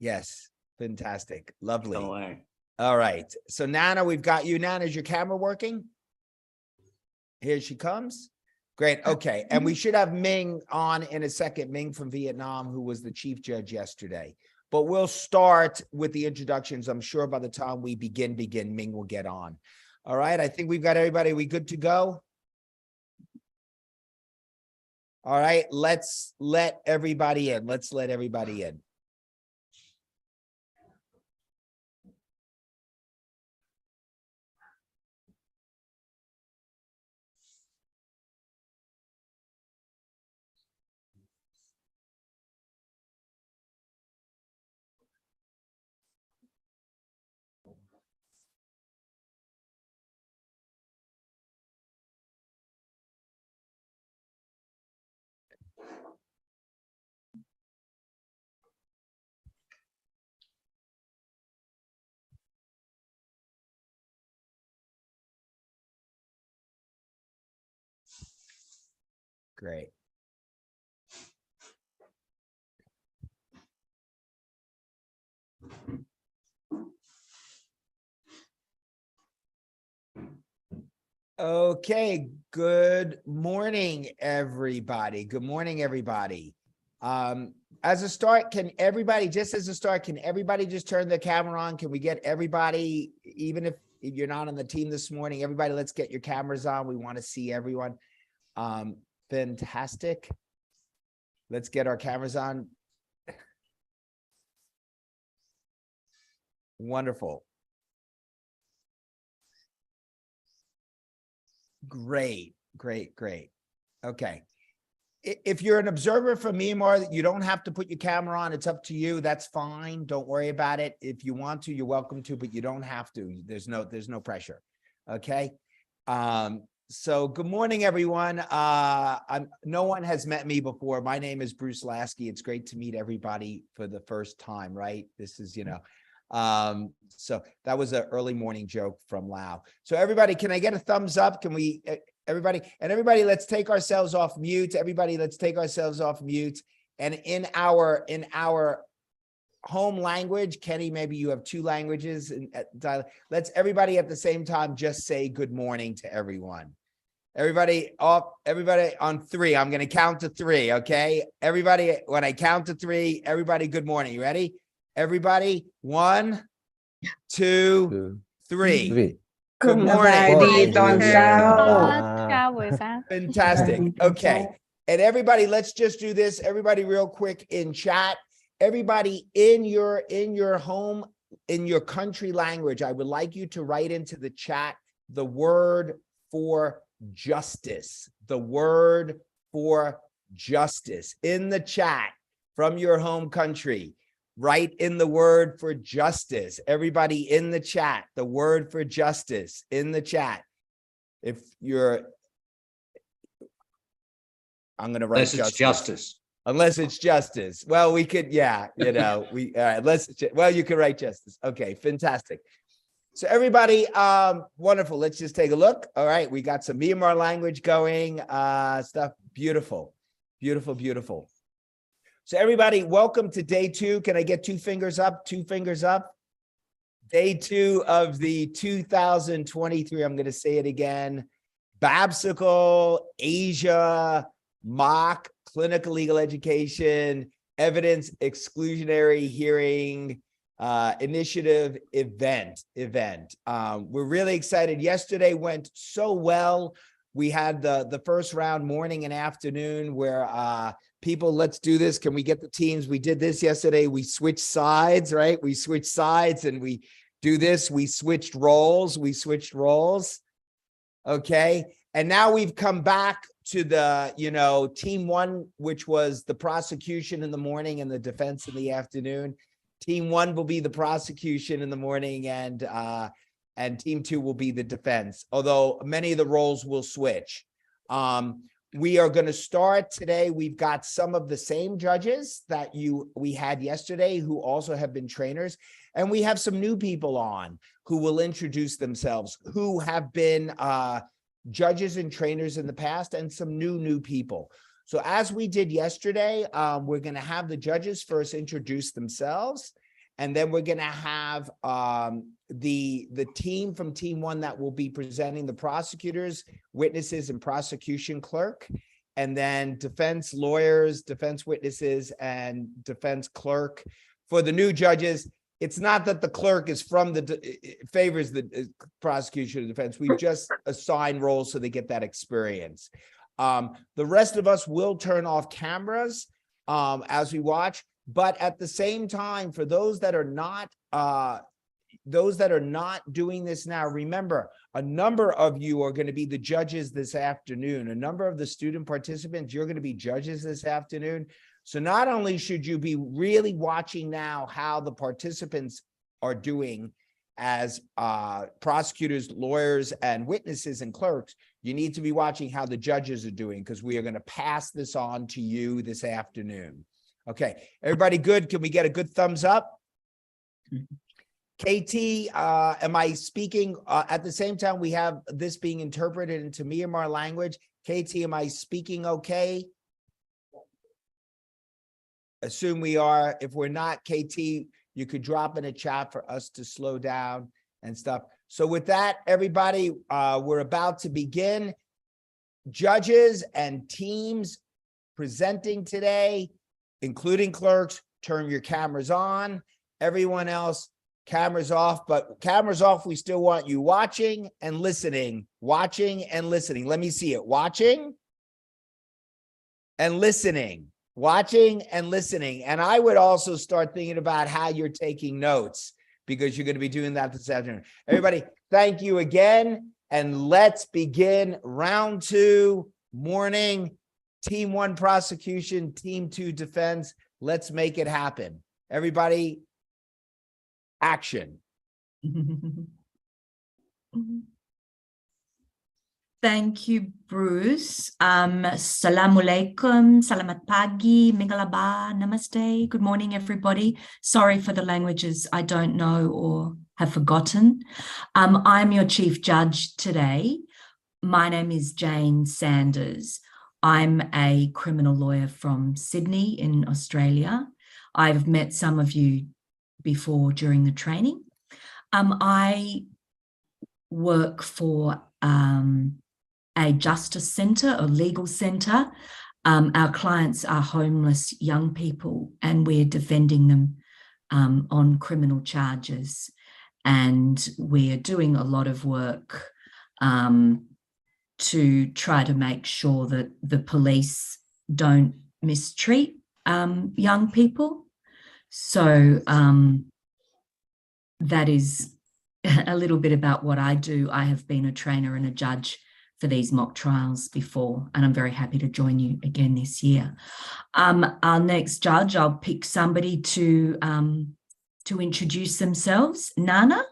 Yes. Fantastic. Lovely. CLE. All right. So Nana, we've got you. Nana, is your camera working? Here she comes. Great. Okay. And we should have Ming on in a second. Ming from Vietnam, who was the chief judge yesterday. But we'll start with the introductions. I'm sure by the time we begin, Ming will get on. All right. I think we've got everybody. We good to go? All right. Let's let everybody in. Let's let everybody in. Great. Okay. Good morning, everybody. Good morning, everybody. As a start, can everybody just turn the camera on? Can we get everybody, even if you're not on the team this morning, everybody, let's get your cameras on. We want to see everyone. Fantastic. Let's get our cameras on. Wonderful. Great. Okay. If you're an observer from Myanmar, you don't have to put your camera on. It's up to you. That's fine. Don't worry about it. If you want to, you're welcome to, but you don't have to. There's no pressure. Okay. So good morning, everyone. No one has met me before. My name is Bruce Lasky. It's great to meet everybody for the first time, right? This is, so that was an early morning joke from Lao. So everybody, can I get a thumbs up? Can we, everybody, let's take ourselves off mute. Everybody, let's take ourselves off mute. And in our home language, Kenny, maybe you have two languages. Let's everybody at the same time just say good morning to everyone. Everybody on three. I'm going to count to three. Okay. Everybody, when I count to three, everybody, good morning. You ready? Everybody, 1, 2, 3. Good morning. Fantastic. Okay. And everybody, let's just do this. Everybody real quick in chat. Everybody in your home, in your country language, I would like you to write into the chat the word for justice. The word for justice in the chat from your home country. Write in the word for justice. Everybody in the chat, the word for justice in the chat. If you're, I'm going to write justice. Unless it's justice. Well, we could, yeah, well, you could write justice. Okay, fantastic. So everybody, wonderful. Let's just take a look. All right, we got some Myanmar language going, stuff. Beautiful. So everybody, welcome to day 2. Can I get 2 fingers up? 2 fingers up. Day 2 of the 2023, I'm going to say it again, Babsicle Asia Mock Clinical Legal Education Evidence Exclusionary Hearing Initiative event. We're really excited. Yesterday went so well. We had the first round morning and afternoon where people, let's do this. Can we get the teams? We did this yesterday. We switched sides, right? We switched sides and we do this. We switched roles. Okay. And now we've come back to the, team 1, which was the prosecution in the morning and the defense in the afternoon. Team 1 will be the prosecution in the morning and team 2 will be the defense, although many of the roles will switch. We are going to start today. We've got some of the same judges that we had yesterday who also have been trainers. And we have some new people on who will introduce themselves, who have been judges and trainers in the past, and some new people. So as we did yesterday, we're going to have the judges first introduce themselves. And then we're going to have the team from team one that will be presenting the prosecutors, witnesses, and prosecution clerk. And then defense lawyers, defense witnesses, and defense clerk. For the new judges, it's not that the clerk is from favors the prosecution or defense. We've just assigned roles so they get that experience. The rest of us will turn off cameras as we watch. But at the same time, for those that are not doing this now, remember, a number of you are going to be the judges this afternoon. A number of the student participants, you're going to be judges this afternoon. So not only should you be really watching now how the participants are doing as prosecutors, lawyers, and witnesses and clerks, you need to be watching how the judges are doing, because we are going to pass this on to you this afternoon. Okay, everybody good? Can we get a good thumbs up? KT, am I speaking at the same time we have this being interpreted into Myanmar language? KT, am I speaking okay? Assume we are. If we're not, KT, you could drop in a chat for us to slow down and stuff. So with that, everybody, we're about to begin. Judges and teams presenting today, including clerks, turn your cameras on. Everyone else, cameras off, but cameras off, we still want you watching and listening. Watching and listening. Let me see it. Watching and listening. Watching and listening. And I would also start thinking about how you're taking notes, because you're going to be doing that this afternoon. Everybody, thank you again. And let's begin round two, morning, team one prosecution, team two defense. Let's make it happen. Everybody, action. Thank you, Bruce. Assalamualaikum, selamat pagi, mingalaba, namaste. Good morning, everybody. Sorry for the languages I don't know or have forgotten. I'm your chief judge today. My name is Jane Sanders. I'm a criminal lawyer from Sydney in Australia. I've met some of you before during the training. I work for a justice centre or legal centre. Our clients are homeless young people, and we're defending them on criminal charges. And we're doing a lot of work to try to make sure that the police don't mistreat young people. So that is a little bit about what I do. I have been a trainer and a judge for these mock trials before, and I'm very happy to join you again this year. Our next judge, I'll pick somebody to introduce themselves. Nana?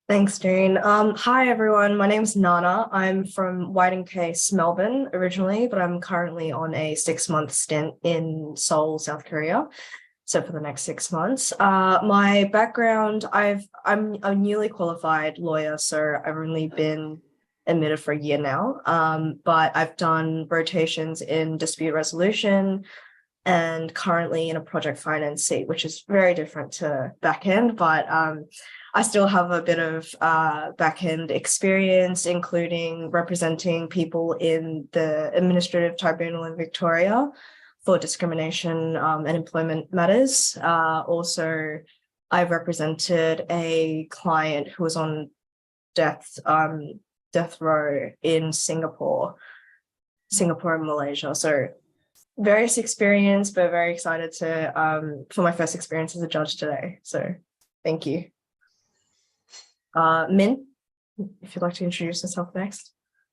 Thanks, Jane. Hi, everyone. My name's Nana. I'm from White & Case, Melbourne originally, but I'm currently on a 6-month stint in Seoul, South Korea. So for the next 6 months. My background, I'm a newly qualified lawyer, so I've only been admitted for a year now. But I've done rotations in dispute resolution and currently in a project finance seat, which is very different to back-end, but I still have a bit of back-end experience, including representing people in the Administrative Tribunal in Victoria for discrimination and employment matters. Also, I've represented a client who was on death row in Singapore and Malaysia. So various experience, but very excited to for my first experience as a judge today. So thank you. Min, if you'd like to introduce yourself next.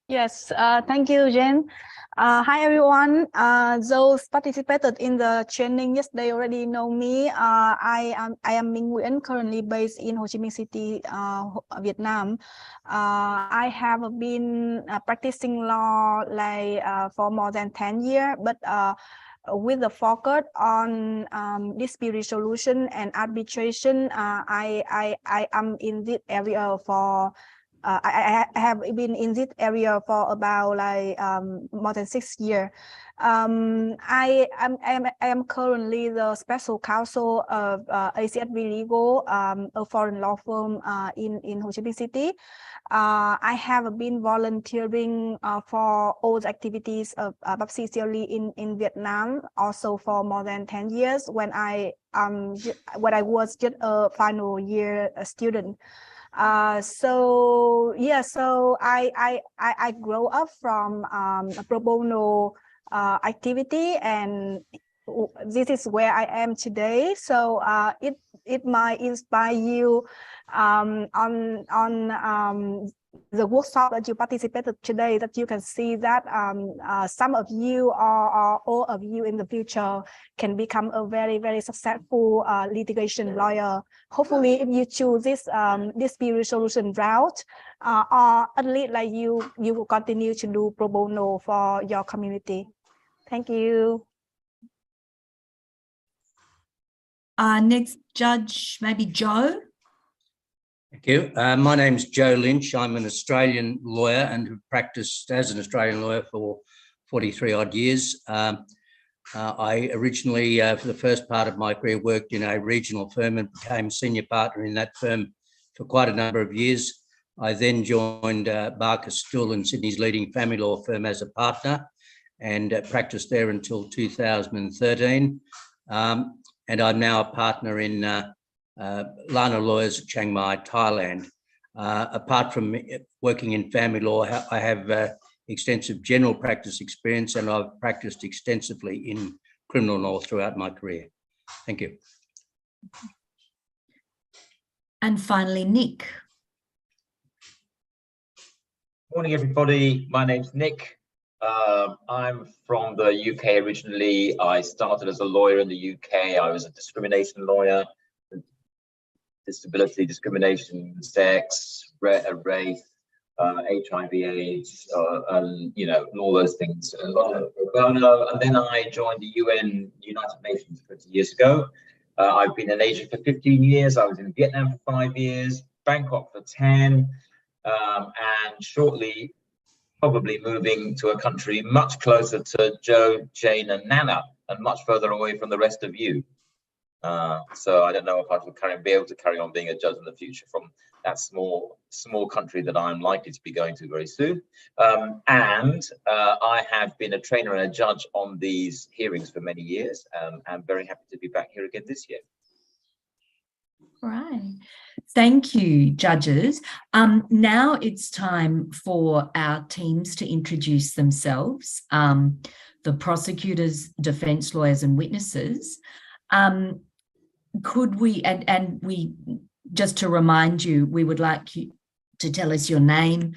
Yes, thank you, Jen. Hi, everyone. Those participated in the training yesterday already know me. I am Minh Nguyễn, currently based in Ho Chi Minh City, Vietnam. I have been practicing law for more than 10 years, but with the focus on dispute resolution and arbitration. I am in this area for I have been in this area for about like more than 6 years. I am currently the special counsel of ACSV Legal, a foreign law firm in Ho Chi Minh City. I have been volunteering for all the activities of CLE in Vietnam also for more than 10 years when I was just a final year student. So I grow up from a pro bono activity, and this is where I am today. So it might inspire you on the workshop that you participated today, that you can see that some of you or all of you in the future can become a very, very successful litigation lawyer. Hopefully, if you choose this dispute resolution route, or at least like you will continue to do pro bono for your community. Thank you. Next judge, maybe Joe. Thank you. My name's Joe Lynch. I'm an Australian lawyer and have practiced as an Australian lawyer for 43 odd years. I originally, for the first part of my career, worked in a regional firm and became senior partner in that firm for quite a number of years. I then joined Barker Stool and Sydney's leading family law firm as a partner and practiced there until 2013. And I'm now a partner in Lana Lawyers at Chiang Mai, Thailand. Apart from working in family law, I have extensive general practice experience, and I've practiced extensively in criminal law throughout my career. Thank you. And finally, Nick. Morning, everybody. My name's Nick. I'm from the UK originally. I started as a lawyer in the UK. I was a discrimination lawyer, disability, discrimination, sex, race, HIV/AIDS, and all those things. And then I joined the United Nations 20 years ago. I've been in Asia for 15 years. I was in Vietnam for 5 years, Bangkok for 10, and shortly, probably moving to a country much closer to Joe, Jane, and Nana, and much further away from the rest of you. So I don't know if I will be able to carry on being a judge in the future from that small country that I'm likely to be going to very soon. And I have been a trainer and a judge on these hearings for many years. I'm very happy to be back here again this year. Right. Thank you, judges. Now it's time for our teams to introduce themselves, the prosecutors, defense lawyers, and witnesses. Could we, and we, just to remind you, we would like you to tell us your name,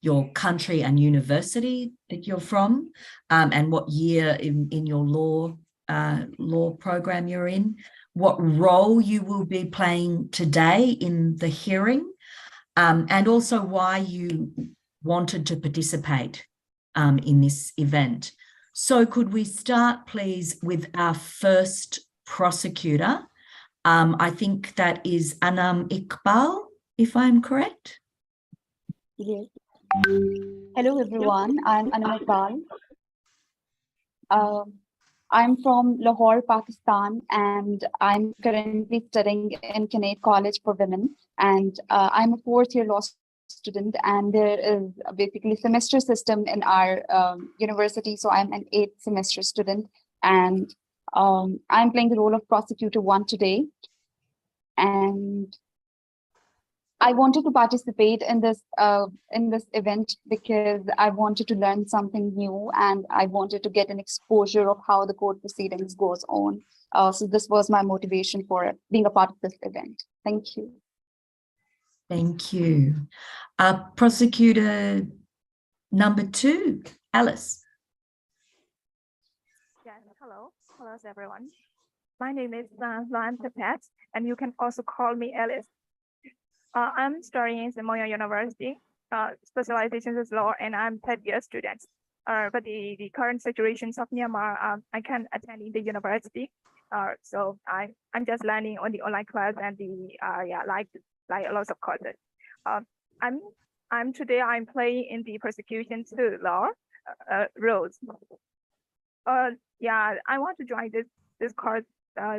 your country and university that you're from, and what year in your law program you're in, what role you will be playing today in the hearing, and also why you wanted to participate in this event. So could we start, please, with our first prosecutor? I think that is Anam Iqbal, if I'm correct. Yes. Hello, everyone. I'm Anam Iqbal. I'm from Lahore, Pakistan, and I'm currently studying in Kinnaird College for Women. And I'm a fourth-year law student, and there is basically a semester system in our university. So I'm an 8th semester student, and I'm playing the role of prosecutor 1 today. And I wanted to participate in this event because I wanted to learn something new, and I wanted to get an exposure of how the court proceedings goes on. So this was my motivation for being a part of this event. Thank you. Thank you. Prosecutor number 2, Alice. Yes, hello everyone. My name is Lan Pepet, and you can also call me Alice. I'm studying in Samoa University, specialization is law, and I'm 3rd year student. But the current situations of Myanmar, I can't attend in the university. So I'm just learning on the online class and the like a lot of courses. I'm today I'm playing in the prosecution to law roles. Yeah, I want to join this course,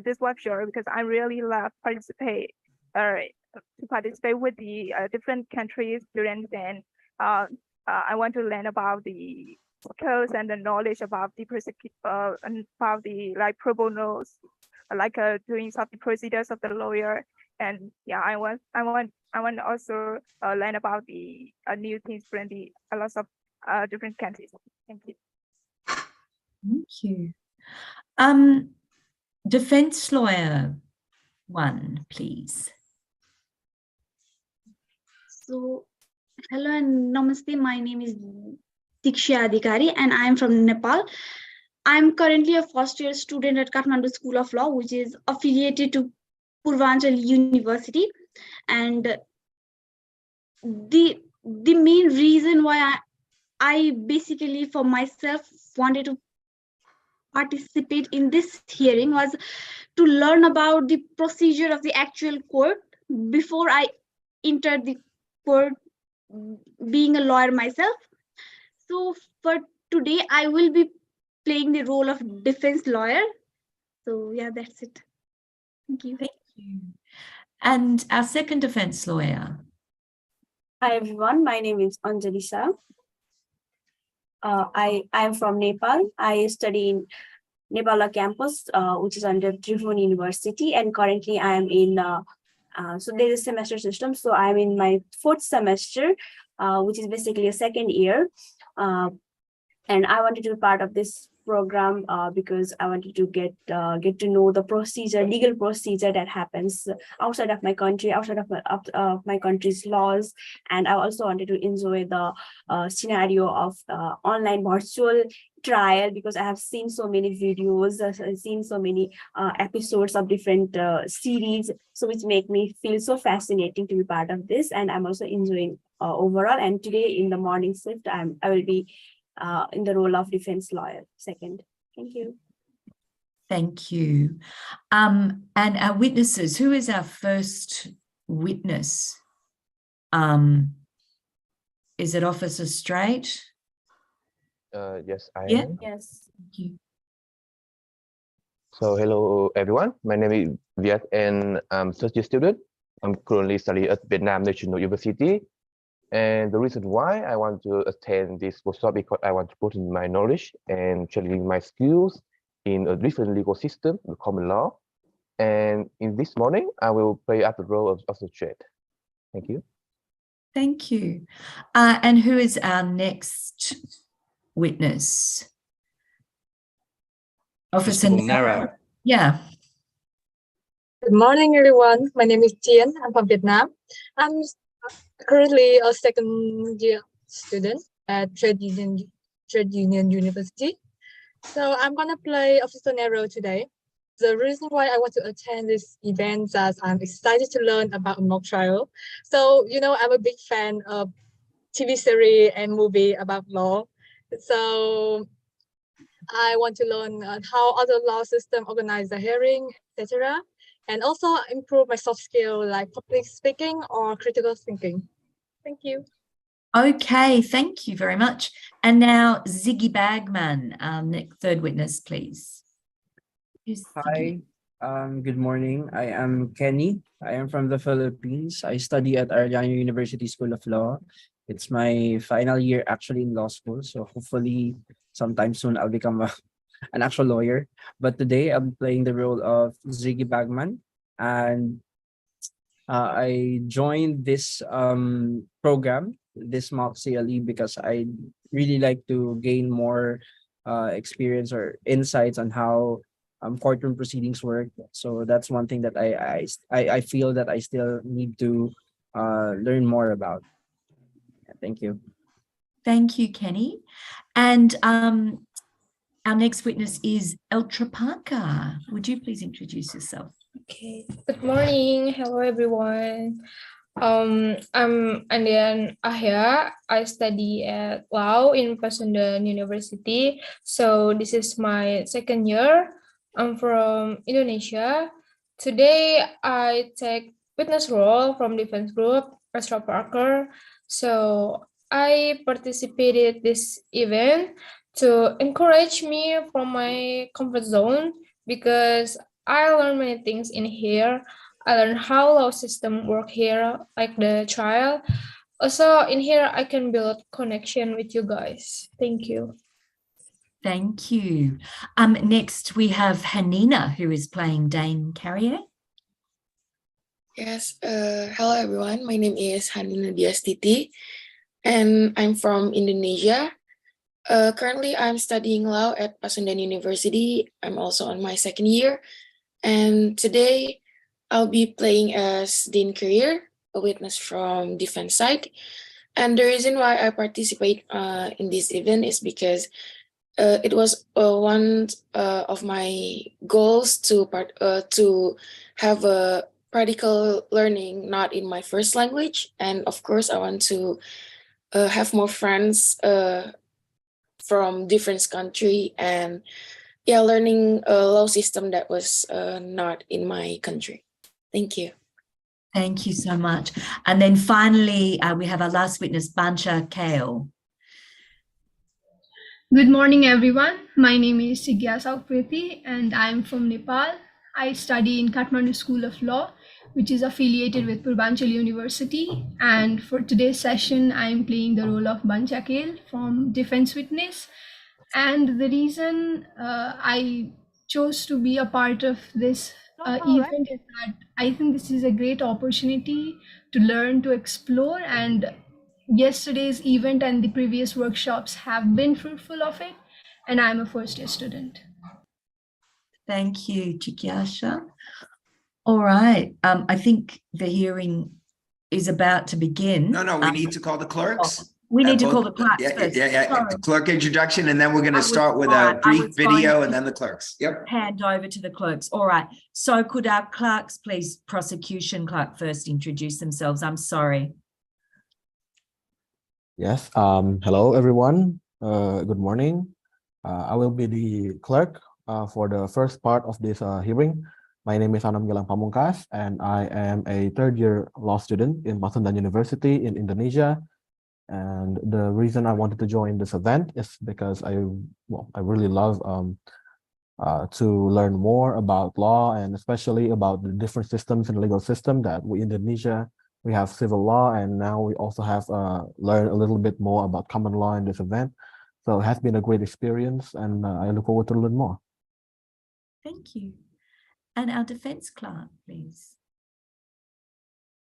this workshop because I really love to participate with the different countries students, and I want to learn about the skills and the knowledge about the about the like pro bonos, like doing some procedures of the lawyer, and yeah, I want to also learn about the new things from the a lot of different countries. Thank you. Thank you. Defense lawyer 1, please. So, hello and namaste. My name is Diksha Adhikari and I am from Nepal. I'm currently a first year student at Kathmandu School of Law, which is affiliated to Purvanchal University. And the main reason why I basically for myself wanted to participate in this hearing was to learn about the procedure of the actual court before I entered the court being a lawyer myself. So for today, I will be playing the role of defense lawyer. So yeah, that's it. Thank you. Thank you. And our second defense lawyer. Hi everyone, my name is Anjali Shah. I am from Nepal. I study in Nepal campus, which is under Tribhuvan University, and currently I am in. So there is a semester system. So I'm in my 4th semester, which is basically a 2nd year, and I wanted to be part of this program because I wanted to get to know the procedure, legal procedure that happens outside of my country, outside of my country's laws, and I also wanted to enjoy the scenario of online virtual trial because I have seen so many videos, I've seen so many episodes of different series, so which make me feel so fascinating to be part of this, and I'm also enjoying overall. And today in the morning shift, I will be in the role of defense lawyer 2nd. Thank you. Thank you. And our witnesses, who is our first witness? Is it Officer Straight? Yes, I Yeah. am. Yes. Thank you. So hello everyone. My name is Viet and I'm first year student. I'm currently studying at Vietnam National University. And the reason why I want to attend this workshop because I want to broaden my knowledge and challenging my skills in a different legal system, the common law. And in this morning, I will play up the role of associate. Thank you. Thank you. And who is our next witness? Officer Narrow. Yeah. Good morning, everyone. My name is Tien. I'm from Vietnam. I'm currently a 2nd year student at Trade Union University. So I'm gonna play Officer Nero today. The reason why I want to attend this event is that I'm excited to learn about a mock trial. So, you know, I'm a big fan of TV series and movie about law. So I want to learn how other law systems organize the hearing, etc. And also improve my soft skill like public speaking or critical thinking. Thank you. Okay, thank you very much. And now Ziggy Bagman, our next third witness, please. Who's Ziggy? Hi, good morning. I am Kenny. I am from the Philippines. I study at Arellano University School of Law. It's my final year actually in law school. So hopefully sometime soon I'll become an actual lawyer. But today I'm playing the role of Ziggy Bagman. And I joined this program, this mock CLE, because I really like to gain more experience or insights on how courtroom proceedings work. So that's one thing that I feel that I still need to learn more about. Thank you. Thank you, Kenny. And our next witness is Eltra Parker. Would you please introduce yourself? Okay. Good morning. Hello, everyone. I'm Andian Ahya. I study at law in Pasundan University. So this is my 2nd year. I'm from Indonesia. Today I take witness role from defense group Astro Parker. So I participated this event to encourage me from my comfort zone because I learned many things in here. I learned how law system work here, like the trial. Also in here, I can build connection with you guys. Thank you. Thank you. Next we have Hanina, who is playing Dane Carrier. Yes, hello everyone. My name is Hanina Diastiti, and I'm from Indonesia. Currently, I'm studying law at Pasundan University. I'm also on my second year, and today I'll be playing as Dean Career, a witness from defense side. And the reason why I participate in this event is because it was one of my goals to have a practical learning not in my first language, and of course I want to have more friends from different country, and yeah, learning a law system that was not in my country. Thank you. Thank you so much. And then finally, we have our last witness, Bancha Kale. Good morning, everyone. My name is Sigyasa Priti, and I'm from Nepal. I study in Kathmandu School of Law, which is affiliated with Purbanchal University. And for today's session, I'm playing the role of Bancha Kale from Defense Witness. And the reason I chose to be a part of this event is that I think this is a great opportunity to learn, to explore, and yesterday's event and the previous workshops have been fruitful of it, and I'm a first-year student. Thank you, Chikyasha. All right, I think the hearing is about to begin. No, we need to call the clerks. We need to call the clerks first. Yeah. Clerk introduction, and then we're going to start with a brief video and then the clerks. Yep. Hand over to the clerks. All right. So could our clerks, please, prosecution clerk first introduce themselves? I'm sorry. Yes. Hello, everyone. Good morning. I will be the clerk for the first part of this hearing. My name is Anam Gilang Pamungkas, and I am a third-year law student in Pasundan University in Indonesia. And the reason I wanted to join this event is because I really love to learn more about law, and especially about the different systems in the legal system that we in Indonesia. We have civil law, and now we also have learned a little bit more about common law in this event. So it has been a great experience, and I look forward to learn more. Thank you. And our defense clerk, please.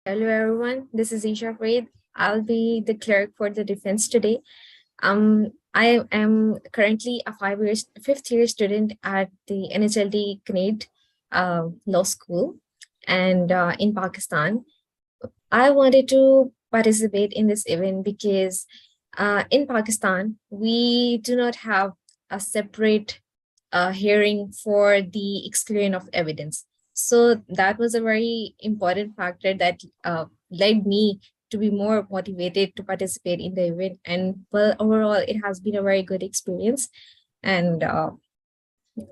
Hello, everyone. This is Isha Farid. I'll be the clerk for the defense today. I am currently a fifth-year student at the NHLD Canade Law School, and in Pakistan. I wanted to participate in this event because in Pakistan, we do not have a separate hearing for the exclusion of evidence. So that was a very important factor that led me to be more motivated to participate in the event. And well, overall, it has been a very good experience. And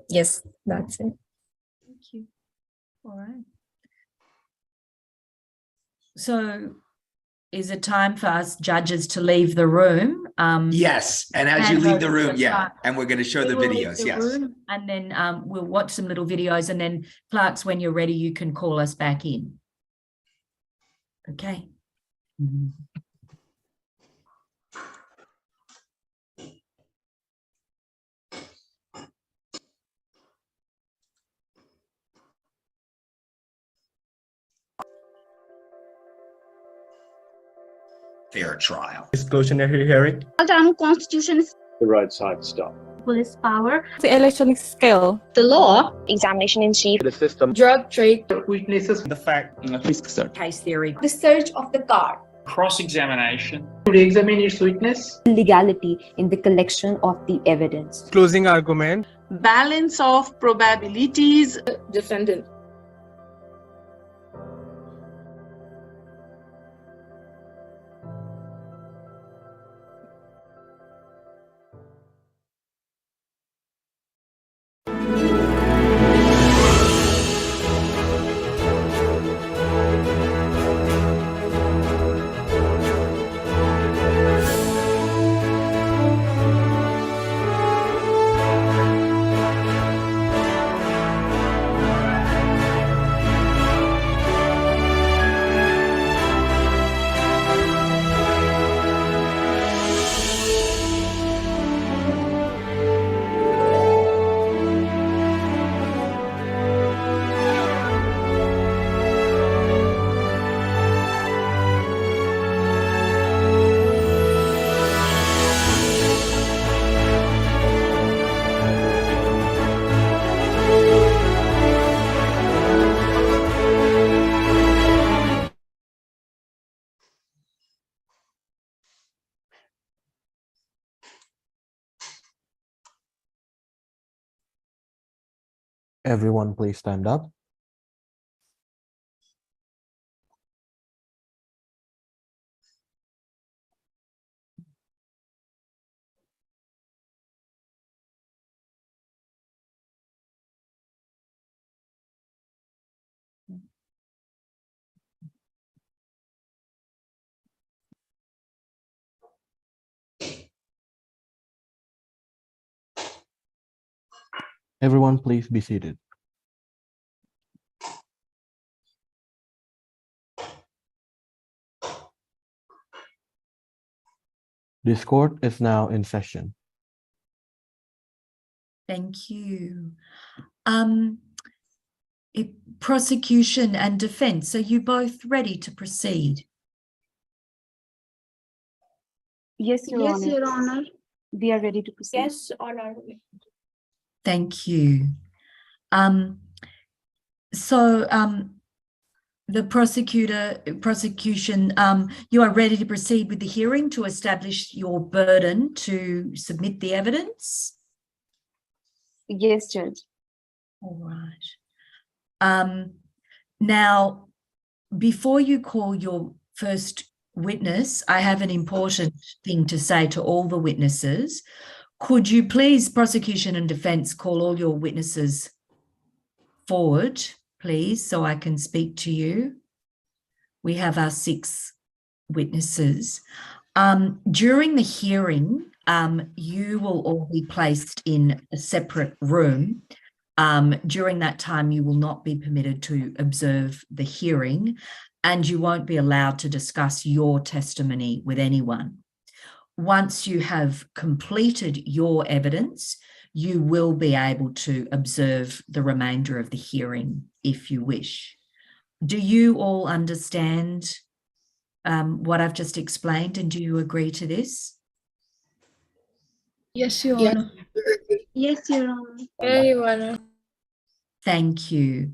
yes, that's it. Thank you. All right. So is it time for us judges to leave the room? Yes, and as you leave the room, and we're going to show the videos, yes. And then we'll watch some little videos, and then clerks, when you're ready, you can call us back in. Okay. Fair trial. Exclusionary hearing. Done Constitution. The roadside stop. Police power. The electronic scale. The law. Examination in chief. The system. Drug trade. Witnesses. The fact. Risk search. Case theory. The search of the car. Cross-examination. To re-examine its witness. Legality in the collection of the evidence. Closing argument. Balance of probabilities. Defendant. Everyone, please stand up. Everyone, please be seated. This court is now in session. Thank you. Prosecution and defense, are you both ready to proceed? Yes, Your Yes, Honor. Your Honor. We are ready to proceed. Yes, Honor. Thank you. The prosecution, you are ready to proceed with the hearing to establish your burden to submit the evidence? Yes, Judge. All right. Now, before you call your first witness, I have an important thing to say to all the witnesses. Could you please, prosecution and defense, call all your witnesses forward, please, so I can speak to you? We have our 6 witnesses. During the hearing, you will all be placed in a separate room. During that time, you will not be permitted to observe the hearing, and you won't be allowed to discuss your testimony with anyone. Once you have completed your evidence, you will be able to observe the remainder of the hearing if you wish. Do you all understand what I've just explained, and do you agree to this? Yes, Your Yes. Honor. Yes, Your Honor. Yeah, Your Honor. Thank you.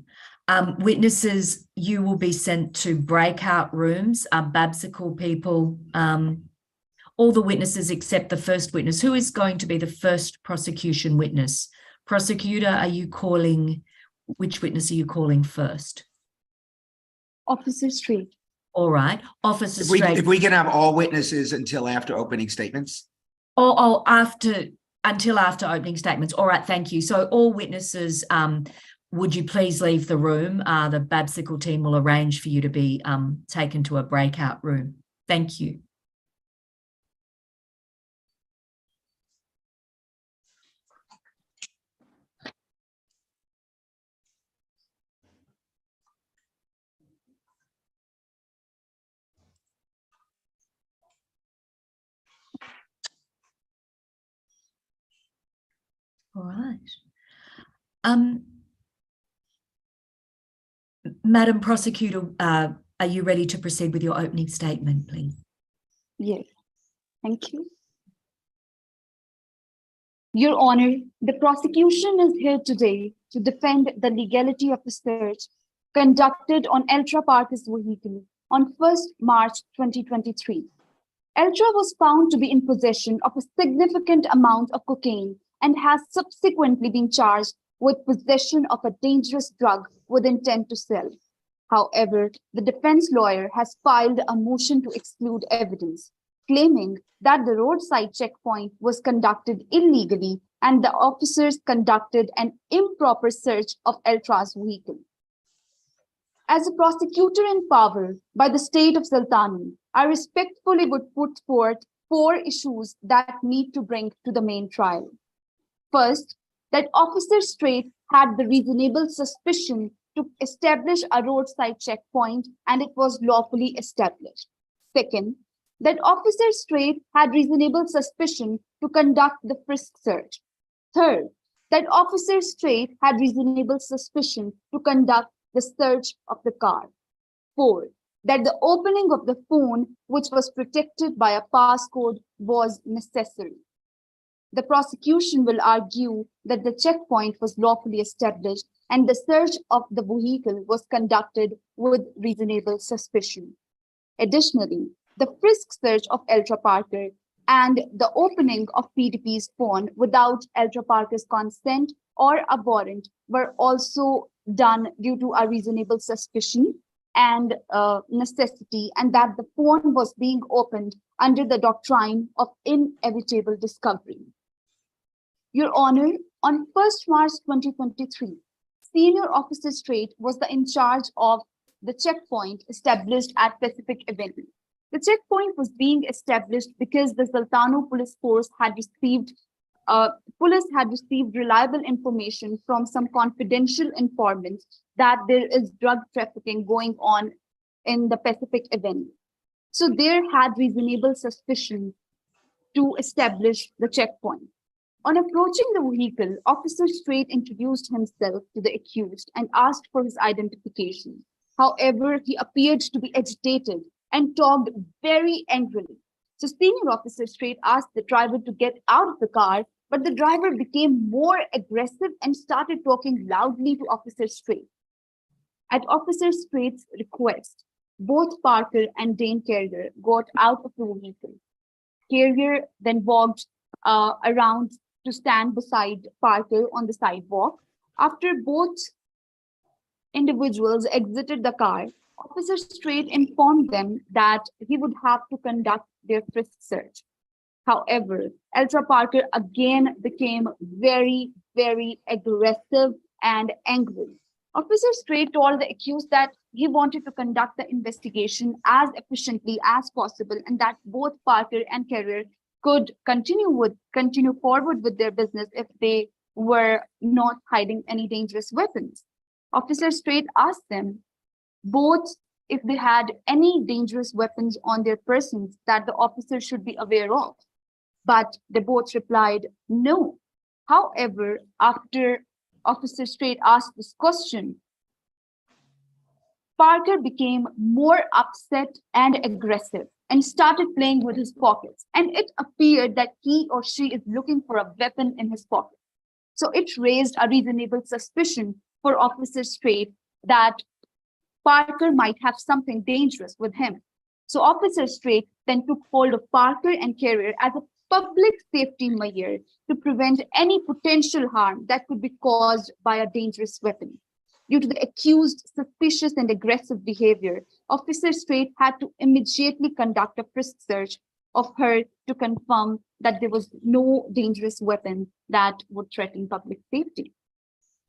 Witnesses, you will be sent to breakout rooms, babsicle people, all the witnesses except the first witness. Who is going to be the first prosecution witness? Prosecutor, are you calling, which witness are you calling first? Officer Strait. All right, Officer If Strait. we can have all witnesses until after opening statements. Until after opening statements. All right, thank you. So all witnesses, would you please leave the room? The babsicle team will arrange for you to be taken to a breakout room. Thank you. All right. Madam Prosecutor, are you ready to proceed with your opening statement, please? Yes. Thank you. Your Honor, the prosecution is here today to defend the legality of the search conducted on Eltra Parker's vehicle on 1st March 2023. Eltra was found to be in possession of a significant amount of cocaine and has subsequently been charged with possession of a dangerous drug with intent to sell. However, the defense lawyer has filed a motion to exclude evidence, claiming that the roadside checkpoint was conducted illegally and the officers conducted an improper search of Eltra's vehicle. As a prosecutor in power by the state of Sultani, I respectfully would put forth 4 issues that need to bring to the main trial. First, that Officer Strait had the reasonable suspicion to establish a roadside checkpoint and it was lawfully established. Second, that Officer Strait had reasonable suspicion to conduct the frisk search. Third, that Officer Strait had reasonable suspicion to conduct the search of the car. Fourth, that the opening of the phone, which was protected by a passcode, was necessary. The prosecution will argue that the checkpoint was lawfully established and the search of the vehicle was conducted with reasonable suspicion. Additionally, the frisk search of Eltra Parker and the opening of PDP's phone without Eltra Parker's consent or a warrant were also done due to a reasonable suspicion and necessity, and that the phone was being opened under the doctrine of inevitable discovery. Your Honor, on 1st March 2023, Senior Officer Strait was in charge of the checkpoint established at Pacific Avenue. The checkpoint was being established because the Sultano Police Force had received reliable information from some confidential informants that there is drug trafficking going on in the Pacific Avenue. So there had reasonable suspicion to establish the checkpoint. On approaching the vehicle, Officer Strait introduced himself to the accused and asked for his identification. However, he appeared to be agitated and talked very angrily. So Senior Officer Strait asked the driver to get out of the car, but the driver became more aggressive and started talking loudly to Officer Strait. At Officer Strait's request, both Parker and Dane Carrier got out of the vehicle. Carrier then walked around to stand beside Parker on the sidewalk. After both individuals exited the car, Officer Strait informed them that he would have to conduct their frisk search. However, Eltra Parker again became very, very aggressive and angry. Officer Strait told the accused that he wanted to conduct the investigation as efficiently as possible and that both Parker and Carrier could continue forward with their business if they were not hiding any dangerous weapons. Officer Strait asked them both if they had any dangerous weapons on their persons that the officer should be aware of, but they both replied no. However, after Officer Strait asked this question, Parker became more upset and aggressive and started playing with his pockets. And it appeared that he or she is looking for a weapon in his pocket. So it raised a reasonable suspicion for Officer Strait that Parker might have something dangerous with him. So Officer Strait then took hold of Parker and Carrier as a public safety measure to prevent any potential harm that could be caused by a dangerous weapon. Due to the accused's suspicious and aggressive behavior, Officer Strait had to immediately conduct a frisk search of her to confirm that there was no dangerous weapon that would threaten public safety.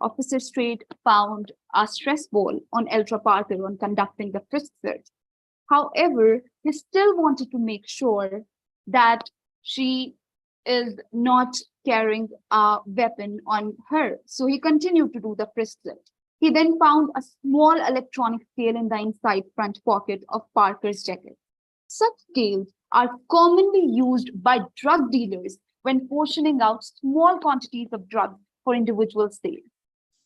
Officer Strait found a stress ball on Eltra Parker on conducting the frisk search. However, he still wanted to make sure that she is not carrying a weapon on her. So he continued to do the frisk search. He then found a small electronic scale in the inside front pocket of Parker's jacket. Such scales are commonly used by drug dealers when portioning out small quantities of drugs for individual sale.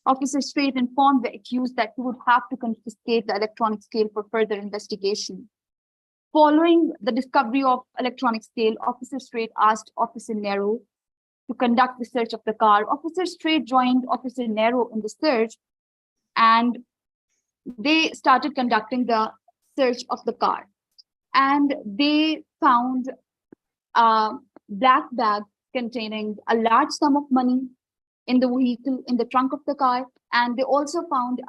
Officer Strait informed the accused that he would have to confiscate the electronic scale for further investigation. Following the discovery of electronic scale, Officer Strait asked Officer Nero to conduct the search of the car. Officer Strait joined Officer Nero in the search, and they started conducting the search of the car. And they found a black bag containing a large sum of money in the vehicle, in the trunk of the car. And they also found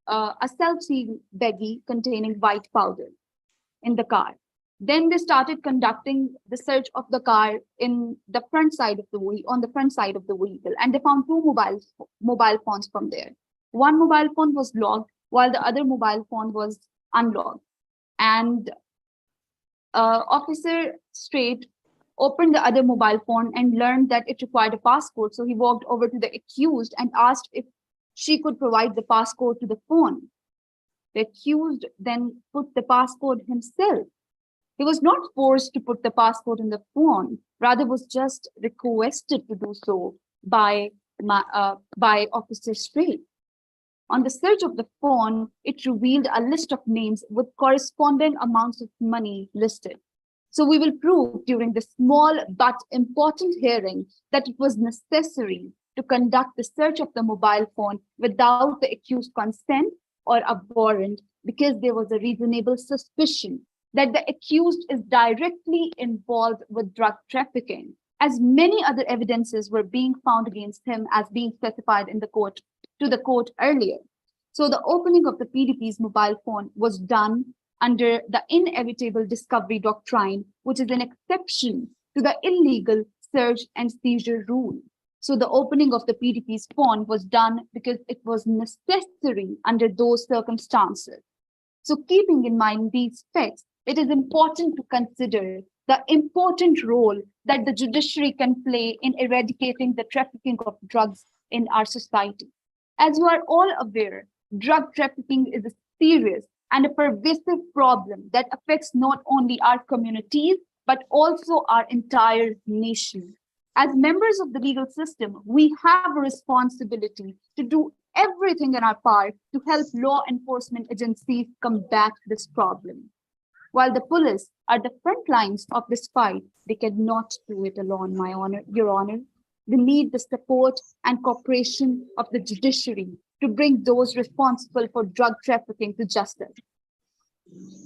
a self-sealed baggie containing white powder in the car. Then they started conducting the search of the car in the front side of the on the front side of the vehicle, and they found two mobile phones from there. One mobile phone was logged, while the other mobile phone was unlogged. And Officer Strait opened the other mobile phone and learned that it required a passcode. So he walked over to the accused and asked if she could provide the passcode to the phone. The accused then put the passcode himself. He was not forced to put the passcode in the phone, rather was just requested to do so by Officer Strait. On the search of the phone, it revealed a list of names with corresponding amounts of money listed. So we will prove during the small but important hearing that it was necessary to conduct the search of the mobile phone without the accused's consent or a warrant, because there was a reasonable suspicion that the accused is directly involved with drug trafficking, as many other evidences were being found against him as being specified in the court earlier. So the opening of the PDP's mobile phone was done under the inevitable discovery doctrine, which is an exception to the illegal search and seizure rule. So the opening of the PDP's phone was done because it was necessary under those circumstances. So keeping in mind these facts, it is important to consider the important role that the judiciary can play in eradicating the trafficking of drugs in our society. As you are all aware, drug trafficking is a serious and a pervasive problem that affects not only our communities, but also our entire nation. As members of the legal system, we have a responsibility to do everything in our power to help law enforcement agencies combat this problem. While the police are the front lines of this fight, they cannot do it alone, Your Honor. They need the support and cooperation of the judiciary to bring those responsible for drug trafficking to justice.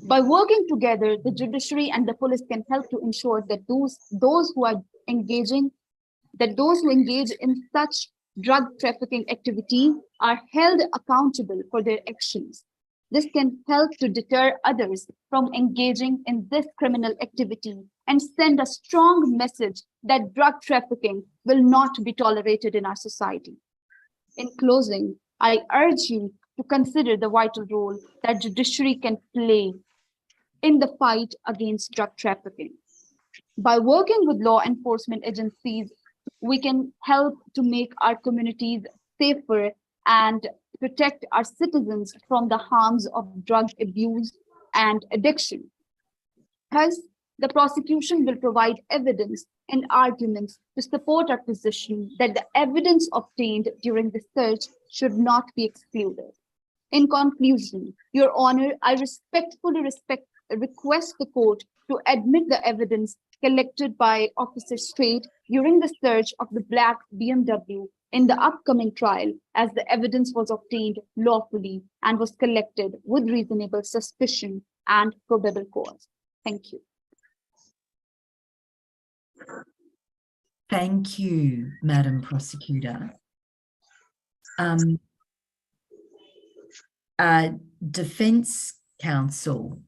By working together, the judiciary and the police can help to ensure that those who engage in such drug trafficking activity are held accountable for their actions. This can help to deter others from engaging in this criminal activity and send a strong message that drug trafficking will not be tolerated in our society. In closing, I urge you to consider the vital role that judiciary can play in the fight against drug trafficking. By working with law enforcement agencies, we can help to make our communities safer and protect our citizens from the harms of drug abuse and addiction. Thus, the prosecution will provide evidence and arguments to support our position that the evidence obtained during the search should not be excluded. In conclusion, Your Honor, I respectfully request the court to admit the evidence collected by Officer Strait during the search of the black BMW in the upcoming trial, as the evidence was obtained lawfully and was collected with reasonable suspicion and probable cause. Thank you. Thank you, Madam Prosecutor. Defense Counsel,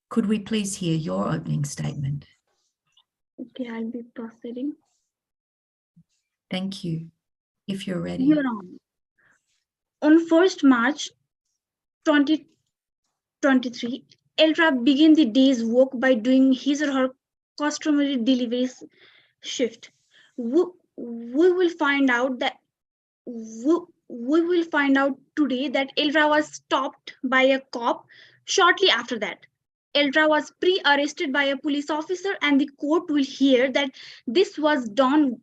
could we please hear your opening statement? Okay, I'll be proceeding. Thank you. If you're ready. Your Honor, on 1st March 2023, Elra began the day's work by doing his or her customary delivery shift. We will find out today that Elra was stopped by a cop shortly after that. Elra was pre-arrested by a police officer, and the court will hear that this was done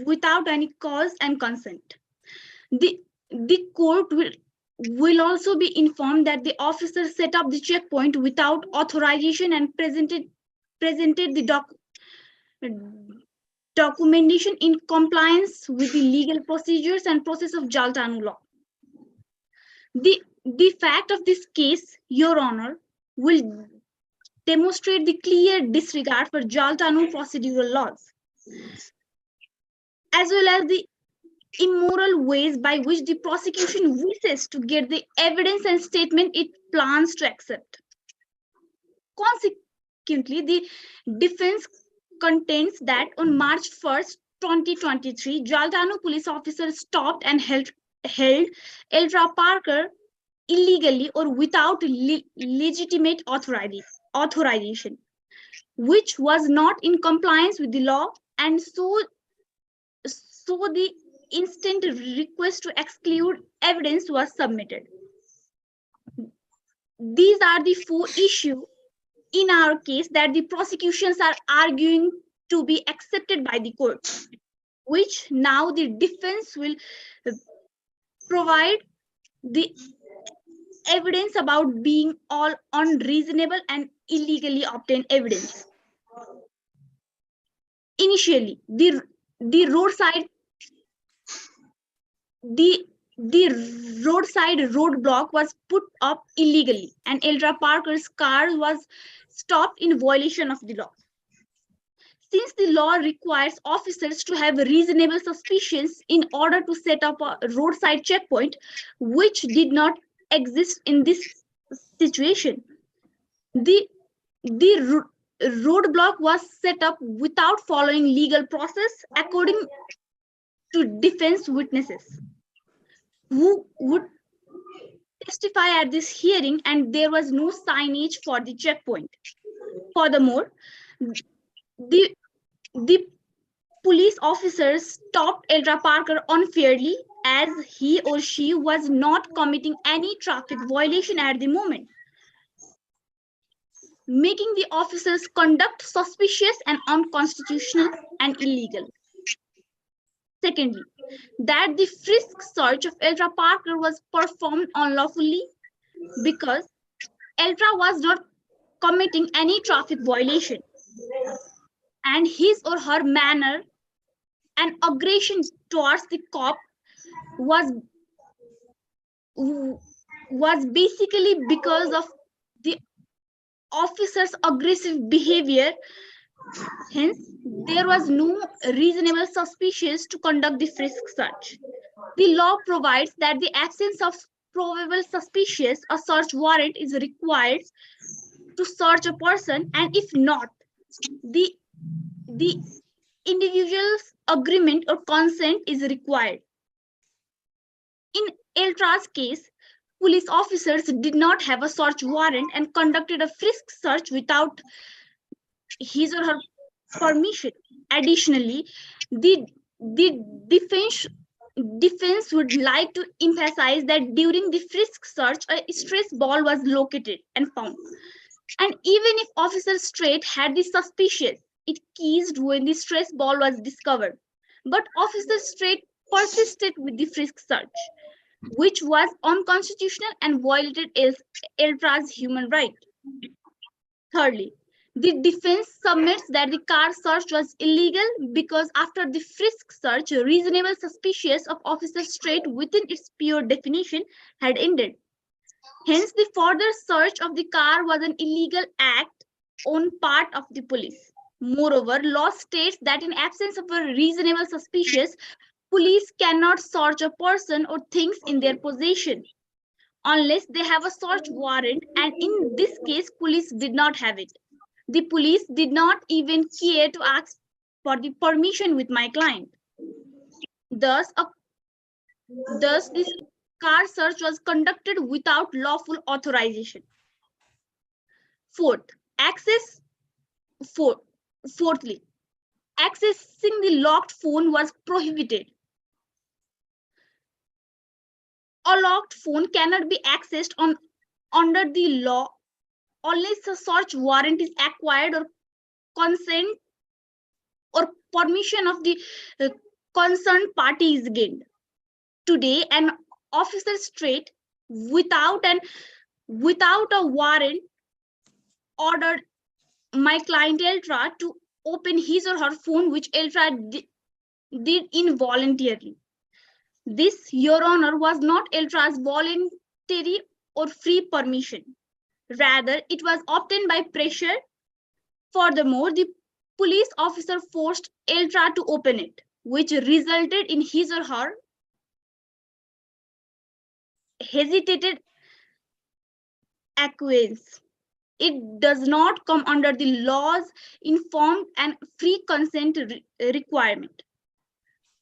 without any cause and consent. The court will also be informed that the officer set up the checkpoint without authorization and presented the documentation in compliance with the legal procedures and process of Jaltanu law. The fact of this case, Your Honor, will demonstrate the clear disregard for Jaltanu procedural laws, as well as the immoral ways by which the prosecution wishes to get the evidence and statement it plans to accept. Consequently, the defense contends that on March 1st, 2023, Jaltanu police officers stopped and held Elra Parker illegally or without legitimate authorization, which was not in compliance with the law, and so the instant request to exclude evidence was submitted. These are the four issues in our case that the prosecutions are arguing to be accepted by the court, which now the defense will provide the evidence about being all unreasonable and illegally obtained evidence. Initially, the the roadside roadblock was put up illegally and Eldra Parker's car was stopped in violation of the law. Since the law requires officers to have reasonable suspicions in order to set up a roadside checkpoint, which did not exist in this situation, the roadblock was set up without following legal process, according to defense witnesses who would testify at this hearing, and there was no signage for the checkpoint. Furthermore, the police officers stopped Eldra Parker unfairly as he or she was not committing any traffic violation at the moment, making the officers' conduct suspicious and unconstitutional and illegal. Secondly, that the frisk search of Eldra Parker was performed unlawfully because Eldra was not committing any traffic violation, and his or her manner and aggression towards the cop was basically because of the officer's aggressive behavior. Hence, there was no reasonable suspicion to conduct the frisk search. The law provides that the absence of probable suspicion, a search warrant is required to search a person, and if not, the individual's agreement or consent is required. In Eltra's case, police officers did not have a search warrant and conducted a frisk search without his or her permission. Additionally, the defense would like to emphasize that during the frisk search, a stress ball was located and found. And even if Officer Strait had the suspicion, it ceased when the stress ball was discovered. But Officer Strait persisted with the frisk search, which was unconstitutional and violated Eltra's human right. Thirdly, the defense submits that the car search was illegal because after the frisk search, reasonable suspicion of Officer Strait within its pure definition had ended. Hence, the further search of the car was an illegal act on part of the police. Moreover, law states that in absence of a reasonable suspicion, police cannot search a person or things in their possession unless they have a search warrant, and in this case, police did not have it. The police did not even care to ask for the permission with my client. Thus, this car search was conducted without lawful authorization. Fourthly, accessing the locked phone was prohibited. A locked phone cannot be accessed under the law unless a search warrant is acquired or consent or permission of the concerned party is gained. Today, an Officer Strait without a warrant ordered my client Eltra to open his or her phone, which Eltra did involuntarily. This, Your Honor, was not Eltra's voluntary or free permission. Rather, it was obtained by pressure. Furthermore, the police officer forced Eltra to open it, which resulted in his or her hesitated acquiescence. It does not come under the law's informed and free consent requirement.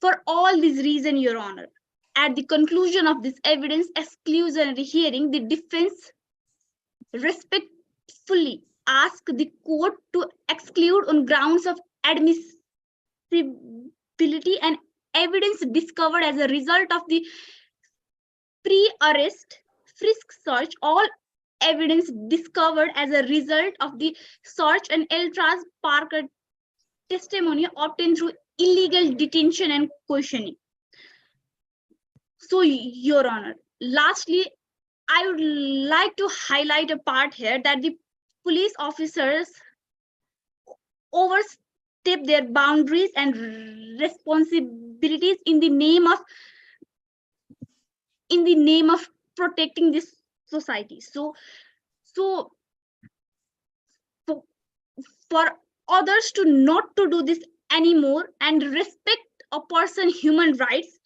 For all these reasons, Your Honor, at the conclusion of this evidence exclusionary hearing, the defense respectfully asked the court to exclude on grounds of admissibility and evidence discovered as a result of the pre-arrest frisk search, all evidence discovered as a result of the search and Eltra's Parker testimony obtained through illegal detention and questioning. So, Your Honor, lastly, I would like to highlight a part here that the police officers overstep their boundaries and responsibilities in the name of in the name of protecting this society. So for others to not to do this anymore and respect a person human rights,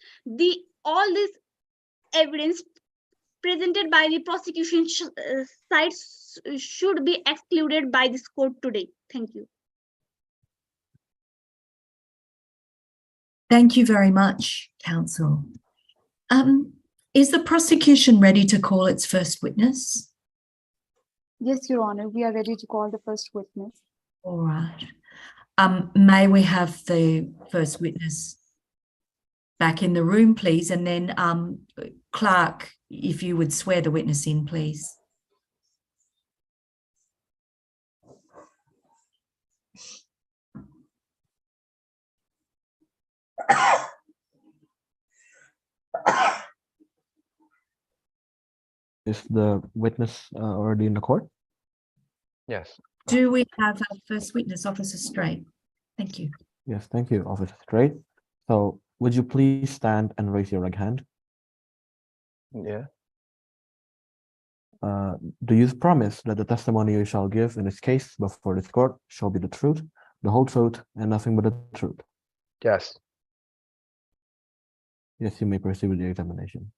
all this evidence presented by the prosecution side should be excluded by this court today. Thank you. Thank you very much, counsel. Is the prosecution ready to call its first witness? Yes, Your Honor, we are ready to call the first witness. All right. May we have the first witness back in the room, please? And then clerk, if you would swear the witness in, please. Is the witness already in the court? Yes. Do we have our first witness, Officer Straight? Thank you. Yes, thank you, Officer Straight. So would you please stand and raise your right hand? Yeah. Do you promise that the testimony you shall give in this case before this court shall be the truth, the whole truth, and nothing but the truth? Yes. Yes, you may proceed with the examination.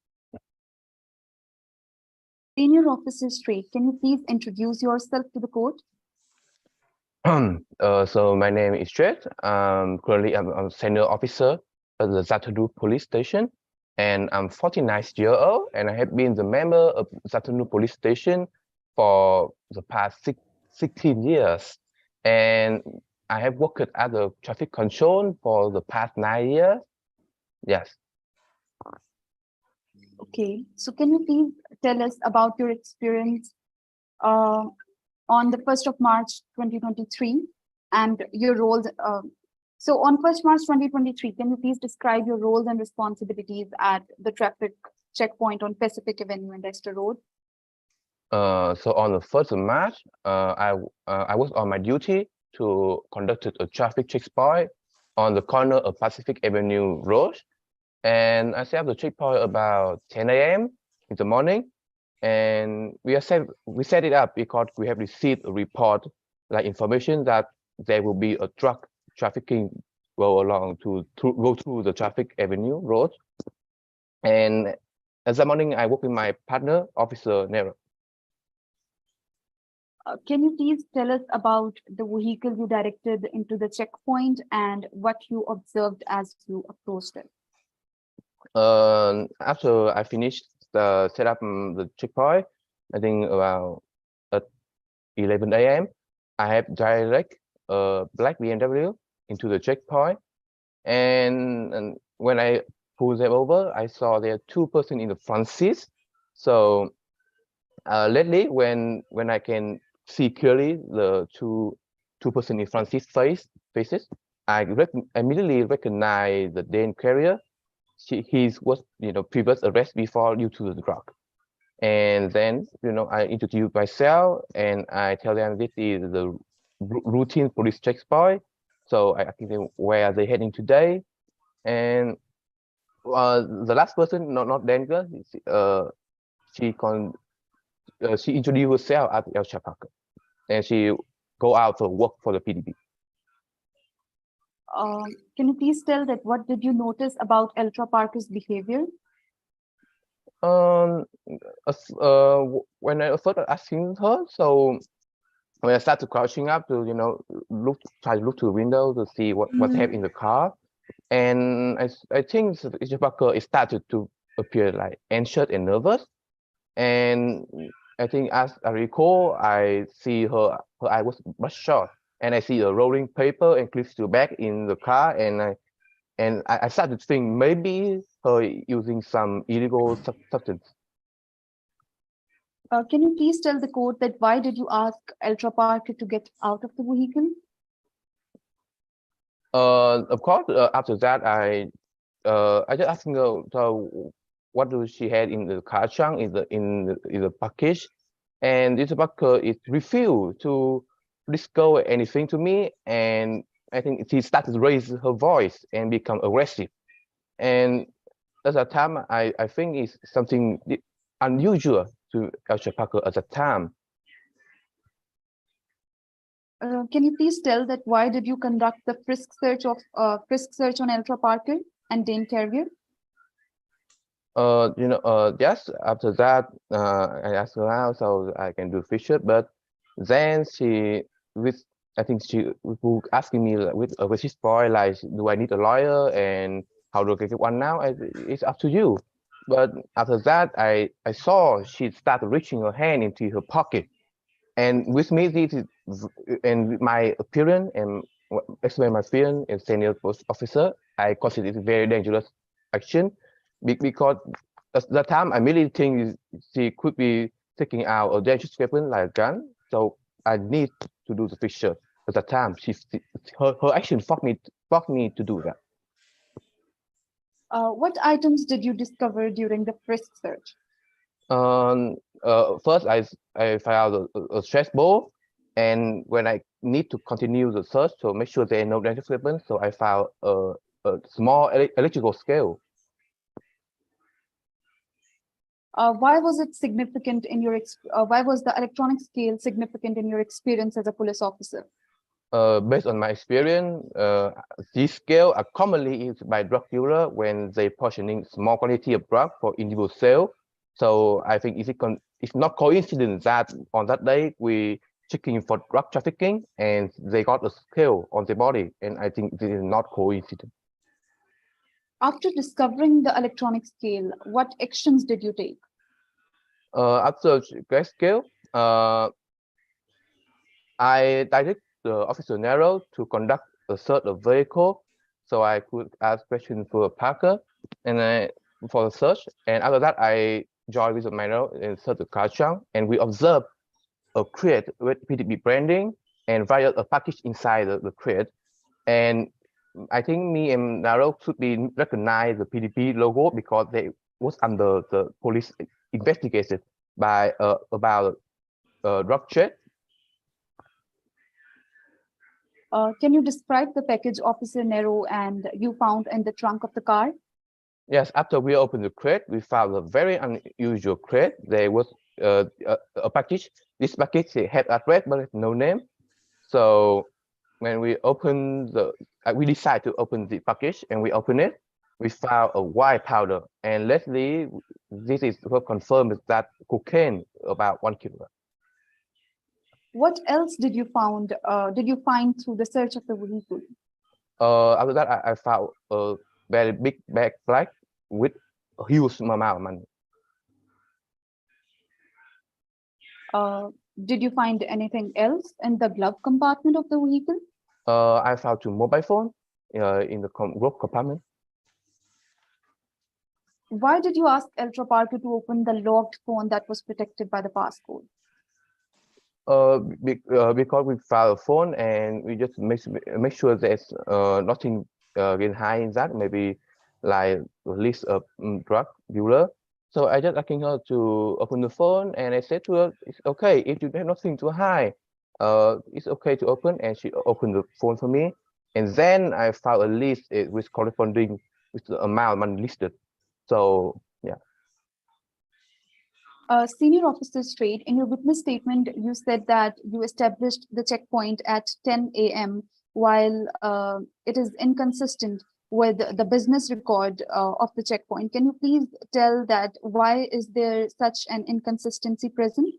Senior Officer Straight, can you please introduce yourself to the court? So my name is Straight. Currently, I'm a senior officer at the Zatanu police station, and I'm 49 years old, and I have been the member of Zatanu police station for the past 16 years. And I have worked at the traffic control for the past 9 years. Yes. Okay, so can you please tell us about your experience on the 1st of March 2023 and your roles? So on 1st March 2023, can you please describe your roles and responsibilities at the traffic checkpoint on Pacific Avenue and Dexter Road? So on the 1st of March, I was on my duty to conduct a traffic checkpoint on the corner of Pacific Avenue Road. And I set up the checkpoint about 10 a.m. in the morning. And we set it up because we have received a report, like information that there will be a truck trafficking go through the Traffic Avenue Road. And as the morning, I work with my partner, Officer Nero. Can you please tell us about the vehicle you directed into the checkpoint and what you observed as you approached it? After I finished the set up the checkpoint, I think about at 11 a.m., I have direct black BMW into the checkpoint. And when I pulled them over, I saw there are 2 persons in the front seats. So lately, when I can see clearly the two persons in front seat faces, I immediately recognize the Dan carrier. He was, previous arrest before due to the drug. And then, I introduce myself and I tell them this is the routine police checkpoint. So I ask them where are they heading today. And the last person, not Denver, she introduced herself as El Chapaca, and she go out for work for the PDB. Can you please tell that what did you notice about Ultra Parker's behavior? When I first asking her, so when I started crouching up to try to look to the window to see what's happening in the car, and I think Parker started to appear like anxious and nervous, and I think as I recall, I see her eye was bloodshot. And I see a rolling paper and clips to back in the car, and I started to think maybe her using some illegal substance. Can you please tell the court that why did you ask Ultra Parker to get out of the vehicle? Of course, after that, I just asking her what do she had in the car trunk in the package, and this Parker is refused to discover anything to me, and I think she started to raise her voice and become aggressive. And at that time, I think it's something unusual to Elsa Parker at that time. Can you please tell that why did you conduct the frisk search on Ultra Parker and Dane Carrier? Yes, after that, I asked her out so I can do Fisher, but then I think she was asking me with this point, like, do I need a lawyer and how do I get one now? It's up to you. But after that, I saw she started reaching her hand into her pocket. And with me, this is, and my appearance and explain my feeling as senior post officer, I consider it a very dangerous action because at that time I really think she could be taking out a dangerous weapon like a gun. So I need to do the picture. At that time, her action forced me to do that. What items did you discover during the frisk search? First, I found a stress ball, and when I need to continue the search to make sure there are no dangerous weapons, so I found a small electrical scale. Why was it significant in your? Why was the electronic scale significant in your experience as a police officer? Based on my experience, these scales are commonly used by drug dealers when they portioning small quantity of drug for individual sale. So I think it's not coincidence that on that day we checking for drug trafficking and they got a scale on the body, and I think this is not coincidence. After discovering the electronic scale, what actions did you take? After the scale, I direct the officer Nero to conduct a search of vehicle, so I could ask questions for Parker and for the search. And after that, I joined with the Nero and search the car trunk, and we observed a crate with PDB branding and various a package inside the crate. And I think me and Naro should be recognize the PDB logo because they was under the police investigation by about drug trade. Can you describe the package Officer Nero and you found in the trunk of the car? Yes, after we opened the crate, we found a very unusual crate. There was a package. This package had address but no name. So when we opened we decided to open the package and we opened it. We found a white powder, and lately, this is what confirmed that cocaine about 1 kilo. What else did you find through the search of the vehicle? After that, I found a very big bag black with a huge amount of money. Did you find anything else in the glove compartment of the vehicle? I found 2 mobile phones in the glove compartment. Why did you ask Ultra Parker to open the locked phone that was protected by the passcode? Because we found a phone and we just make sure there's nothing getting high in that, maybe like a list of drug dealer. So I just asking her to open the phone, and I said to her, "It's okay if you have nothing to hide. It's okay to open." And she opened the phone for me, and then I found a list with corresponding with the amount of money listed. So yeah. Senior Officer Strait, in your witness statement, you said that you established the checkpoint at 10 a.m. while it is inconsistent with the business record of the checkpoint. Can you please tell that why is there such an inconsistency present?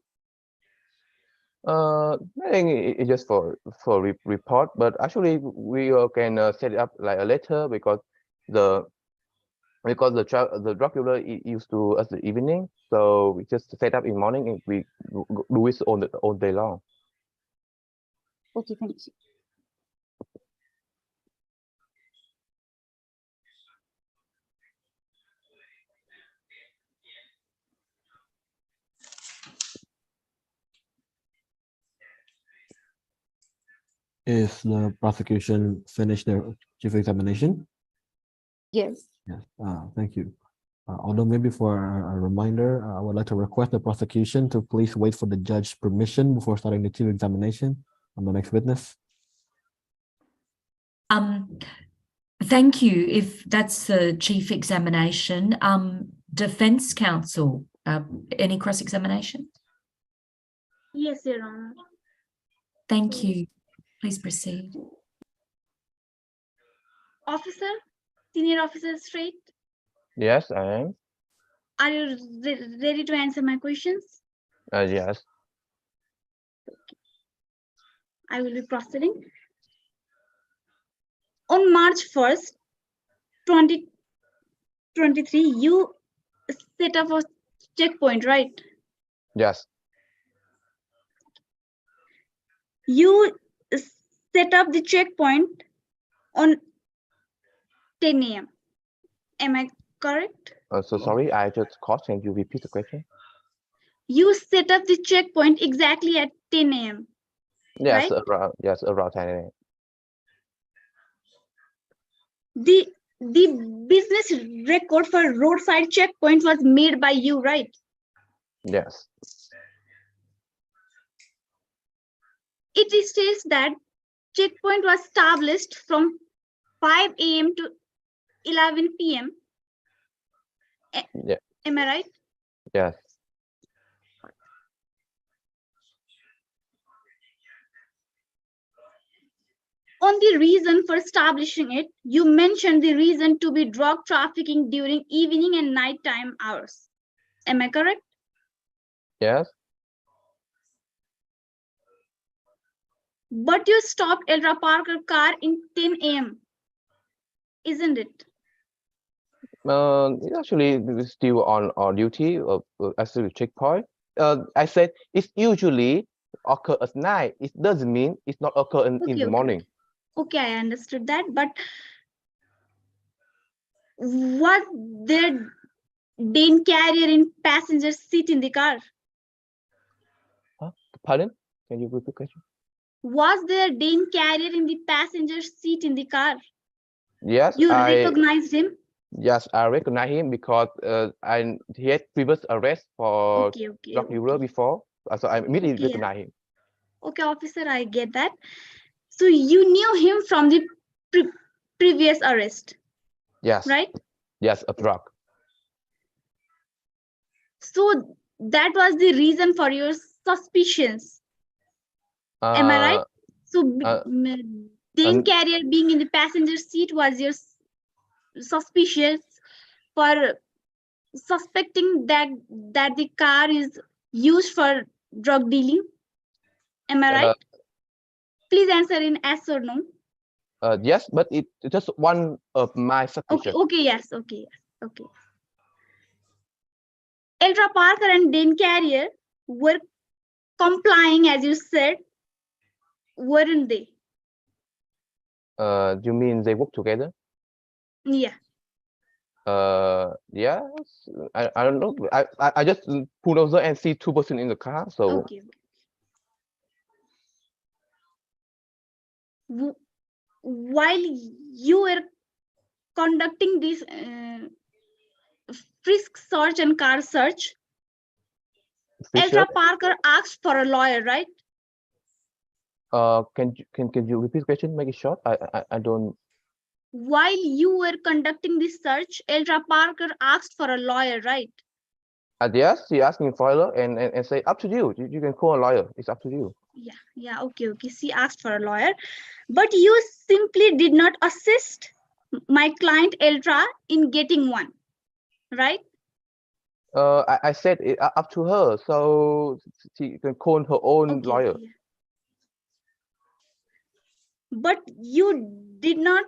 I think it's just for report, but actually we can set it up like a letter because the drug dealer used to us the evening, so we just set up in morning and we do it all day long. Okay, thank you. Is the prosecution finished their chief examination? Yes. Yes. Thank you. Although maybe for a reminder, I would like to request the prosecution to please wait for the judge's permission before starting the chief examination on the next witness. Thank you. If that's the chief examination, defense counsel, any cross-examination? Yes, Your Honor. Thank you. Please proceed. Officer, senior officer straight, Yes, I am. are you ready to answer my questions? Yes. I will be proceeding. On March 1st, 2023, you set up a checkpoint, right? Yes. You set up the checkpoint on 10 a.m. Am I correct? So sorry, I just caught. Can you repeat the question? You set up the checkpoint exactly at 10 a.m. Yes, right? around 10 a.m. The business record for roadside checkpoint was made by you, right? Yes. It states that checkpoint was established from 5 a.m. to 11 p.m. Yeah. Am I right? Yes. On the reason for establishing it, you mentioned the reason to be drug trafficking during evening and nighttime hours. Am I correct? Yes. But you stopped Eldra Parker car in 10 a.m. Isn't it? Actually, we're still on duty as a checkpoint. I said it's usually occur at night. It doesn't mean it's not occur in the morning. Okay, I understood that. But was there Dane carrier in passenger seat in the car? Huh? Pardon? Can you repeat the question? Was there Dane carrier in the passenger seat in the car? Yes, You recognized him? Yes, I recognize him because he had previous arrest for drug dealer before, so I immediately recognize him. Okay, officer, I get that. So you knew him from the previous arrest? Yes. Right? Yes, a drug. So that was the reason for your suspicions. Am I right? So Dane carrier being in the passenger seat was your suspicious for suspecting that the car is used for drug dealing. Am I right? Please answer in yes or no. Yes, but it's just one of my suspicions. Okay, yes. Eldra Parker and Dane Carrier were complying, as you said, weren't they? You mean they work together? Yeah. Yes. I don't know. I just pulled over and see two person in the car. So. Okay. While you were conducting this frisk search and car search, Eldra Parker asked for a lawyer, right? Can you repeat the question? Make it short. I don't. While you were conducting this search, Eldra Parker asked for a lawyer, right? Yes, she asked me for a lawyer and say up to you. You can call a lawyer. It's up to you. Yeah. Okay. She asked for a lawyer, but you simply did not assist my client Eldra in getting one, right? I said it up to her, so she can call her own lawyer. Yeah. But you did not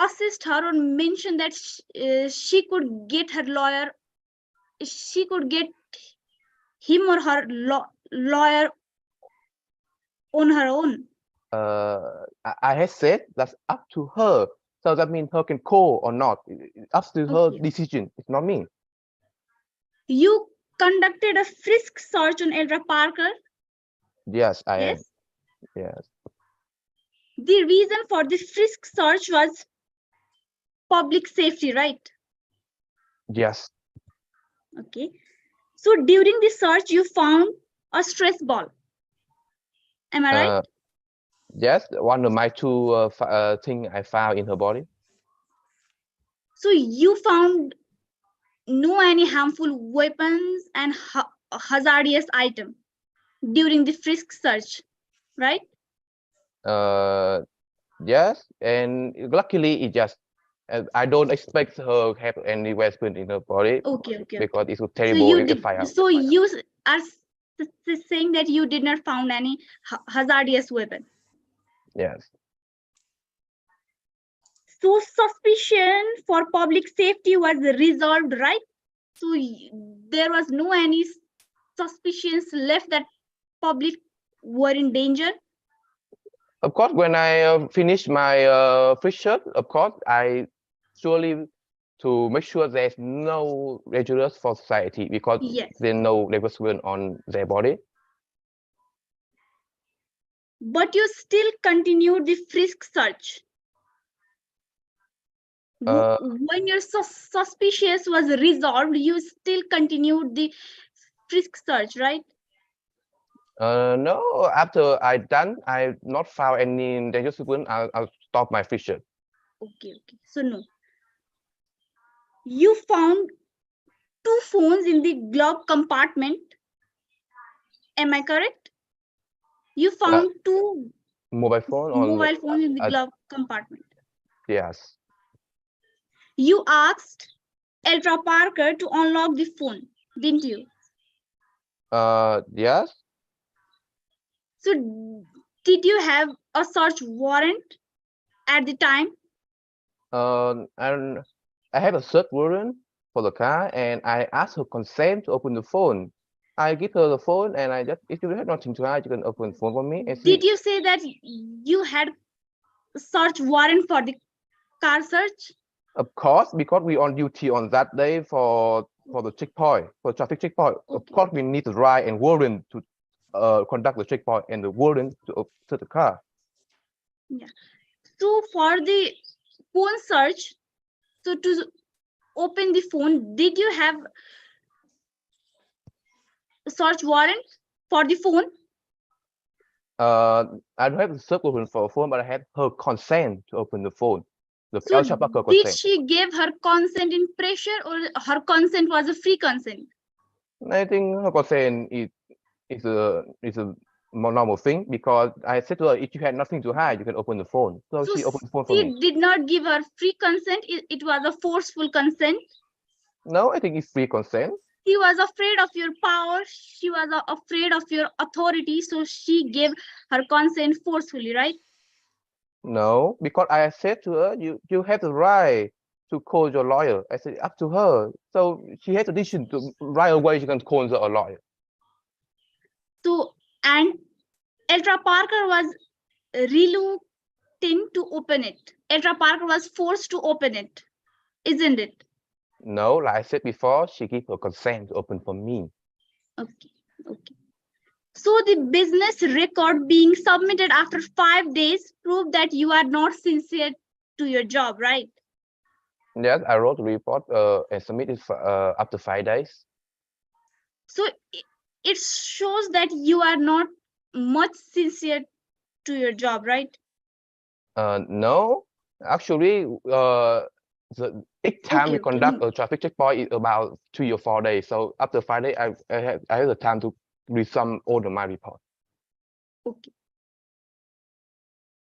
assist her or mention that she could get her lawyer. She could get him or her lawyer on her own. I had said that's up to her, so that means her can call or not. It's up to her decision. It's not me. You conducted a frisk search on Eldra Parker. Yes, I am. Yes. The reason for this frisk search was public safety, right? Yes. Okay. So during the search, you found a stress ball. Am I right? Yes, one of my two thing I found in her body. So you found no any harmful weapons and hazardous item during the frisk search, right? Yes, and luckily it just I don't expect her have any weapon in her body. Okay. Because it's So terrible you if did. find out. So you are saying that you did not found any hazardous weapon. Yes. So suspicion for public safety was resolved, right? So there was no any suspicions left that public were in danger. Of course, when I finish my research, of course, I surely to make sure there's no dangerous for society because Yes. there's no weapon on their body. But you still continued the frisk search. When your suspicious was resolved, you still continued the frisk search, right? No, after I not found any dangerous weapon. I'll stop my research. Okay. So no. You found 2 phones in the glove compartment. Am I correct? You found 2 mobile phone mobile phones in the glove compartment. Yes. You asked Ultra Parker to unlock the phone, didn't you? Yes. So did you have a search warrant at the time? And I have a search warrant for the car, and I asked her consent to open the phone. I give her the phone, and I just, if you have nothing to hide, you can open the phone for me. And Did you say that you had a search warrant for the car search? Of course, because we on duty on that day for the checkpoint, for traffic checkpoint. Of course, we need the right and warrant to conduct the checkpoint and the warrant to search the car. Yeah. So for the phone search, so to open the phone, did you have a search warrant for the phone? I don't have the search warrant for a phone, but I have her consent to open the phone. The So Ultra Parker did consent. she give her consent in pressure, or her consent was a free consent? I think her consent is a more normal thing because I said to her, if you had nothing to hide, you can open the phone. So she opened the phone for me. She did not give her free consent. It was a forceful consent. No, I think it's free consent. She was afraid of your power. She was afraid of your authority. So she gave her consent forcefully, right? No, because I said to her, you have the right to call your lawyer. I said, up to her. So she had the decision to right away she can call a lawyer. So, and Ultra Parker was reluctant to open it. Ultra Parker was forced to open it, isn't it? No, like I said before, she gave her consent to open for me. Okay. So the business record being submitted after 5 days proved that you are not sincere to your job, right? Yes, I wrote the report and submitted after 5 days. So it shows that you are not much sincere to your job, right? No, actually, the each time we conduct a traffic checkpoint is about 3 or 4 days. So after 5 days, I have the time to resum all of my report.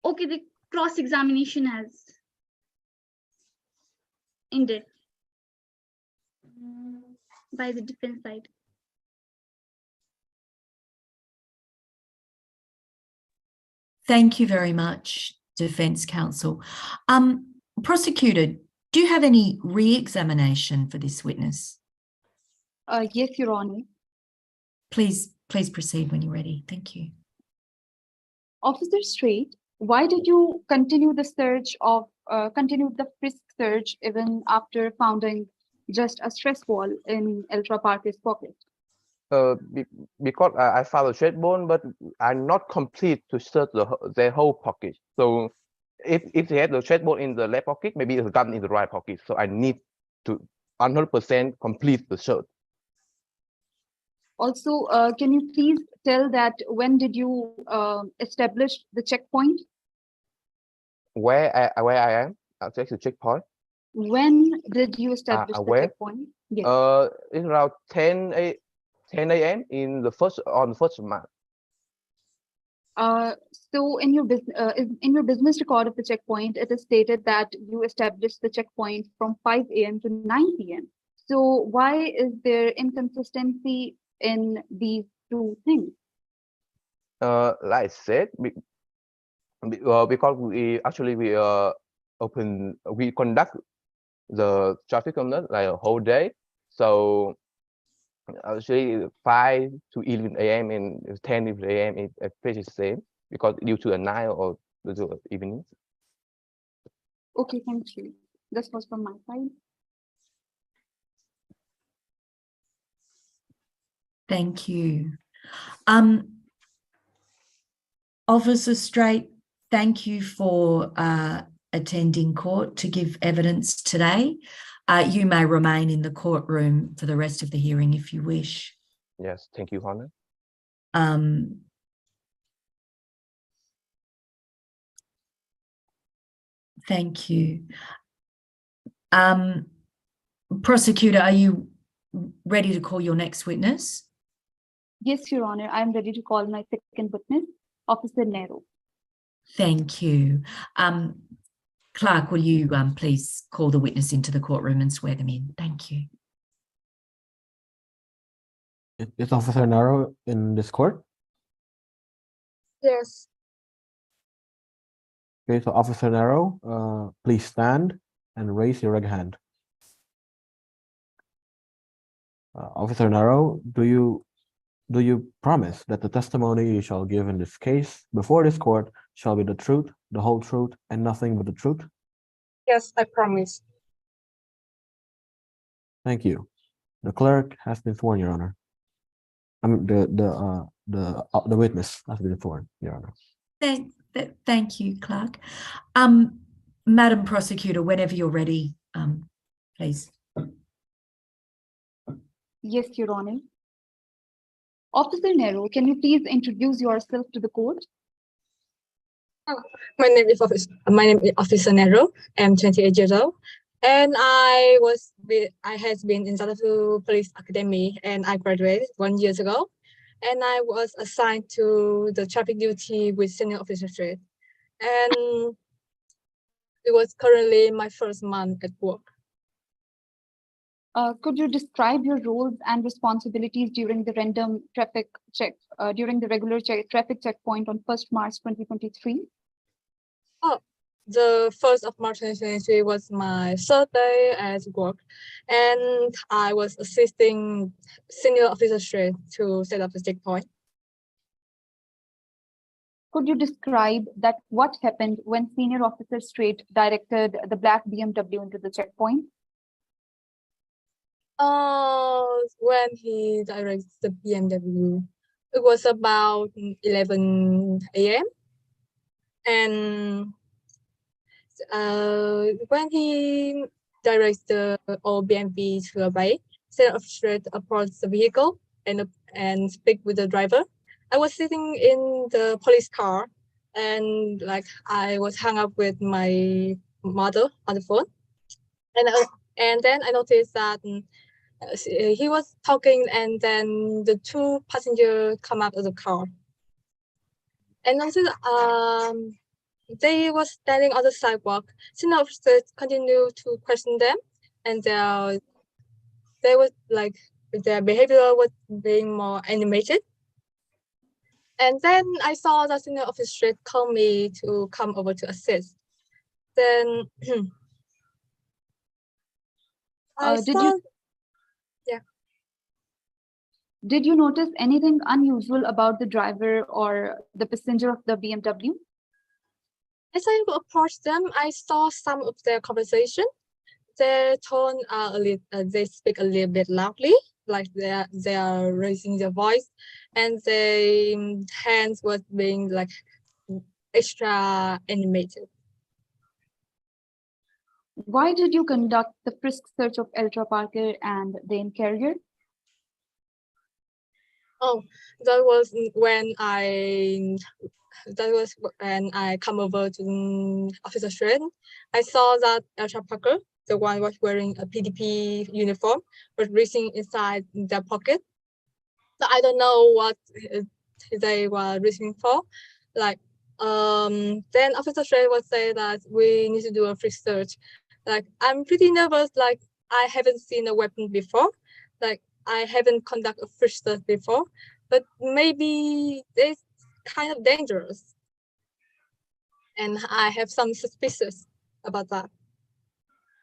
Okay, the cross-examination has ended by the defense side. Thank you very much, Defence Counsel. Prosecutor, do you have any re-examination for this witness? Yes, Your Honor. Please proceed when you're ready. Thank you. Officer Strait, why did you continue the frisk search even after finding just a stress ball in Ultra Parker's pocket? Because I found a stress ball, but I'm not complete to search their whole pocket. So if they had the stress ball in the left pocket, maybe it's gun in the right pocket. So I need to 100% complete the search. Also, can you please tell that when did you establish the checkpoint? Where I am, I'll check the checkpoint. When did you establish the Where? checkpoint? Yes. It's around 10 a.m. in the first month. So in your business record of the checkpoint, it is stated that you established the checkpoint from 5 a.m. to 9 p.m. So why is there inconsistency in these two things? Like I said, because we conduct the traffic conduct like a whole day. So actually 5 to 11 a.m. and 10 a.m. is pretty the same because due to the night or due to evening. Okay, thank you. This was from my side. Thank you. Officer Straight, thank you for attending court to give evidence today. You may remain in the courtroom for the rest of the hearing if you wish. Yes, thank you, Honor. Thank you. Prosecutor, are you ready to call your next witness? Yes, Your Honor, I'm ready to call my second witness, Officer Nero. Thank you. Clerk, will you please call the witness into the courtroom and swear them in? Thank you. Is Officer Naro in this court? Yes. Okay, so Officer Naro, please stand and raise your right hand. Officer Naro, do you promise that the testimony you shall give in this case before this court shall be the truth, the whole truth, and nothing but the truth? Yes, I promise. Thank you. The clerk has been sworn, Your Honor. The witness has been sworn, Your Honor. Thank you, Clerk. Madam Prosecutor, whenever you're ready, please. Yes, Your Honor. Officer Nero, can you please introduce yourself to the court? My name is Officer Nero. I'm 28 years old, and I has been in South Africa Police Academy, and I graduated 1 year ago, and I was assigned to the traffic duty with senior officer street, and it was currently my first month at work. Could you describe your roles and responsibilities during the random traffic check, during the regular traffic checkpoint on 1st March 2023? Oh, the 1st of March 2023 was my third day at work, and I was assisting senior officer street to set up the checkpoint. Could you describe that what happened when senior officer Strait directed the black BMW into the checkpoint? When he directed the BMW, it was about 11 a.m. And when he directs the old BMW to a bay, senior officer approached the vehicle and speak with the driver. I was sitting in the police car, and I was hung up with my mother on the phone, and then I noticed that he was talking, and then the two passengers come out of the car, and also they was standing on the sidewalk. Senior officers continued to question them, and they was their behavior was being more animated. And then I saw the senior officer call me to come over to assist. Then Did you notice anything unusual about the driver or the passenger of the BMW? As I approached them, I saw some of their conversation. Their tone they speak a little bit loudly, like they are raising their voice, and their hands was being extra animated. Why did you conduct the frisk search of Ultra Parker and Dane Carrier? Oh, that was when I come over to Officer Shred. I saw that Elsa Parker, the one was wearing a PDP uniform, was reaching inside their pocket. So I don't know what they were reaching for. Like, then Officer Shred would say that we need to do a frisk search. Like, I'm pretty nervous. Like, I haven't seen a weapon before. Like, I haven't conducted a frisk search before. But maybe it's kind of dangerous. And I have some suspicions about that.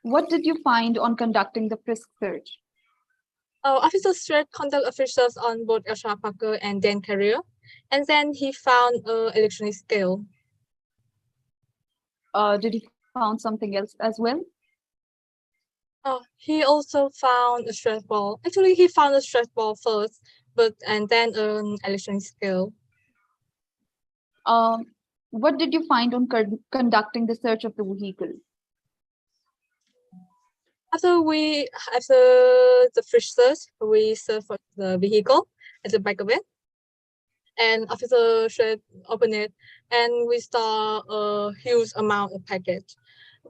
What did you find on conducting the frisk search? Officer Shred conducted a frisk search on both Elsa Parker and Dan Carrier, and then he found an electronic scale. Did he found something else as well? He also found a stress ball. Actually, he found a stress ball first, and then an electronic scale. What did you find on conducting the search of the vehicle? After the frisk search, we searched for the vehicle at the back of it, and Officer Shred opened it, and we saw a huge amount of package.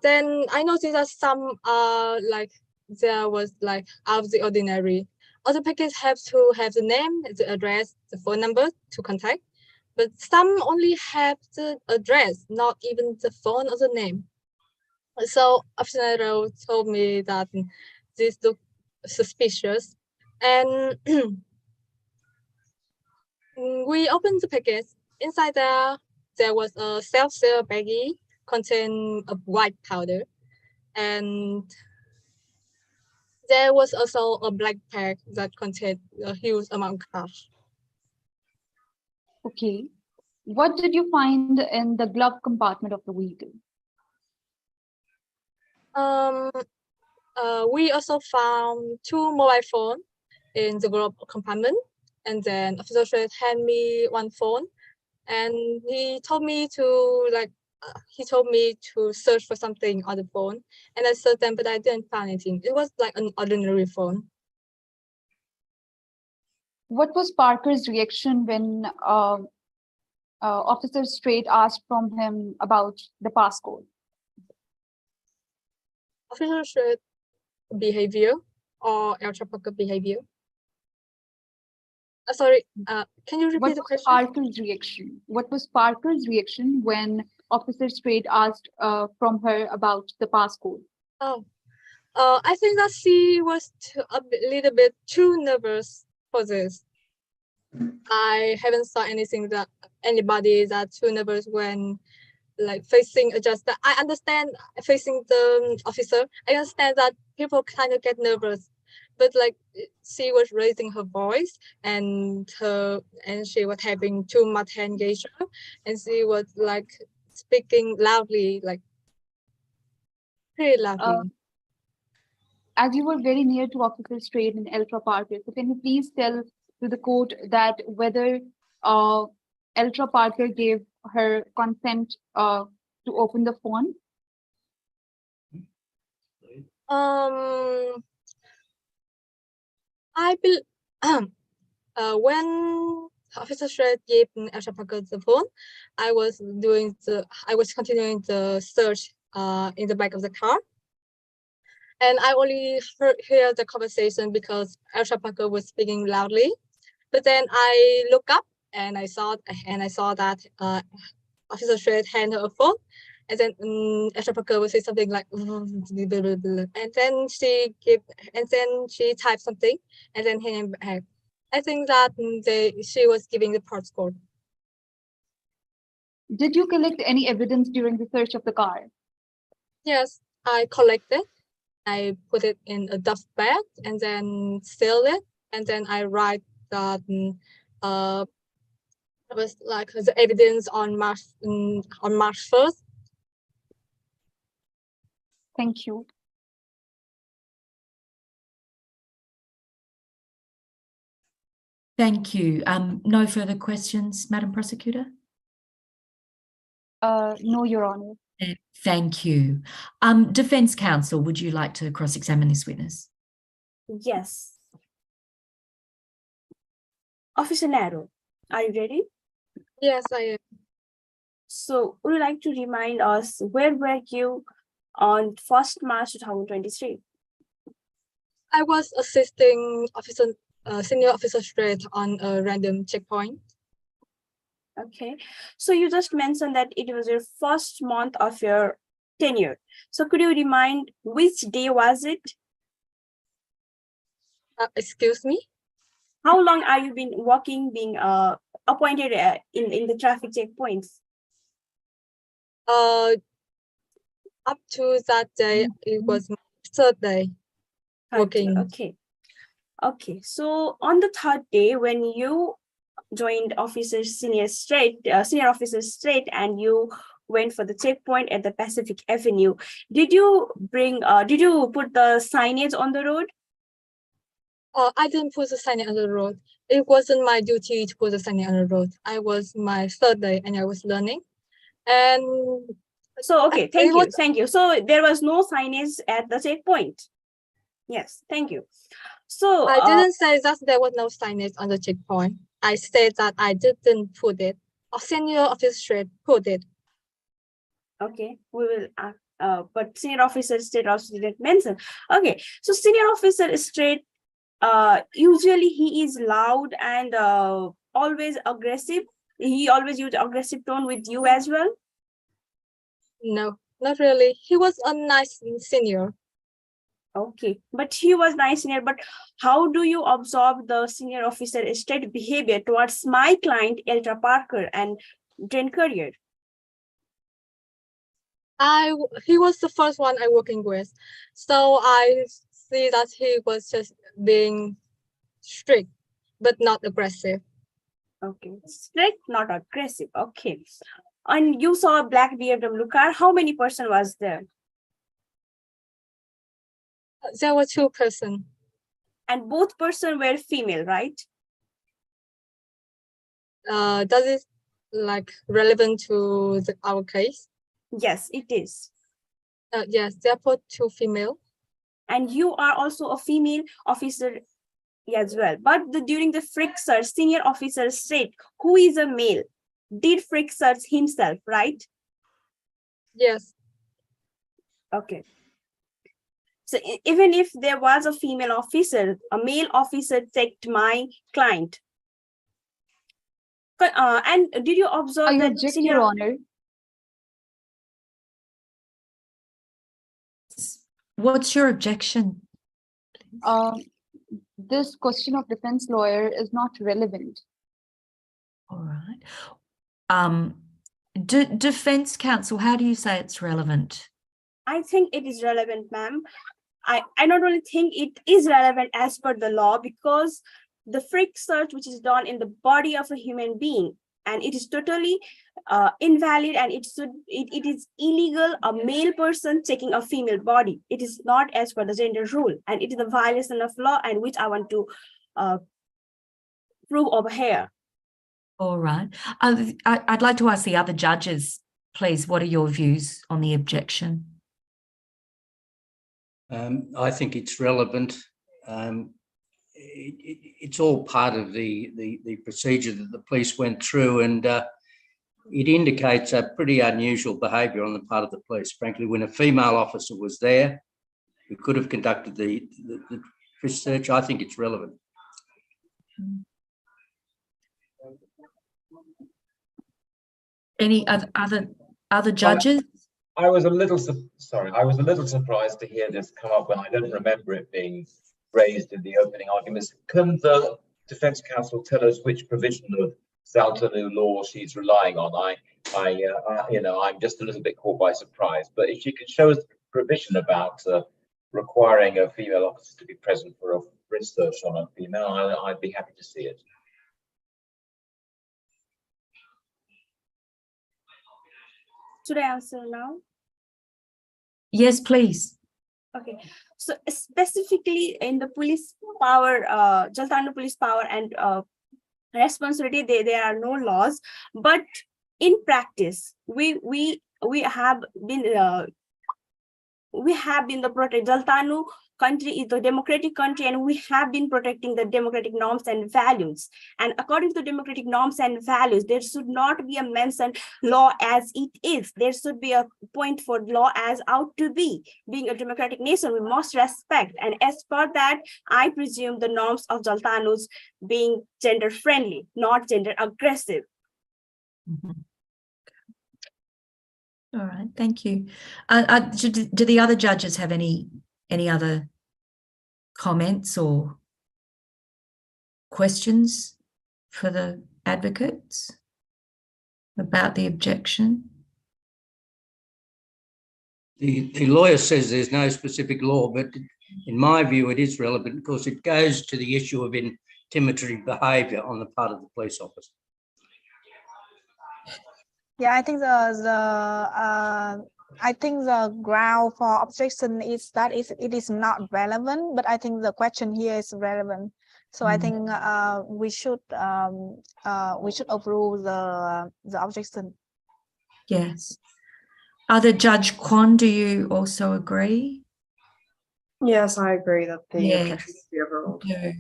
Then I noticed that some there was like out of the ordinary. Other packages have to have the name, the address, the phone number to contact, but some only have the address, not even the phone or the name. So Officer told me that this looked suspicious, and we opened the package. Inside there was a self-seal baggie containing a white powder, and there was also a black bag that contained a huge amount of cash. Okay. What did you find in the glove compartment of the vehicle? We also found 2 mobile phones in the glove compartment, and then Officer Shred handed me one phone, and he told me to search for something on the phone, and I searched them, but I didn't find anything. It was like an ordinary phone. What was Parker's reaction when Officer Strait asked from him about the passcode? Officer Strait behavior or Elsa Parker behavior? Sorry, can you repeat the question? Parker's reaction? What was Parker's reaction when Officer Strait asked from her about the passcode? I think that she was a little bit too nervous for this. I haven't saw anybody that too nervous when like facing a judge. I understand facing the officer. I understand that people kind of get nervous, but like she was raising her voice and she was having too much hand gesture, and she was like speaking loudly, like pretty loudly. As you were very near to Officer Strait and Elsa Parker, so can you please tell to the court that whether Elsa Parker gave her consent to open the phone? I believe when Officer Shred gave Elsa Parker the phone, I was continuing the search in the back of the car. And I only hear the conversation because Elsa Parker was speaking loudly. But then I look up and I saw that Officer Shred handed her a phone, and then Elsa Parker would say something like, and then she typed something, and then handed back. I think that she was giving the passcode. Did you collect any evidence during the search of the car? Yes, I collected. I put it in a dust bag and then seal it, and then I write that it was like the evidence on March 1st. Thank you. Thank you. No further questions, Madam Prosecutor? No, Your Honor. Thank you. Defense Counsel, would you like to cross-examine this witness? Yes. Officer Naro, are you ready? Yes, I am. So would you like to remind us where were you on 1st March 2023? I was assisting officer, senior officer straight on a random checkpoint. Okay, so you just mentioned that it was your first month of your tenure. So could you remind which day was it? Excuse me? How long are you been working, being appointed in the traffic checkpoints? Up to that day, it was my third day working. Okay. Okay, so on the third day, when you joined officer senior officer straight, and you went for the checkpoint at the Pacific Avenue, did you put the signage on the road? I didn't put the signage on the road. It wasn't my duty to put the signage on the road. I was my third day and I was learning. And so, okay, thank you. So there was no signage at the checkpoint. Yes, thank you. So I didn't say that there was no signage on the checkpoint. I said that I didn't put it. A senior officer put it. Okay, we will. But senior officer straight also didn't mention. Okay, so senior officer straight. Usually he is loud and always aggressive. He always used aggressive tone with you as well. No, not really. He was a nice senior. Okay, but he was nice senior. But how do you observe the senior officer straight behavior towards my client, Eltra Parker and Jane Courier? He was the first one I working with. So I see that he was just being strict, but not aggressive. Okay, strict, not aggressive. Okay. And you saw a black BMW car. How many person was there? There were 2 persons. And both person were female, right? Does it like relevant to our case? Yes, it is. Yes, they are both 2 female. And you are also a female officer as well. But during the frisk search, senior officer said, who is a male, did frisk search himself, right? Yes. Okay. So even if there was a female officer, a male officer checked my client. And did you observe that senior... Your Honor. What's your objection? This question of defense lawyer is not relevant. All right. Defense counsel, how do you say it's relevant? I think it is relevant, ma'am. I not only think it is relevant as per the law, because the frisk search which is done in the body of a human being, and it is totally invalid, and it is illegal, a male person checking a female body. It is not as per the gender rule, and it is a violation of law, and which I want to prove over here. All right. I'd like to ask the other judges, please, what are your views on the objection? I think it's relevant. It's all part of the procedure that the police went through, and it indicates a pretty unusual behaviour on the part of the police. Frankly, when a female officer was there who could have conducted the frisk search, I think it's relevant. Any other judges? I was a little surprised to hear this come up when I don't remember it being raised in the opening arguments. Can the defence counsel tell us which provision of Zaltanu law she's relying on? I'm just a little bit caught by surprise. But if she could show us the provision about requiring a female officer to be present for a frisk search on a female, I'd be happy to see it. Should I answer now? Yes, please. Okay, so specifically in the police power, Jaltanu police power and responsibility, there are no laws, but in practice, we have been we have been the protect Jaltanu country is the democratic country, and we have been protecting the democratic norms and values. And according to the democratic norms and values, there should not be a mention law as it is. There should be a point for law as out to be. Being a democratic nation, we must respect. And as per that, I presume the norms of Jaltanus being gender friendly, not gender aggressive. All right, thank you. Do the other judges have any other comments or questions for the advocates about the objection? The lawyer says there's no specific law, but in my view, it is relevant because it goes to the issue of intimidatory behaviour on the part of the police officer. Yeah, I think the ground for objection is that it is not relevant, but I think the question here is relevant. So I think we should approve the objection. Yes. Other Judge Kwon, do you also agree? Yes, I agree that the Yes. objection should be overruled. Yeah.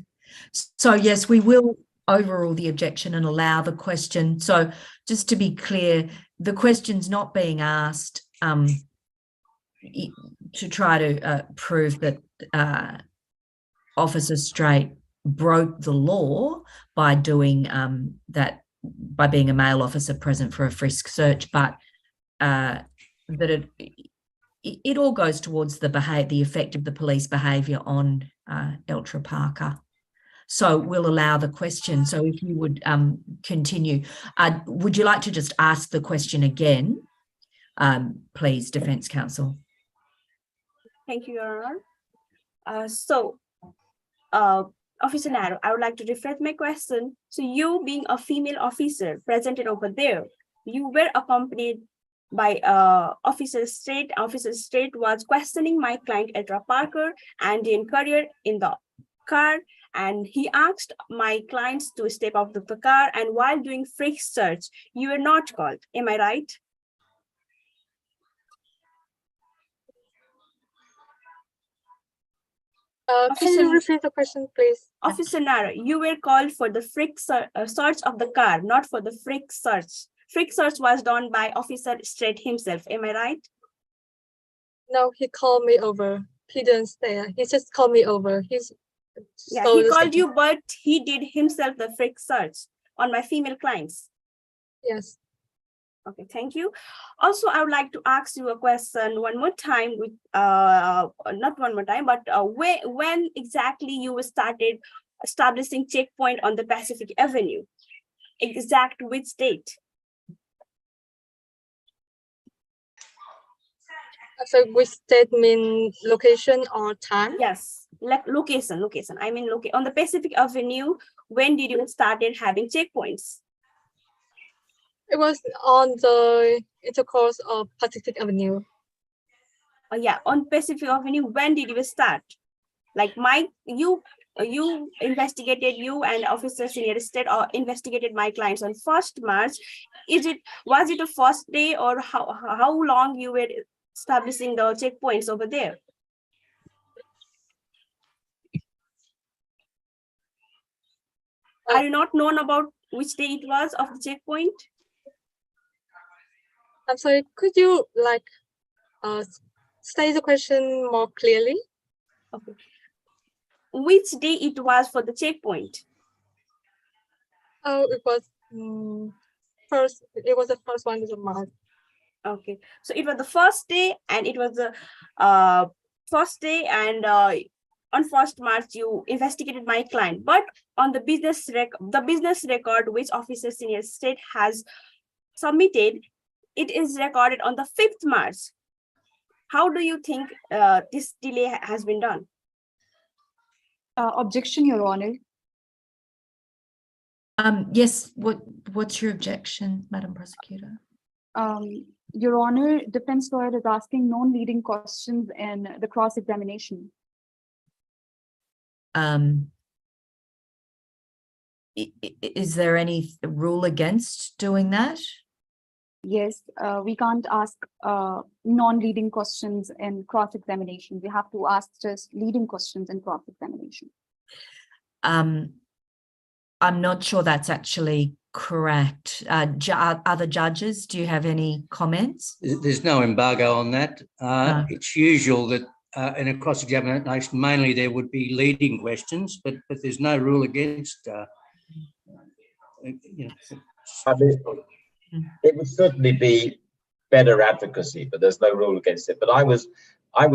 So yes, we will overrule the objection and allow the question. So just to be clear, the question's not being asked to try to prove that Officer Straight broke the law by doing that, by being a male officer present for a frisk search, but that it all goes towards the effect of the police behaviour on Eltra Parker. So we'll allow the question. So if you would continue, would you like to just ask the question again, please, Defence Counsel? Thank you, Your Honor. Officer Naro, I would like to rephrase my question. So you being a female officer presented over there, you were accompanied by Officer Straight. Officer Straight was questioning my client, Eltra Parker, and the courier in the car, and he asked my clients to step out of the car, and while doing frisk search, you were not called. Am I right? Can you repeat the question, please? Officer Nara, you were called for the frisk search of the car, not for the frisk search. Frisk search was done by Officer Straight himself. Am I right? No, he called me over. He didn't stay. He just called me over. He called you, but he did himself the frisk search on my female clients. Yes. Okay, thank you. Also, I would like to ask you a question one more time. With not one more time, but when exactly you started establishing checkpoint on the Pacific Avenue? Exact which date? So which state mean location or time? Yes, like location. I mean, on the Pacific Avenue, when did you started having checkpoints? It was on the intercourse of Pacific Avenue. Oh yeah, on Pacific Avenue, when did you start? Like you investigated, you and Officer Senior State or investigated my clients on 1st March. Was it the first day, or how long you were establishing the checkpoints over there? Are you not known about which day it was of the checkpoint? I'm sorry, could you say the question more clearly? Okay. Which day it was for the checkpoint? Oh, it was first. It was the first one of the month. Okay, so it was the first day, and it was the first day, and on 1st March you investigated my client. But on the business record which Officer Senior State has submitted, it is recorded on the 5th March. How do you think this delay has been done? Objection, Your Honor. Yes, what's your objection, Madam Prosecutor? Your Honor, defense lawyer is asking non-leading questions in the cross-examination. Is there any rule against doing that? Yes, we can't ask non-leading questions in cross-examination. We have to ask just leading questions in cross-examination. I'm not sure that's actually correct. Other judges, do you have any comments? There's no embargo on that. No. It's usual that in a cross-examination, mainly there would be leading questions, but there's no rule against, you know. I mean, it would certainly be better advocacy, but there's no rule against it. But I was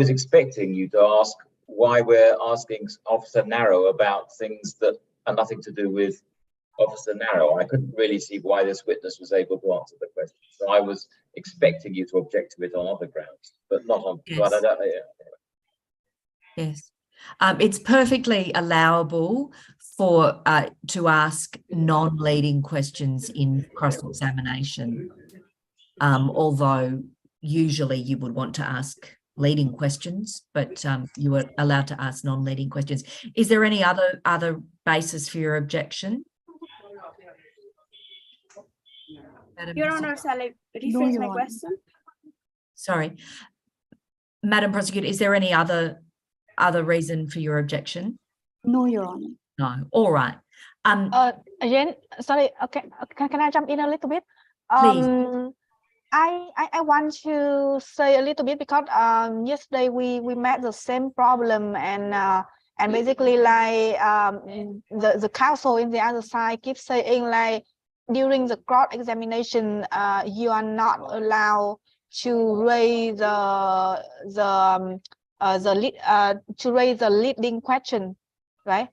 expecting you to ask why we're asking Officer Narrow about things that are nothing to do with Officer Narrow. I couldn't really see why this witness was able to answer the question. So I was expecting you to object to it on other grounds, but not on. Yes. But I don't, yeah. Yes. It's perfectly allowable for to ask non-leading questions in cross-examination, although usually you would want to ask leading questions, but you are allowed to ask non-leading questions. Is there any other basis for your objection? Your Honor, shall I rephrase my question? Sorry, Madam Prosecutor, is there any other reason for your objection? No, Your Honor. No. All right. Again, sorry. Okay, can I jump in a little bit? Please. I want to say a little bit because yesterday we met the same problem and basically like the counsel in the other side keeps saying like during the cross examination you are not allowed to raise the leading question, right?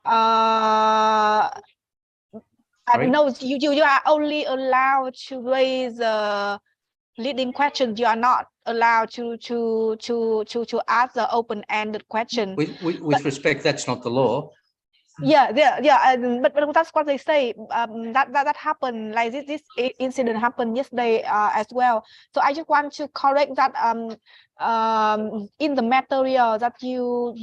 No, you are only allowed to raise the leading question. You are not allowed to ask the open-ended question. With respect, that's not the law. Yeah, but that's what they say. That happened. Like this incident happened yesterday as well. So I just want to correct that. In the material that you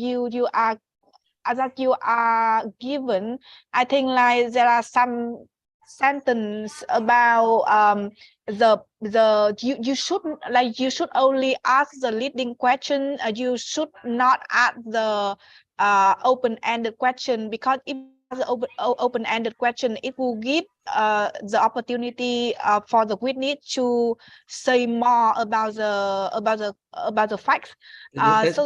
are given, I think like there are some sentence about you should only ask the leading question. You should not ask the open-ended question, because if the open-ended question, it will give the opportunity for the witness to say more about the facts. That's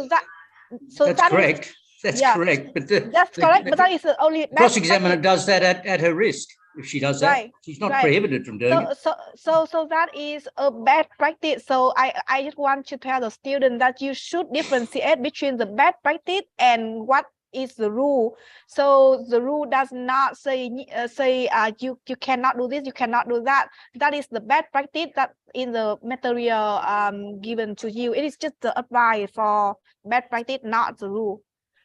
correct. That's correct. But that's correct. But that is the only cross-examiner does that at her risk. If she does that, right, she's not prohibited from doing it. So that is a bad practice. So I just want to tell the student that you should differentiate between the bad practice and what is the rule. So the rule does not say you cannot do this, you cannot do that. That is the bad practice that in the material given to you. It is just the advice for bad practice, not the rule.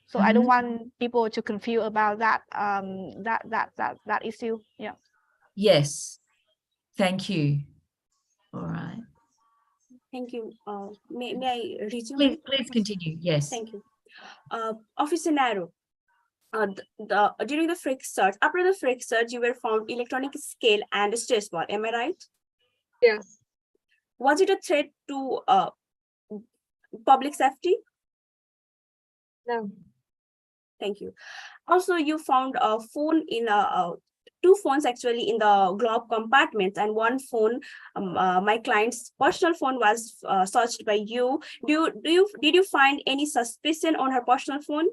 So I don't want people to confuse about that that issue. Yeah. Yes. Thank you. All right. Thank you. May I resume? Please continue. Yes. Thank you. Officer Narrow, during the Frick search, after the Frick search, you were found electronic scale and stress ball. Am I right? Yes. Was it a threat to public safety? No. Thank you. Also, you found a phone in two phones actually in the glove compartment, and one phone, my client's personal phone, was searched by you. Did you find any suspicion on her personal phone?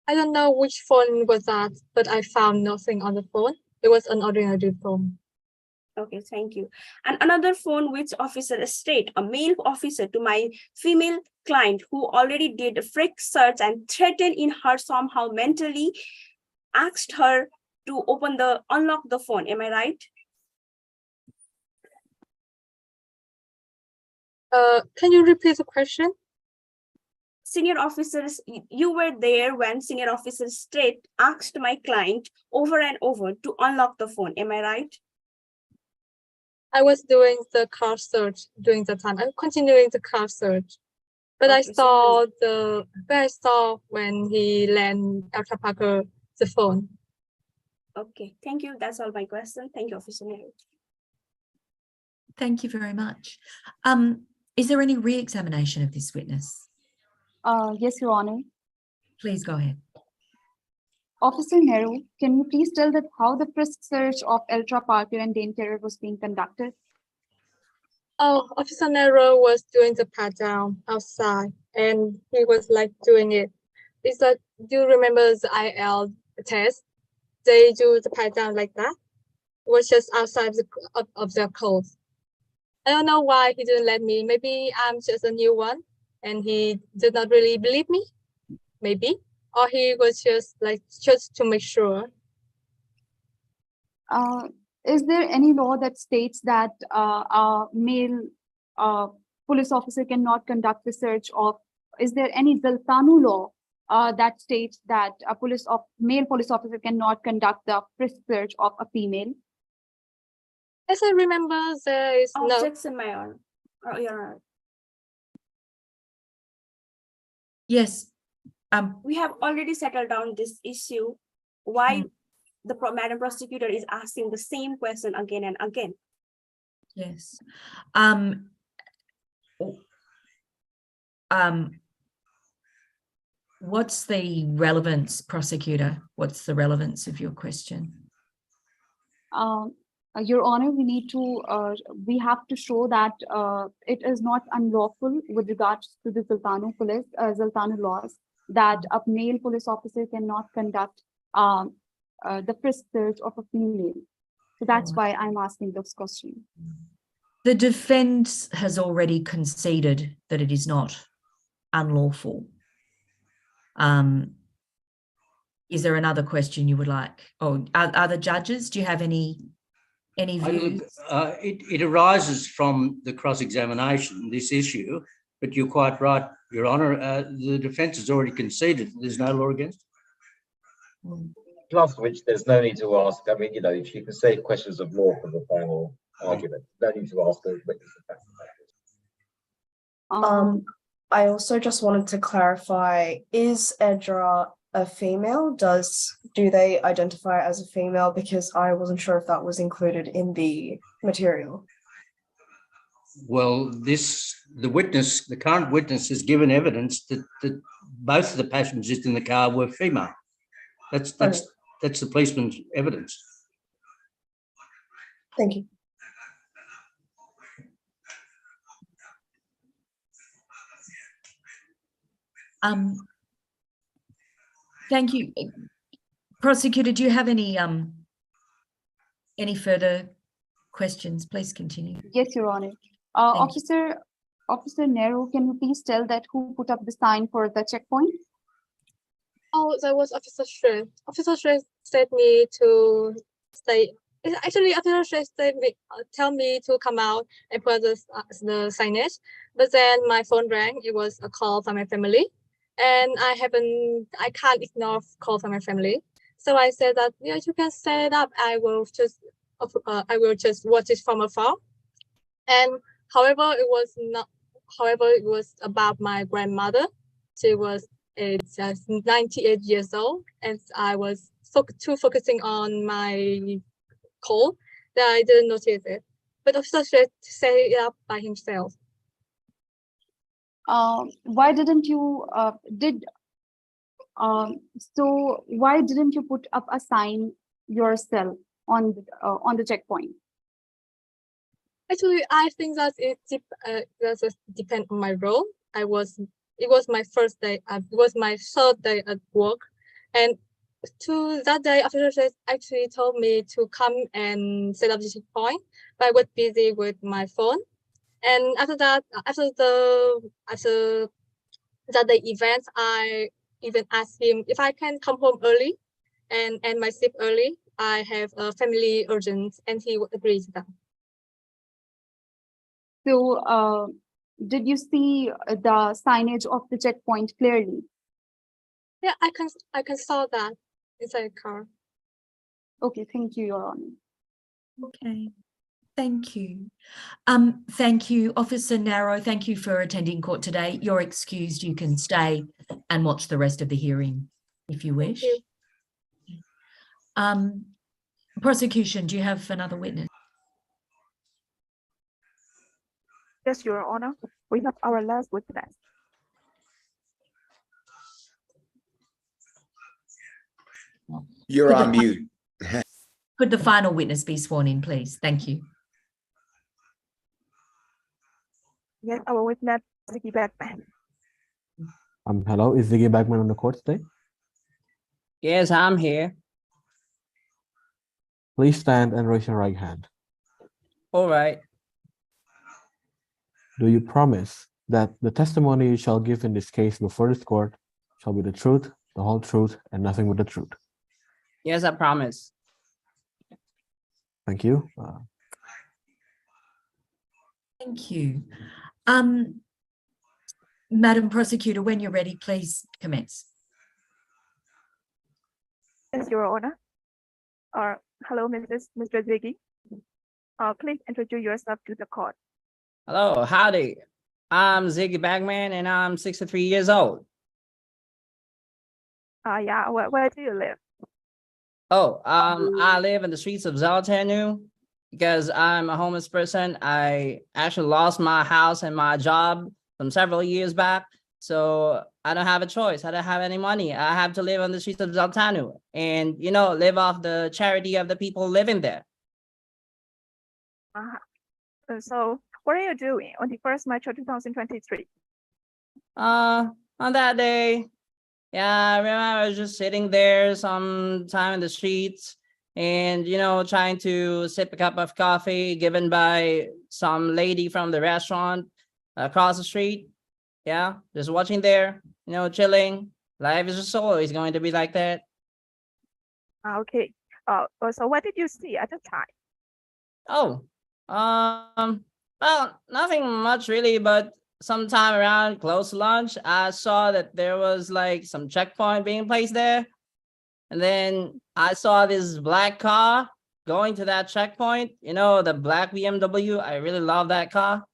I don't know which phone was that, but I found nothing on the phone. It was an ordinary phone. Okay, thank you. And another phone which officer state, a male officer to my female client who already did a Frick search and threatened in her somehow mentally, asked her to unlock the phone. Am I right? Can you repeat the question? Senior officers, you were there when senior officer Straight asked my client over and over to unlock the phone. Am I right? I was doing the car search during the time. I'm continuing the car search. But I saw when he lent Dr. Parker the phone. Okay, thank you. That's all my question. Thank you, Officer Nero. Thank you very much. Is there any re-examination of this witness? Yes, Your Honor. Please go ahead. Officer Nero, can you please tell that how the frisk search of Eltra Parker and Dane Carrer was being conducted? Oh, Officer Nero was doing the pat down outside, and he was like doing it. Is that, do you remember the IL test? They do the pat down like that. It was just outside of their clothes. I don't know why he didn't let me. Maybe I'm just a new one, and he did not really believe me. Maybe, or he was just to make sure. Is there any law that states that a male police officer cannot conduct the search of? Is there any Zaltanu law that states that a male police officer cannot conduct the frisk search of a female? As I remember, there is no. Objection, Mayor. Your Honor. Yes. We have already settled down this issue. Why the Madam Prosecutor is asking the same question again and again? Yes. What's the relevance, Prosecutor? What's the relevance of your question? Your Honor, we have to show that it is not unlawful with regards to the Zaltanu laws that a male police officer cannot conduct the frisk search of a female. So that's why I'm asking this question. The defense has already conceded that it is not unlawful. Is there another question you would like? Oh, are the judges, do you have any views? It arises from the cross-examination, this issue, but you're quite right, Your Honour. The defence has already conceded there's no law against it. Plus which there's no need to ask. I mean, you know, if you can save questions of law for the final argument, no need to ask the witness the facts about this. I also just wanted to clarify, is Edra a female? Do they identify as a female? Because I wasn't sure if that was included in the material. Well, the current witness has given evidence that both of the passengers in the car were female. That's the policeman's evidence. Thank you. Thank you. Prosecutor, do you have any further questions? Please continue. Yes, Your Honor. Officer Nero, can you please tell that who put up the sign for the checkpoint? Oh, that was Officer Shrek. Officer Shrek said me to stay. Actually, Officer Shrek said tell me to come out and put the signage. But then my phone rang. It was a call from my family, and I can't ignore call from my family. So I said that, yeah, you can set it up. I will just watch it from afar. And however, it was about my grandmother. She was just 98 years old, and I was too focusing on my call that I didn't notice it. But Officer Shrek set it up by himself. Why didn't you why didn't you put up a sign yourself on the checkpoint? Actually, I think that it depends on my role. It was my first day. It was my third day at work, and to that day, Officer actually told me to come and set up the checkpoint, but I was busy with my phone. And after that, after that day event, I even asked him if I can come home early and end my shift early. I have a family urgent, and he would agree to that. So, did you see the signage of the checkpoint clearly? Yeah, I can saw that inside the car. Okay, thank you, Your Honor. Okay, thank you. Thank you, Officer Narrow. Thank you for attending court today. You're excused. You can stay and watch the rest of the hearing if you wish. Prosecution, do you have another witness? Yes, Your Honor. We have our last witness. You're on mute. Could the final witness be sworn in, please? Thank you. Yes, our witness, Ziggy Batman. Hello, is Ziggy Bagman on the court today? Yes, I'm here. Please stand and raise your right hand. All right. Do you promise that the testimony you shall give in this case before this court shall be the truth, the whole truth, and nothing but the truth? Yes, I promise. Thank you. Thank you. Madam Prosecutor, when you're ready, please commence. Yes, Your Honor. Hello, Mr. Ziggy. Please introduce yourself to the court. Hello, howdy. I'm Ziggy Bagman and I'm 63 years old. Yeah, where do you live? Oh, I live in the streets of Zoltanu because I'm a homeless person. I actually lost my house and my job from several years back. So I don't have a choice. I don't have any money. I have to live on the streets of Zoltanu and, you know, live off the charity of the people living there. So what are you doing on the 1st March of 2023? On that day, yeah, I remember I was just sitting there sometime in the streets and, you know, trying to sip a cup of coffee given by some lady from the restaurant across the street. Yeah, just watching there, you know, chilling. Life is just always going to be like that. Okay. So what did you see at the time? Oh, well, nothing much really, but sometime around close to lunch, I saw that there was like some checkpoint being placed there. And then I saw this black car going to that checkpoint, you know, the black BMW. I really love that car.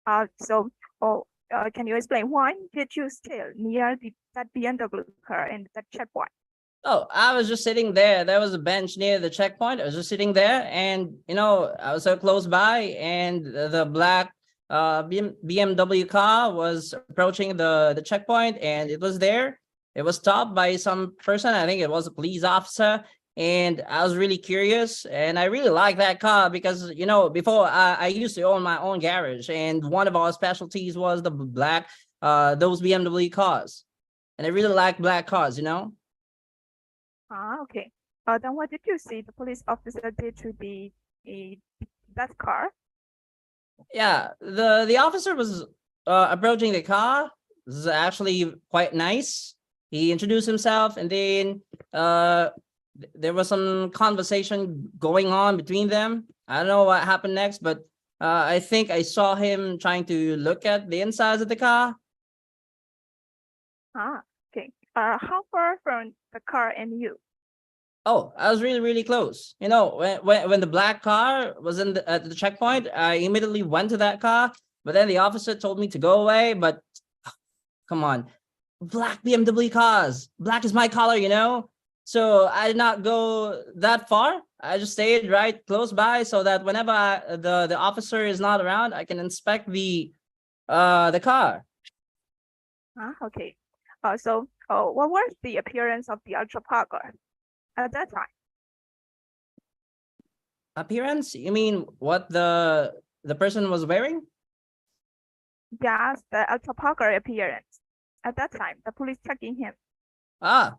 Can you explain why did you steal near that BMW car and that checkpoint? Oh, I was just sitting there. There was a bench near the checkpoint. I was just sitting there and, you know, I was so close by and the black BMW car was approaching the checkpoint and it was there. It was stopped by some person. I think it was a police officer. And I was really curious and I really like that car because, you know, before I used to own my own garage and one of our specialties was the black, those BMW cars. And I really like black cars, you know? Okay. Then what did you see the police officer did to that car? Yeah, the officer was approaching the car. This is actually quite nice. He introduced himself and then there was some conversation going on between them. I don't know what happened next, but I think I saw him trying to look at the insides of the car. Okay. How far from the car and you? Oh, I was really, really close. You know, when the black car was at the checkpoint, I immediately went to that car, but then the officer told me to go away. But come on, black BMW cars. Black is my color, you know? So I did not go that far. I just stayed right close by so that whenever the officer is not around, I can inspect the car. Okay. What was the appearance of the Ultra Parker at that time? Appearance? You mean what the person was wearing? Yes, the Ultra Parker appearance at that time. The police checking him. Are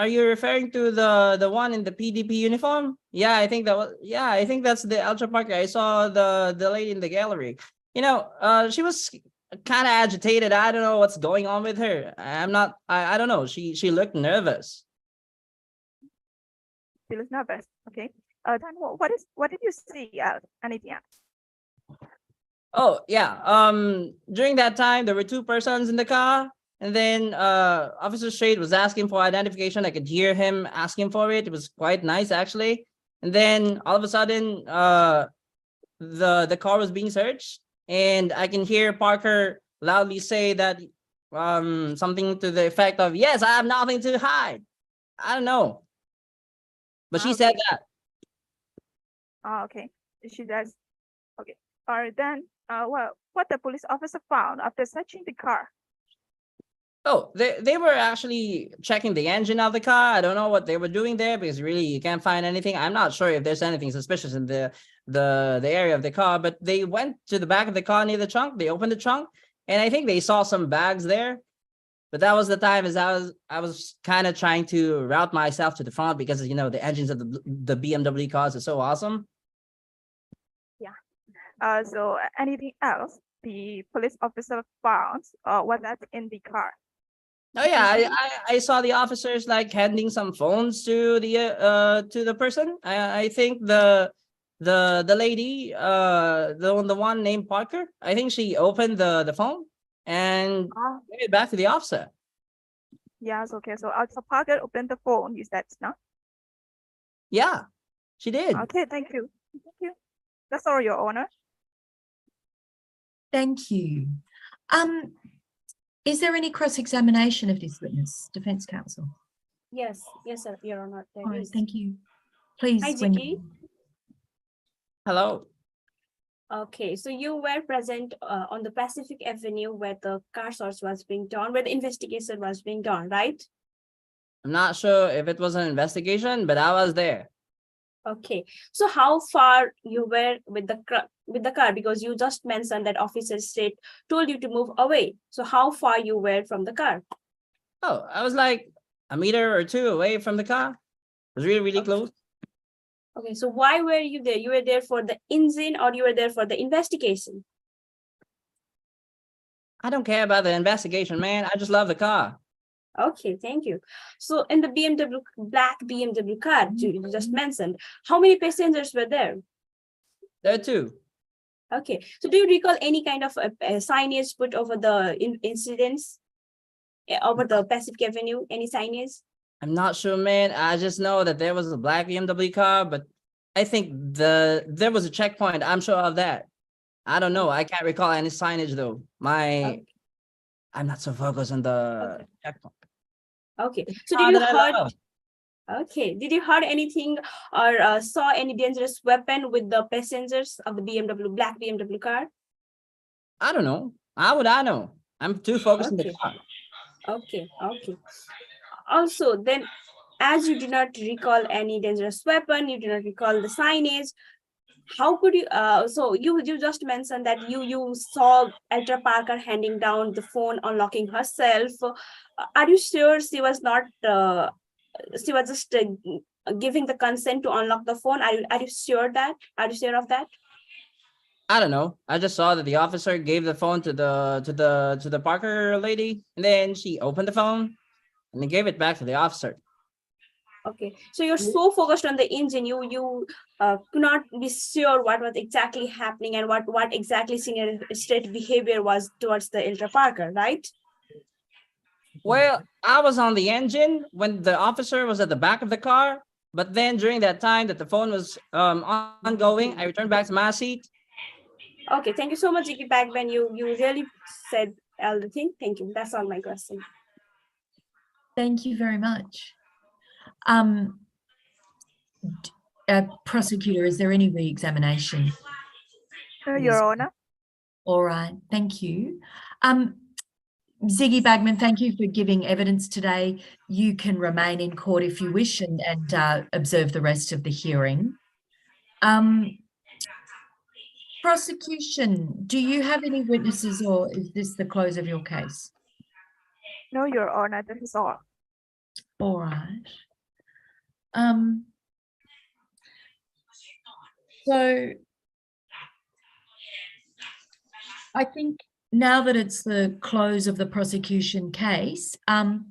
you referring to the one in the PDP uniform? Yeah, I think that's the Ultra Parker. I saw the lady in the gallery. You know, she was kind of agitated. I don't know what's going on with her. I don't know. She looked nervous. She was nervous. Okay. Then what did you see? Anything else? Oh yeah. During that time, there were two persons in the car. And then Officer Shade was asking for identification. I could hear him asking for it. It was quite nice, actually. And then all of a sudden, the car was being searched. And I can hear Parker loudly say that something to the effect of, yes, I have nothing to hide. I don't know. But she said that. Okay, she does. Okay. Or then, well, what the police officer found after searching the car? Oh, they were actually checking the engine of the car. I don't know what they were doing there because really you can't find anything. I'm not sure if there's anything suspicious in the area of the car, but they went to the back of the car near the trunk. They opened the trunk, and I think they saw some bags there. But that was the time as I was kind of trying to route myself to the front because you know the engines of the BMW cars are so awesome. Yeah. So anything else the police officer found was that in the car? Oh yeah, I saw the officers like handing some phones to the person. I think the lady the one named Parker. I think she opened the phone and gave it back to the officer. Yes. Okay. So Officer Parker opened the phone. You said no? Yeah, she did. Okay. Thank you. Thank you. That's all, Your Honor. Thank you. Is there any cross-examination of this witness, Defence Counsel? Yes, sir, Your Honor. There All right, is. thank you. Please, Hi, when Jiggy. Hello. Okay, so you were present on the Pacific Avenue where the car search was being done, where the investigation was being done, right? I'm not sure if it was an investigation, but I was there. Okay, so how far you were with the car? Because you just mentioned that officer said told you to move away. So how far you were from the car? Oh, I was like a meter or two away from the car. It was really, really close. Okay, so why were you there? You were there for the engine or you were there for the investigation? I don't care about the investigation, man. I just love the car. Okay, thank you. So in the black BMW car you just mentioned, how many passengers were there? There are two. Okay, so do you recall any kind of signage put over the incidents over the Pacific Avenue? Any signage? I'm not sure, man. I just know that there was a black BMW car, but I think there was a checkpoint. I'm sure of that. I don't know. I can't recall any signage though. I'm not so focused on the checkpoint. Okay, so did you heard? Okay, did you heard anything or saw any dangerous weapon with the passengers of the black BMW car? I don't know. How would I know? I'm too focused on the car. Okay. Also, then, as you do not recall any dangerous weapon, you do not recall the signage. How could you? So you just mentioned that you saw Ultra Parker handing down the phone, unlocking herself. Are you sure she was not? She was just giving the consent to unlock the phone. Are you sure that? Are you sure of that? I don't know. I just saw that the officer gave the phone to the Parker lady, and then she opened the phone and then gave it back to the officer. Okay, so you're so focused on the engine, you could not be sure what was exactly happening and what exactly senior state behavior was towards the Ultra Parker, right? Well, I was on the engine when the officer was at the back of the car, but then during that time that the phone was ongoing, I returned back to my seat. Okay, thank you so much, Iki, back when you really said all the thing. Thank you. That's all my question. Thank you very much. Prosecutor, is there any re-examination? Your Honor. All right, thank you. Ziggy Bagman, thank you for giving evidence today. You can remain in court if you wish and observe the rest of the hearing. Prosecution, do you have any witnesses or is this the close of your case? No, Your Honor, that is all. All right. So I think now that it's the close of the prosecution case, Mr.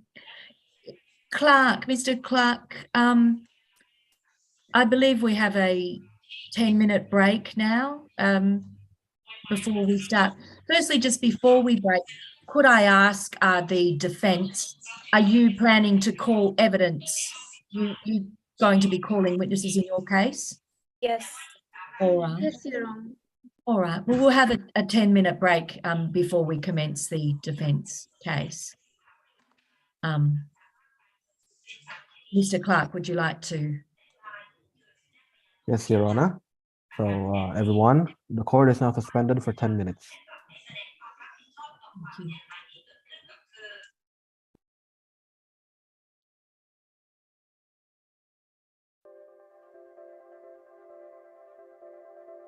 Clark, I believe we have a 10-minute break now before we start. Firstly, just before we break, could I ask the defence, are you planning to call evidence? You going to be calling witnesses in your case? Yes. All right. Yes, Your Honor. All right. Well, we'll have a 10-minute break before we commence the defence case. Mr. Clark, would you like to? Yes, Your Honor. So everyone, the court is now suspended for 10 minutes. Thank you.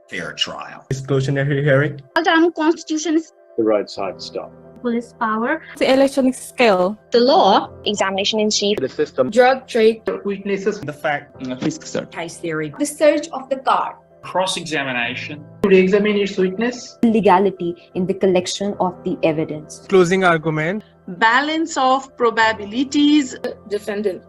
Fair trial. Exclusionary hearing. The Constitution is The roadside stop. police power. The electronic scale. The law. Examination in chief. The system. Drug trade. Witnesses. The fact. Risk search. Case theory. The search of the car. Cross-examination. To examine its witness. Legality in the collection of the evidence. Closing argument. Balance of probabilities. Defendant.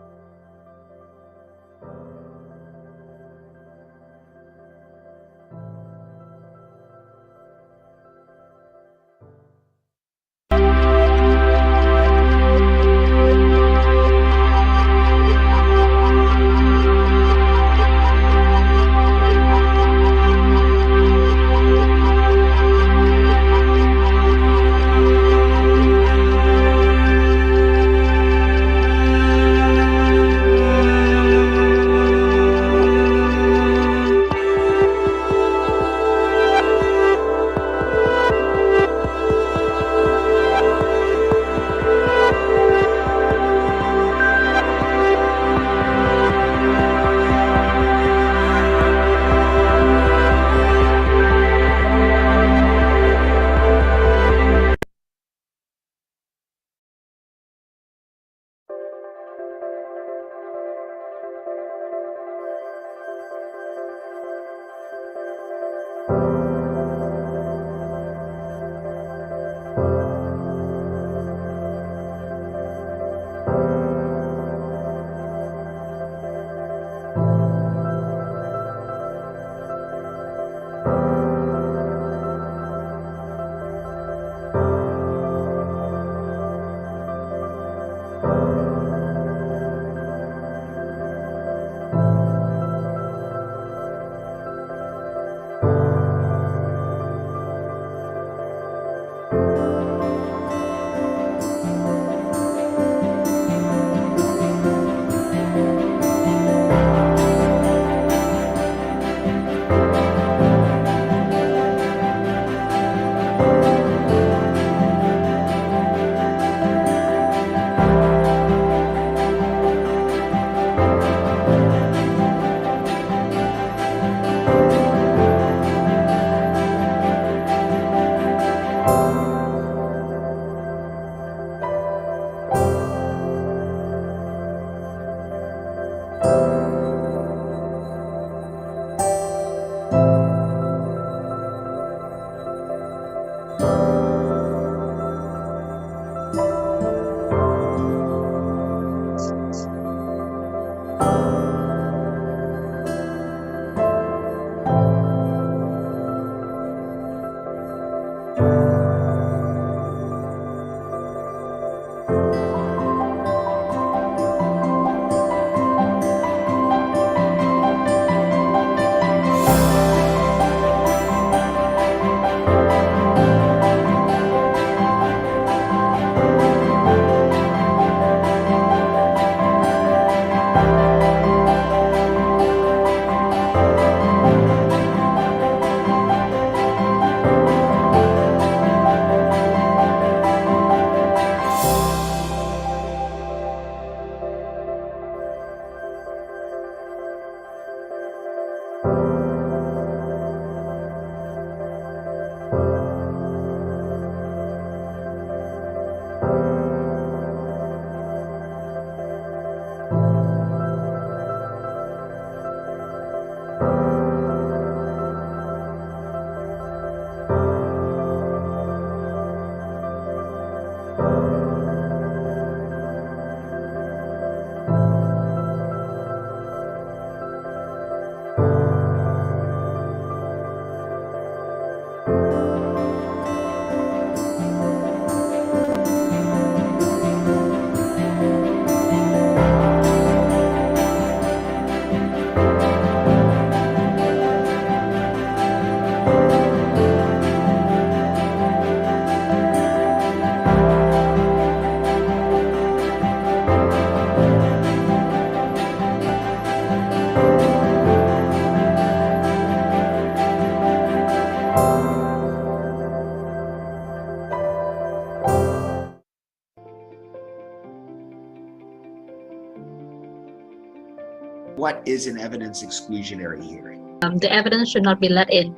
What is an evidence exclusionary hearing? The evidence should not be let in.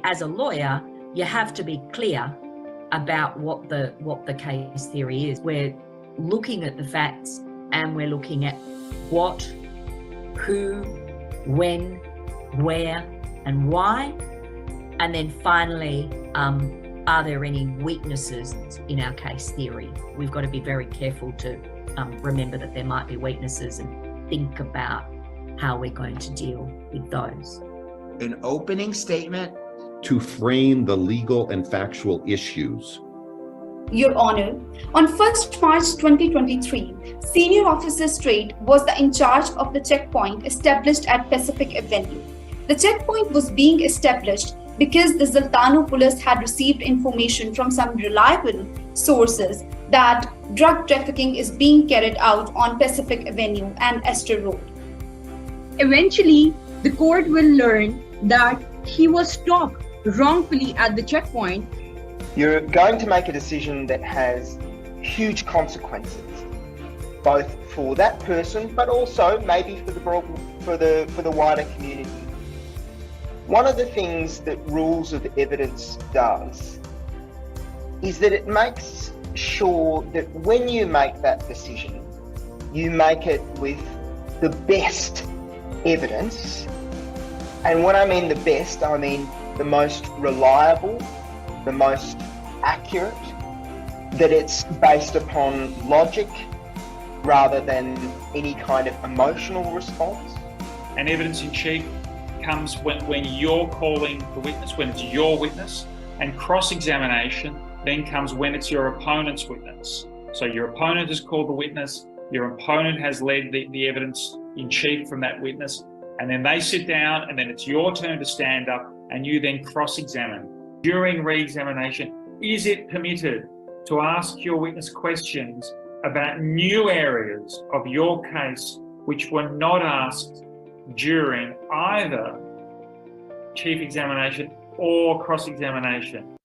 As a lawyer, you have to be clear about what the case theory is. We're looking at the facts and we're looking at what, who, when, where, and why. And then finally, are there any weaknesses in our case theory? We've got to be very careful to remember that there might be weaknesses and think about how we're going to deal with those. An opening statement to frame the legal and factual issues. Your Honor, on 1st March 2023, Senior Officer Strait was in charge of the checkpoint established at Pacific Avenue. The checkpoint was being established because the Zaltano police had received information from some reliable sources that drug trafficking is being carried out on Pacific Avenue and Esther Road. Eventually, the court will learn that he was stopped wrongfully at the checkpoint. You're going to make a decision that has huge consequences, both for that person, but also maybe for the wider community. One of the things that rules of evidence does is that it makes sure that when you make that decision, you make it with the best evidence. And when I mean the best, I mean the most reliable, the most accurate, that it's based upon logic rather than any kind of emotional response. And evidence in chief comes when you're calling the witness, when it's your witness, and cross-examination then comes when it's your opponent's witness. So your opponent has called the witness, your opponent has led the evidence in chief from that witness, and then they sit down and then it's your turn to stand up and you then cross-examine. During re-examination, is it permitted to ask your witness questions about new areas of your case which were not asked during either chief examination or cross-examination?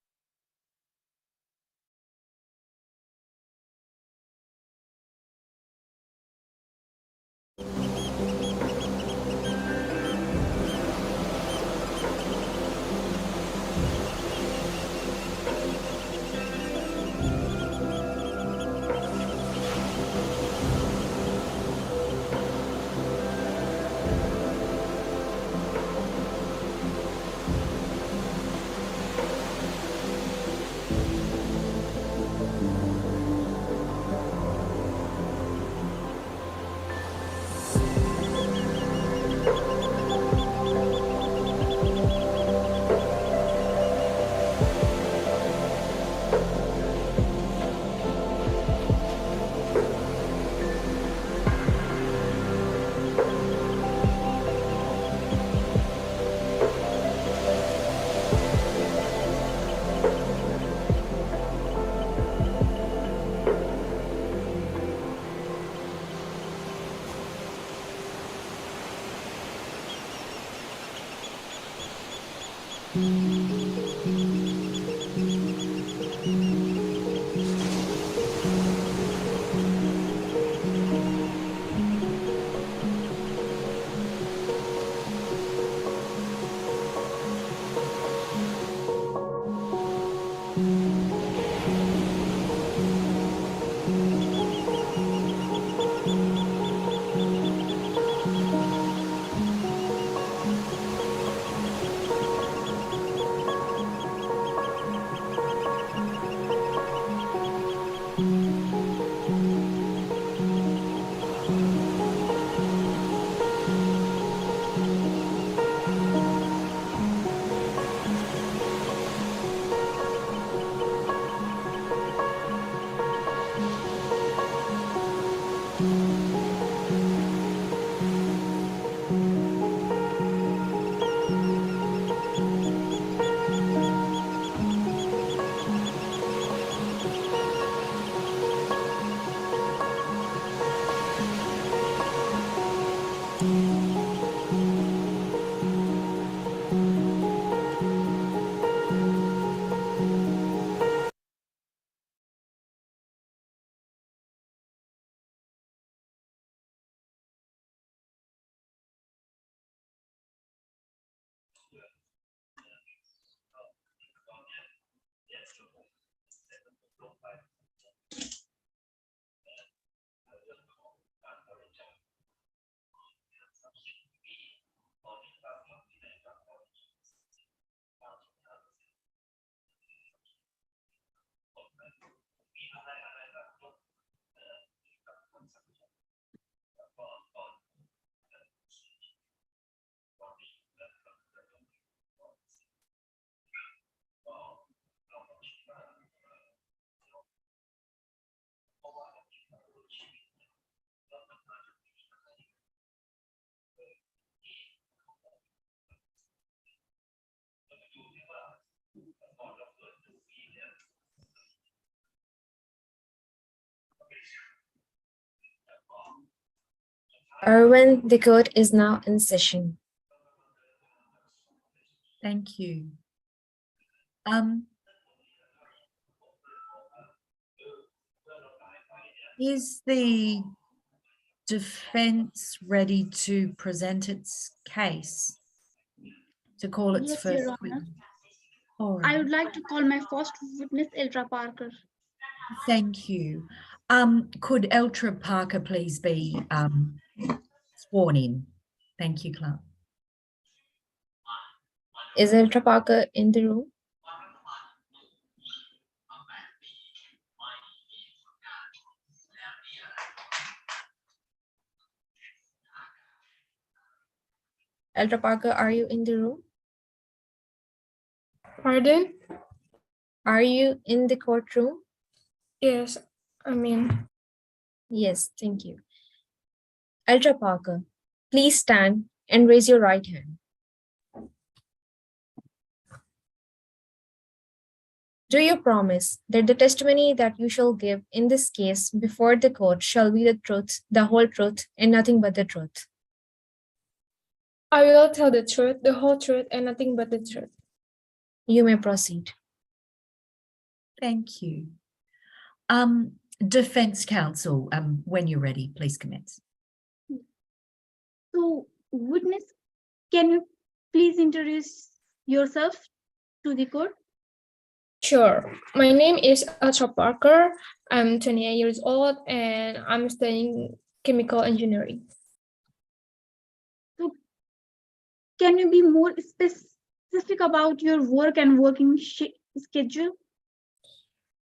Erwin, the court is now in session. Thank you. Is the defense ready to present its case? To call its Yes, first Your Honor. witness? All I right. would like to call my first witness, Eltra Parker. Thank you. Could Eltra Parker please be sworn in? Thank you, Clark. Is Ultra Parker in the room? Ultra Parker, are you in the room? Pardon? Are you in the courtroom? Yes, I'm in. Yes, thank you. Ultra Parker, please stand and raise your right hand. Do you promise that the testimony that you shall give in this case before the court shall be the truth, the whole truth, and nothing but the truth? I will tell the truth, the whole truth, and nothing but the truth. You may proceed. Thank you. Defense counsel, when you're ready, please commence. So, witness, can you please introduce yourself to the court? Sure. My name is Ultra Parker. I'm 28 years old and I'm studying chemical engineering. So, can you be more specific about your work and working schedule?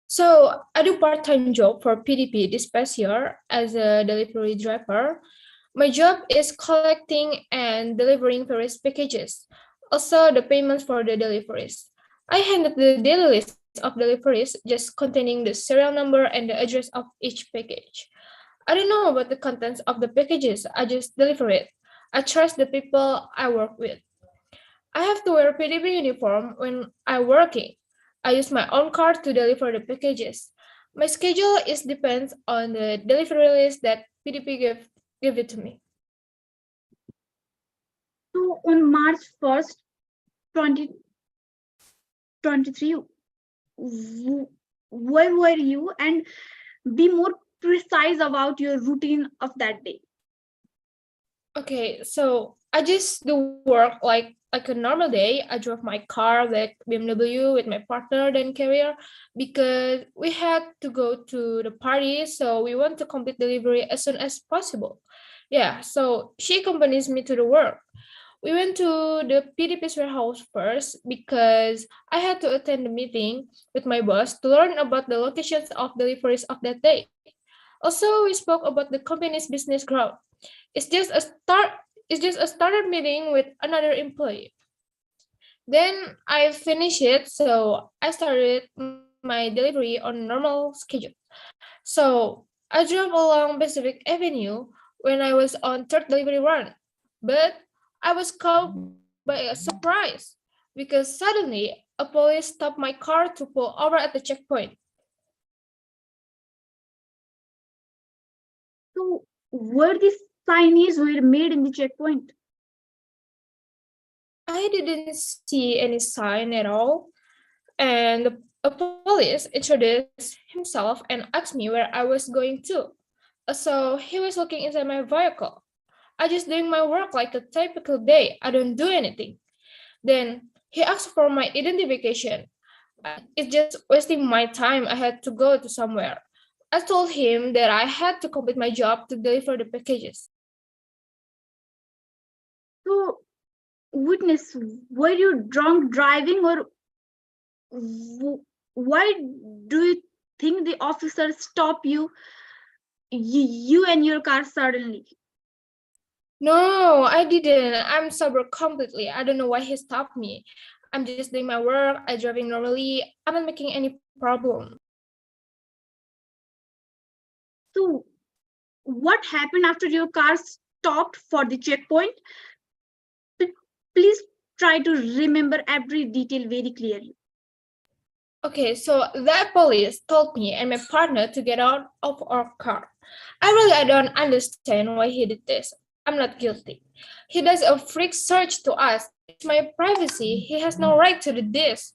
So I do part-time job for PDP this past year as a delivery driver. My job is collecting and delivering various packages, also the payments for the deliveries. I handle the daily list of deliveries just containing the serial number and the address of each package. I don't know about the contents of the packages, I just deliver it. I trust the people I work with. I have to wear a PDP uniform when I'm working. I use my own car to deliver the packages. My schedule is depends on the delivery list that PDP give it to me. So on March 1st, 2023, where were you? And be more precise about your routine of that day. Okay, so I just do work like a normal day. I drove my car like BMW with my partner then carrier because we had to go to the party, so we want to complete delivery as soon as possible. Yeah, so she accompanies me to the work. We went to the PDP's warehouse first because I had to attend the meeting with my boss to learn about the locations of deliveries of that day. Also, we spoke about the company's business growth. It's just a starter meeting with another employee. Then I finished it, so I started my delivery on normal schedule. So I drove along Pacific Avenue when I was on third delivery run, but I was caught by a surprise because suddenly a police stopped my car to pull over at the checkpoint. So were these signs were made in the checkpoint? I didn't see any sign at all, and a police introduced himself and asked me where I was going to. So he was looking inside my vehicle. I just doing my work like a typical day. I don't do anything. Then he asked for my identification. It's just wasting my time. I had to go to somewhere. I told him that I had to complete my job to deliver the packages. So, witness, were you drunk driving, or why do you think the officer stopped you and your car suddenly? No, I didn't. I'm sober completely. I don't know why he stopped me. I'm just doing my work. I'm driving normally. I'm not making any problem. So, what happened after your car stopped for the checkpoint? Please try to remember every detail very clearly. Okay, so that police told me and my partner to get out of our car. I don't understand why he did this. I'm not guilty. He does a freak search to us. It's my privacy. He has no right to do this.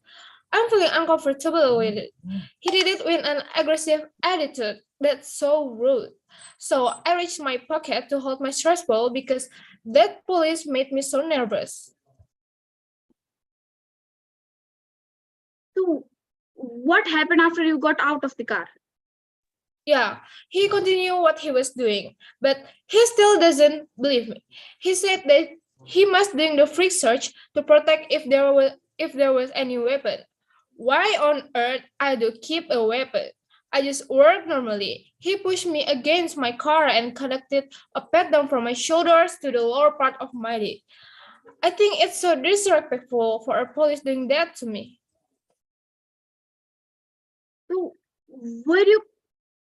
I'm feeling uncomfortable with it. He did it with an aggressive attitude. That's so rude. So I reached my pocket to hold my stress ball because that police made me so nervous. So what happened after you got out of the car? Yeah, he continued what he was doing, but he still doesn't believe me. He said that he must do the freak search to protect if there was any weapon. Why on earth I do keep a weapon? I just work normally. He pushed me against my car and conducted a pat down from my shoulders to the lower part of my leg. I think it's so disrespectful for a police doing that to me. So were you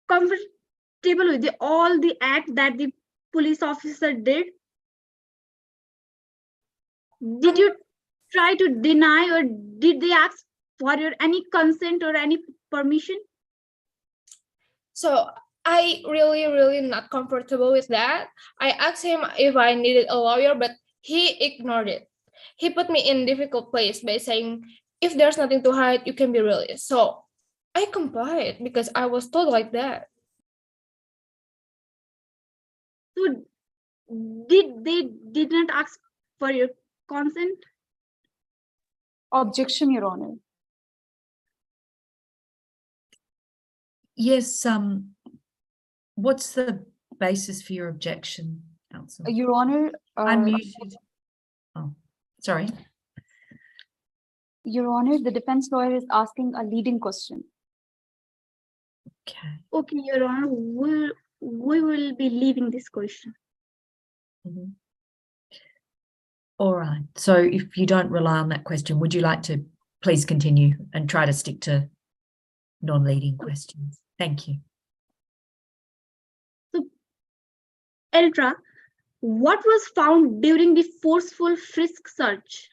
comfortable with all the act that the police officer did? Did you try to deny, or did they ask for your any consent or any permission? So I really not comfortable with that. I asked him if I needed a lawyer, but he ignored it. He put me in a difficult place by saying, if there's nothing to hide, you can be released. So I complied because I was told like that. So did not ask for your consent? Objection, Your Honor. Yes, what's the basis for your objection, counsel? Your Honor, Unmuted. Oh, sorry. Your Honor, the defense lawyer is asking a leading question. Okay. Okay, Your Honor, we will be leaving this question. Mhm. All right. So if you don't rely on that question, would you like to please continue and try to stick to non-leading questions? Thank you. So, Eltra, what was found during the forceful frisk search?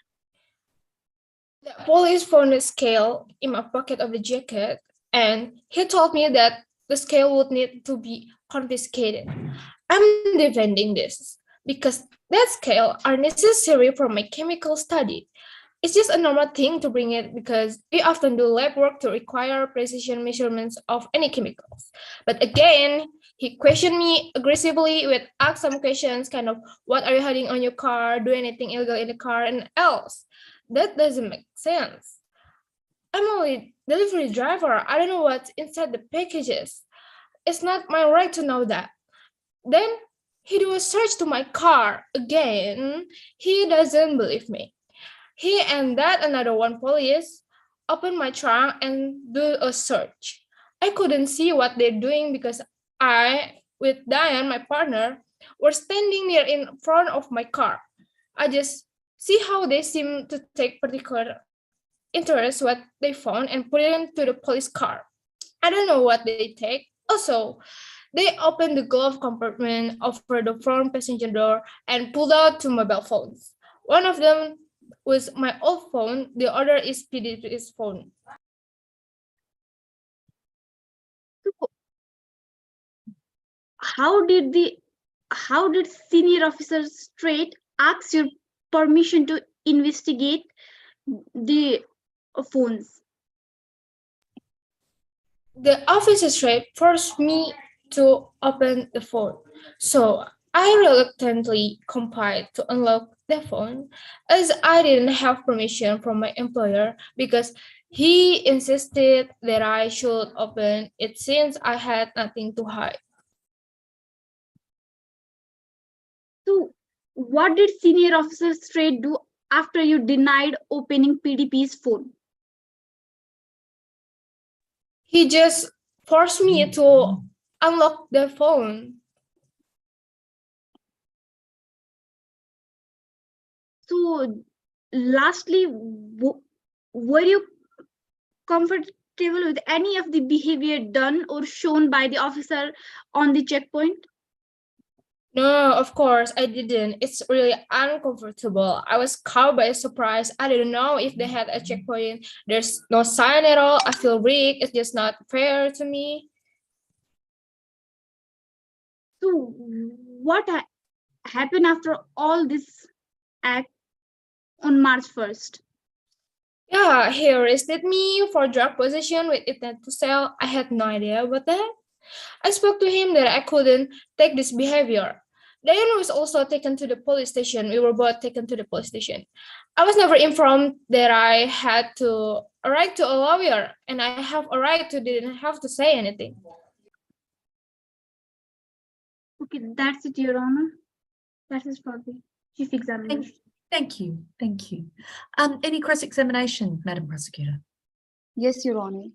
The police found a scale in my pocket of the jacket, and he told me that the scale would need to be confiscated. I'm defending this because that scale are necessary for my chemical study. It's just a normal thing to bring it because we often do lab work to require precision measurements of any chemicals. But again, he questioned me aggressively with asked some questions, kind of, what are you hiding on your car? Do anything illegal in the car and else? That doesn't make sense. I'm only delivery driver. I don't know what's inside the packages. It's not my right to know that. Then he do a search to my car again. He doesn't believe me. He and that another one police open my trunk and do a search. I couldn't see what they're doing because I, with Diane, my partner, were standing near in front of my car. I just see how they seem to take particular interest what they found and put it into the police car. I don't know what they take. Also, they opened the glove compartment over the front passenger door and pulled out two mobile phones. One of them was my old phone, the other is PDP's phone. How did senior officer Strait ask your permission to investigate the phones? The officer Strait forced me to open the phone, so I reluctantly complied to unlock the phone as I didn't have permission from my employer because he insisted that I should open it since I had nothing to hide. So what did senior officer Strait do after you denied opening PDP's phone? He just forced me to unlock the phone. So lastly, were you comfortable with any of the behavior done or shown by the officer on the checkpoint? No, of course I didn't. It's really uncomfortable. I was caught by surprise. I didn't know if they had a checkpoint. There's no sign at all. I feel rigged. It's just not fair to me. So what happened after all this act on March 1st? Yeah, he arrested me for drug possession with intent to sell. I had no idea about that. I spoke to him that I couldn't take this behavior. Diane was also taken to the police station. We were both taken to the police station. I was never informed that I had a right to a lawyer, and I have a right to didn't have to say anything. Okay, that's it, Your Honor. That is for the Chief Examiner. Thank you. Thank you. Any cross-examination, Madam Prosecutor? Yes, Your Honor.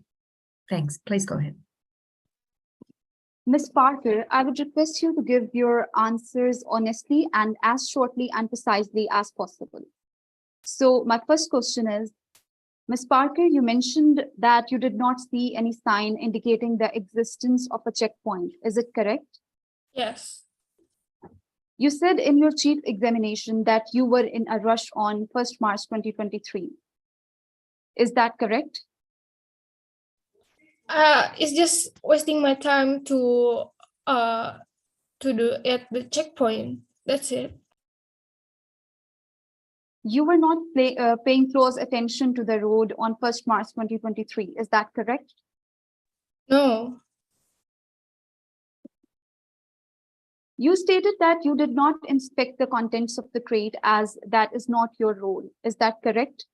Thanks. Please go ahead. Ms. Parker, I would request you to give your answers honestly and as shortly and precisely as possible. So my first question is, Ms. Parker, you mentioned that you did not see any sign indicating the existence of a checkpoint. Is it correct? Yes. You said in your chief examination that you were in a rush on 1st March 2023. Is that correct? It's just wasting my time to do at the checkpoint. That's it. You were not paying close attention to the road on 1st March 2023. Is that correct? No. You stated that you did not inspect the contents of the crate as that is not your role. Is that correct?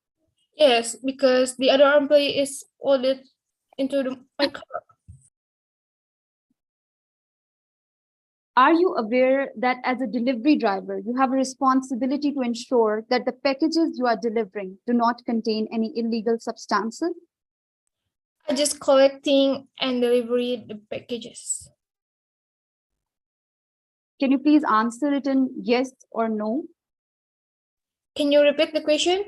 Yes, because the other employee is loaded into my car. Are you aware that as a delivery driver, you have a responsibility to ensure that the packages you are delivering do not contain any illegal substances? I just collecting and delivering the packages. Can you please answer it in yes or no? Can you repeat the question?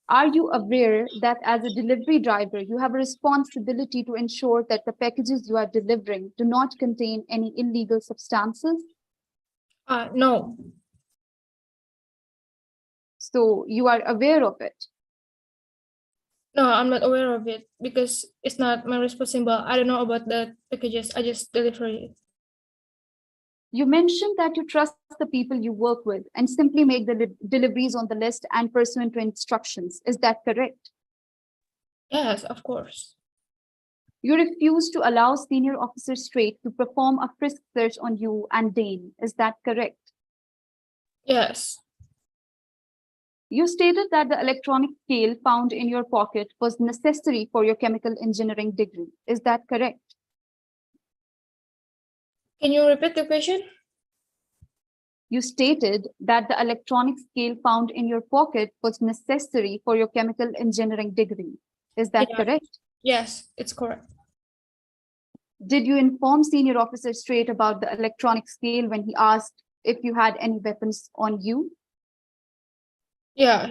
Are you aware that as a delivery driver, you have a responsibility to ensure that the packages you are delivering do not contain any illegal substances? No. So you are aware of it? No, I'm not aware of it because it's not my responsibility. I don't know about the packages. I just deliver it. You mentioned that you trust the people you work with and simply make the deliveries on the list and pursuant to instructions. Is that correct? Yes, of course. You refuse to allow Senior Officer Strait to perform a frisk search on you and Dane. Is that correct? Yes. You stated that the electronic scale found in your pocket was necessary for your chemical engineering degree. Is that correct? Can you repeat the question? You stated that the electronic scale found in your pocket was necessary for your chemical engineering degree. Is that correct? Yes, it's correct. Did you inform Senior Officer Strait about the electronic scale when he asked if you had any weapons on you? Yeah.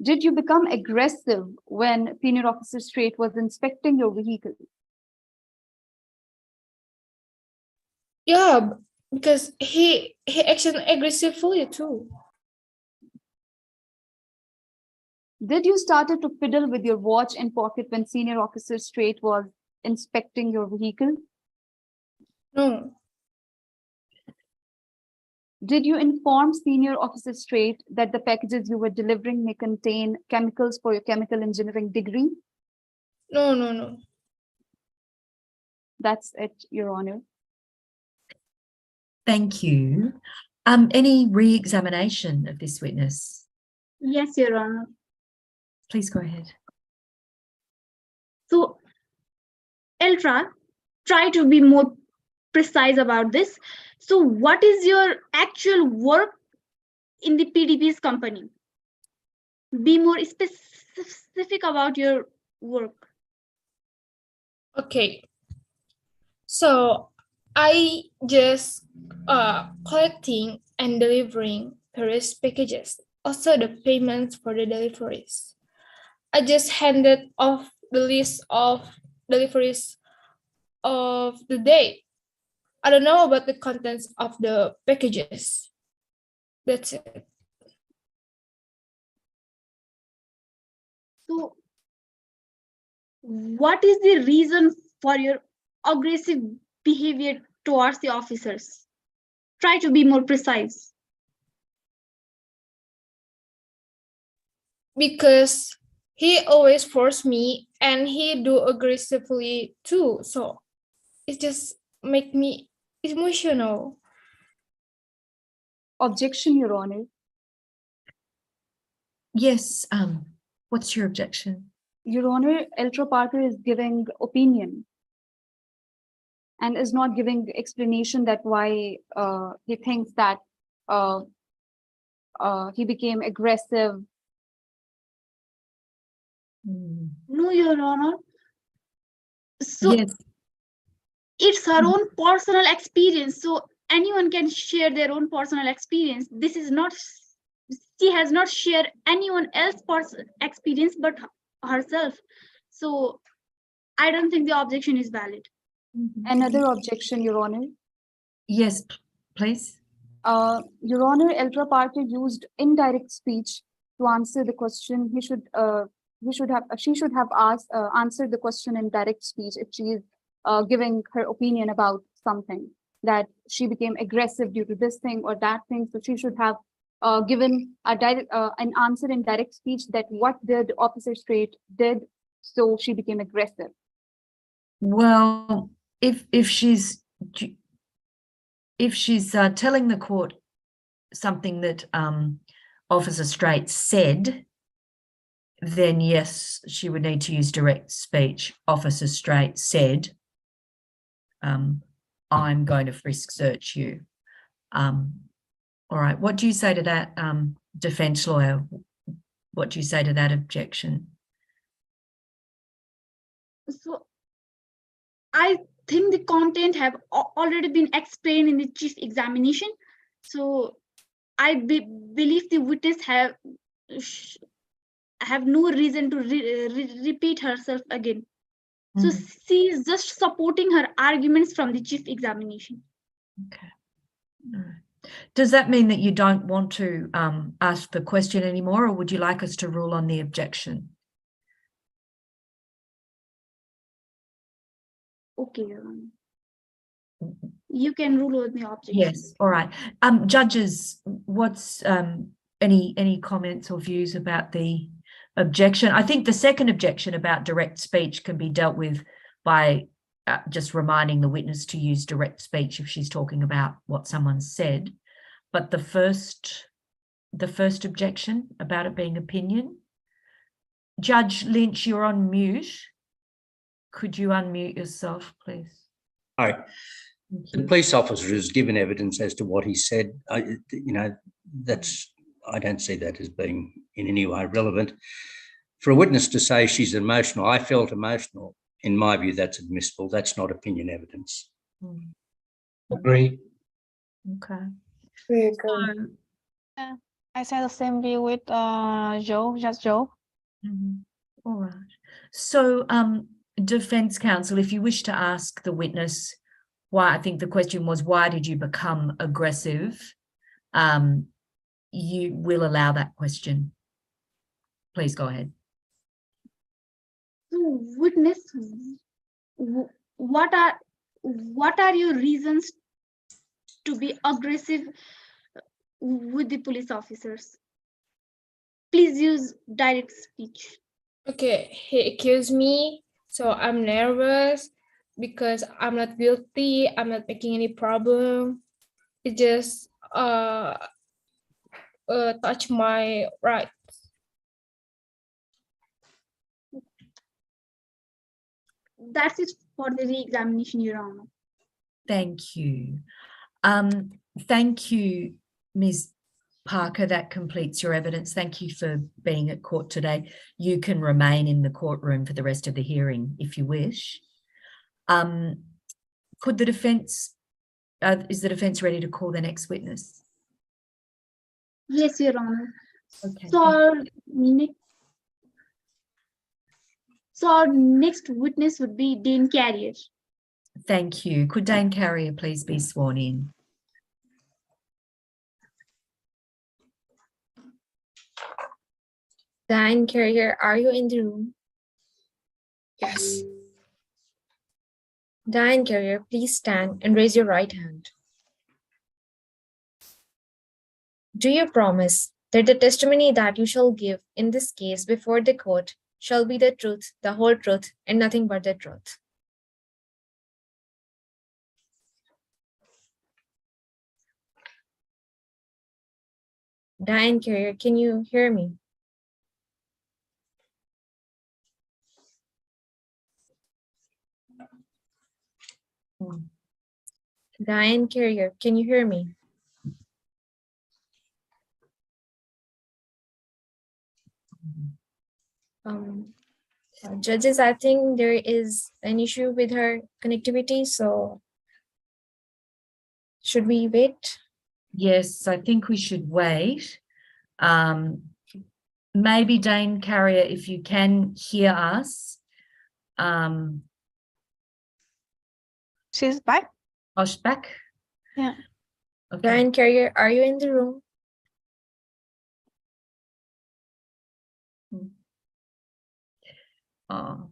Did you become aggressive when Senior Officer Strait was inspecting your vehicle? Yeah, because he acted aggressively too. Did you started to fiddle with your watch and pocket when Senior Officer Strait was inspecting your vehicle? No. Did you inform Senior Officer Strait that the packages you were delivering may contain chemicals for your chemical engineering degree? No. That's it, Your Honor. Thank you. Any re-examination of this witness? Yes, Your Honor. Please go ahead. So, Eltra, try to be more precise about this. So, what is your actual work in the PDP's company? Be more specific about your work. Okay. So I just collecting and delivering various packages. Also the payments for the deliveries. I just handed off the list of deliveries of the day. I don't know about the contents of the packages. That's it. So, what is the reason for your aggressive behavior towards the officers? Try to be more precise. Because he always forced me and he do aggressively too. So it just make me emotional. Objection, Your Honor. Yes, what's your objection? Your Honor, Eltra Parker is giving opinion and is not giving explanation that why he thinks that he became aggressive. No, Your Honor. So yes. It's her own personal experience. So anyone can share their own personal experience. This is not, she has not shared anyone else's experience but herself. So I don't think the objection is valid. Another objection, Your Honor. Yes, please. Your Honor, Eltra Parker used indirect speech to answer the question. She should have answered the question in direct speech if she is giving her opinion about something, that she became aggressive due to this thing or that thing. So she should have given an answer in direct speech that what the officer straight did, so she became aggressive. Well, if she's telling the court something that Officer Straight said, then yes, she would need to use direct speech. Officer Straight said, I'm going to frisk search you. All right, what do you say to that, defense lawyer? What do you say to that objection? So I think the content have already been explained in the chief examination. So I believe the witness have no reason to repeat herself again. So she is just supporting her arguments from the chief examination. Okay. All right. Does that mean that you don't want to ask the question anymore, or would you like us to rule on the objection? Okay, Your Honor. You can rule on the objection. Yes. All right. Judges, what's any comments or views about the objection? I think the second objection about direct speech can be dealt with by just reminding the witness to use direct speech if she's talking about what someone said. But the first objection about it being opinion, Judge Lynch, you're on mute. Could you unmute yourself, please? Hi. The police officer has given evidence as to what he said. I don't see that as being in any way relevant. For a witness to say she's emotional, I felt emotional, in my view, that's admissible. That's not opinion evidence. Agree. Okay. I say the same view with Judge Joe. All right. So, defense counsel, if you wish to ask the witness why, I think the question was, why did you become aggressive? You will allow that question. Please go ahead. So, witness, what are your reasons to be aggressive with the police officers? Please use direct speech. Okay, he accused me, so I'm nervous because I'm not guilty. I'm not making any problem. It just touch my right. That's it for the re-examination, Your Honor. Thank you. Thank you, Ms. Parker. That completes your evidence. Thank you for being at court today. You can remain in the courtroom for the rest of the hearing if you wish. Could the defense, is the defense ready to call the next witness? Yes, Your Honor. Okay. So our next witness would be Dane Carrier. Thank you. Could Dane Carrier please be sworn in? Dane Carrier, are you in the room? Yes. Diane Carrier, please stand and raise your right hand. Do you promise that the testimony that you shall give in this case before the court shall be the truth, the whole truth, and nothing but the truth? Diane Carrier, can you hear me? Diane Carrier, can you hear me? Judges, I think there is an issue with her connectivity, so should we wait? Yes, I think we should wait. Maybe Dane Carrier, if you can hear us. She's back. Oh, she's back? Yeah. Okay. Diane Carrier, are you in the room? Oh.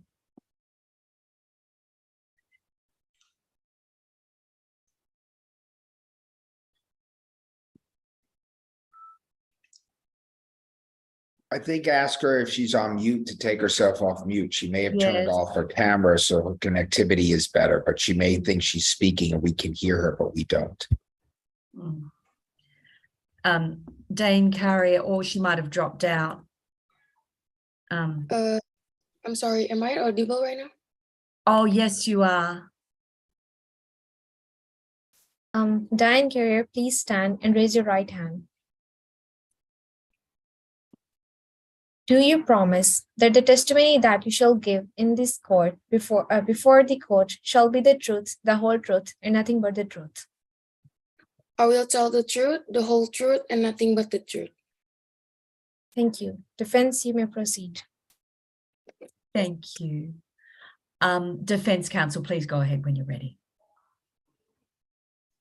I think ask her if she's on mute to take herself off mute. She may have turned Yes. off her camera so her connectivity is better, but she may think she's speaking and we can hear her, but we don't. Dane Carrier, or she might have dropped out. I'm sorry, am I audible right now? Oh, yes, you are. Diane Carrier, please stand and raise your right hand. Do you promise that the testimony that you shall give in this court before the court shall be the truth, the whole truth, and nothing but the truth? I will tell the truth, the whole truth, and nothing but the truth. Thank you. Defense, you may proceed. Thank you. Defense counsel, please go ahead when you're ready.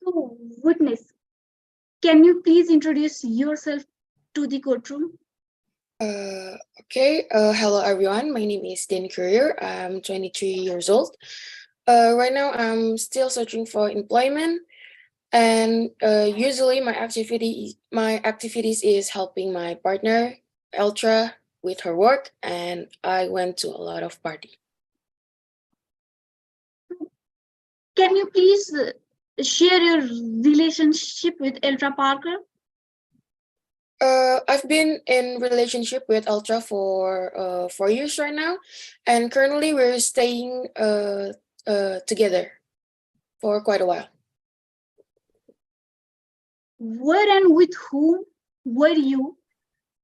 So, witness, can you please introduce yourself to the courtroom? Okay. Hello, everyone. My name is Dane Courier. I'm 23 years old. Right now, I'm still searching for employment, and usually my activities is helping my partner, Eltra, with her work, and I went to a lot of parties. Can you please share your relationship with Eltra Parker? I've been in relationship with Ultra for 4 years right now, and currently we're staying together for quite a while. Where and with whom were you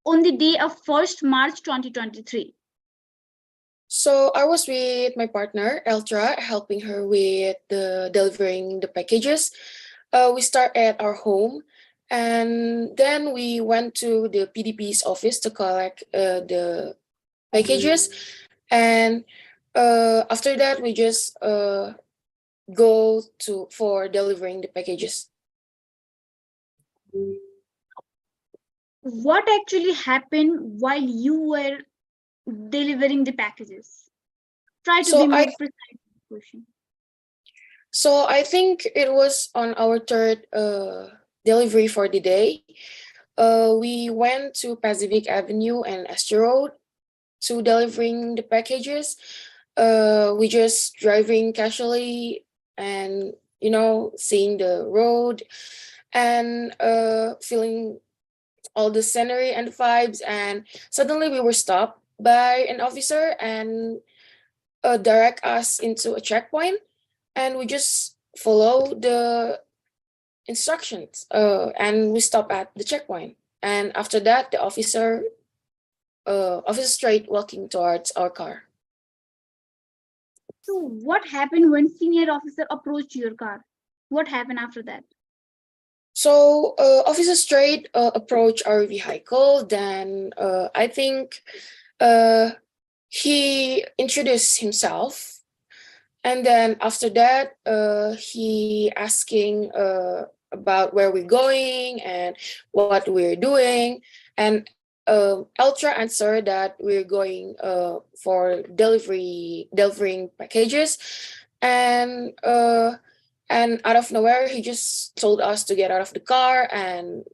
on the day of 1st March 2023? So I was with my partner Eltra, helping her with delivering the packages. We start at our home. And then we went to the PDP's office to collect the packages. And after that, we just go for delivering the packages. What actually happened while you were delivering the packages? Try to be more precise with the question. So I think it was on our third delivery for the day. We went to Pacific Avenue and Astor Road to delivering the packages. We just driving casually and seeing the road and feeling all the scenery and the vibes, and suddenly we were stopped by an officer and direct us into a checkpoint, and we just follow the instructions and we stop at the checkpoint. And after that, the officer straight walking towards our car. So what happened when senior officer approached your car? What happened after that? So officer straight approached our vehicle. Then I think he introduced himself. And then after that, he asking about where we're going and what we're doing. And Eltra answered that we're going for delivering packages. and out of nowhere, he just told us to get out of the car. And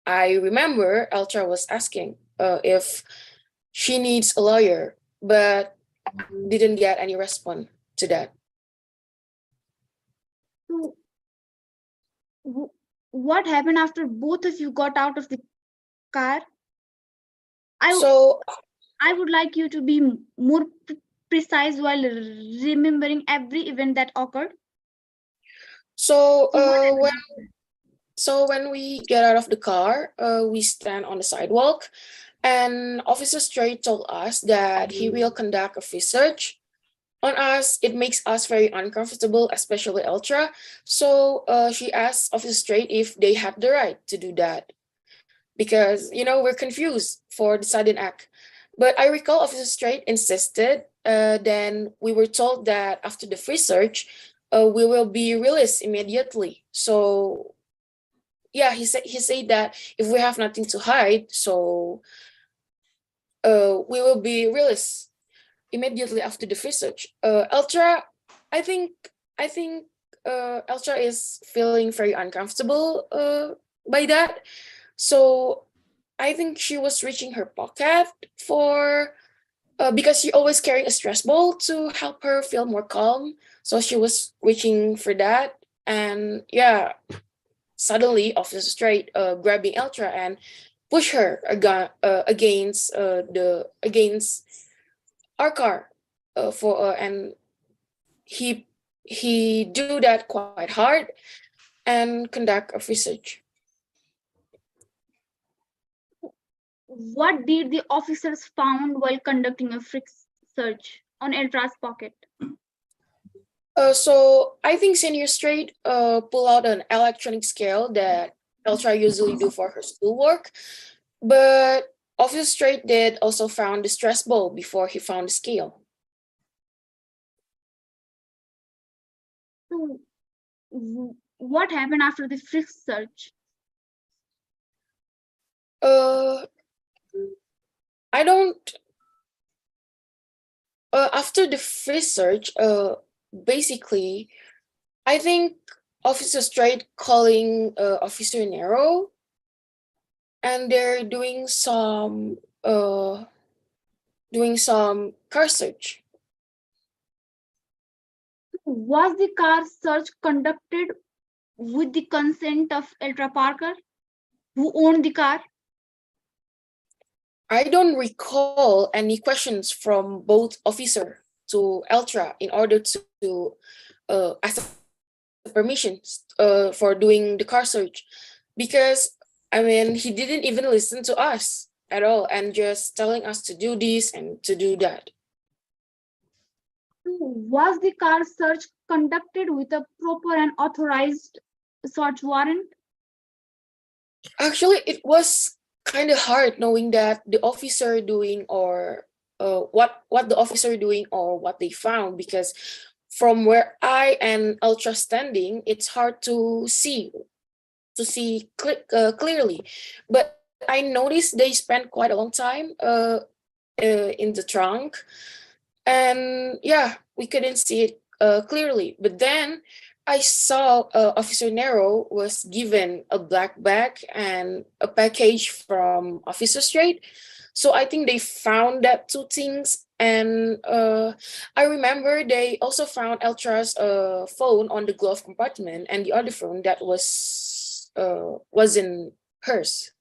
I remember Eltra was asking if she needs a lawyer, but didn't get any response to that. So, what happened after both of you got out of the car? I would like you to be more precise while remembering every event that occurred. So when we get out of the car, we stand on the sidewalk, and Officer Strait told us that he will conduct a research on us. It makes us very uncomfortable, especially Ultra. So she asked Officer Strait if they had the right to do that, because we're confused for the sudden act. But I recall Officer Strait insisted. Then we were told that after the research, we will be released immediately. So yeah, he said that if we have nothing to hide, so we will be released immediately after the research. Ultra, I think Ultra is feeling very uncomfortable by that. So I think she was reaching her pocket for because she always carrying a stress ball to help her feel more calm. So she was reaching for that, and yeah, suddenly Officer Strait grabbing Ultra and push her against our car and he do that quite hard and conduct a research. What did the officers found while conducting a search on Eltra's pocket? So I think Senior Strait pull out an electronic scale that Ultra usually do for her schoolwork, but Officer Strait did also found the stress ball before he found the scale. So, what happened after the frisk search? I don't. After the research, basically, I think Officer Strait calling Officer Nero, and they're doing some car search. Was the car search conducted with the consent of Eltra Parker, who owned the car? I don't recall any questions from both officer to Eltra in order to ask permission for doing the car search, because he didn't even listen to us at all and just telling us to do this and to do that. Was the car search conducted with a proper and authorized search warrant? Actually, it was kind of hard knowing that the officer doing or what the officer doing or what they found, because from where I and Ultra standing, it's hard to see clearly. But I noticed they spent quite a long time in the trunk, and yeah, we couldn't see it clearly. But then I saw Officer Nero was given a black bag and a package from Officer Strait. So I think they found that two things. And I remember they also found Eltra's phone on the glove compartment, and the other phone that was in hers.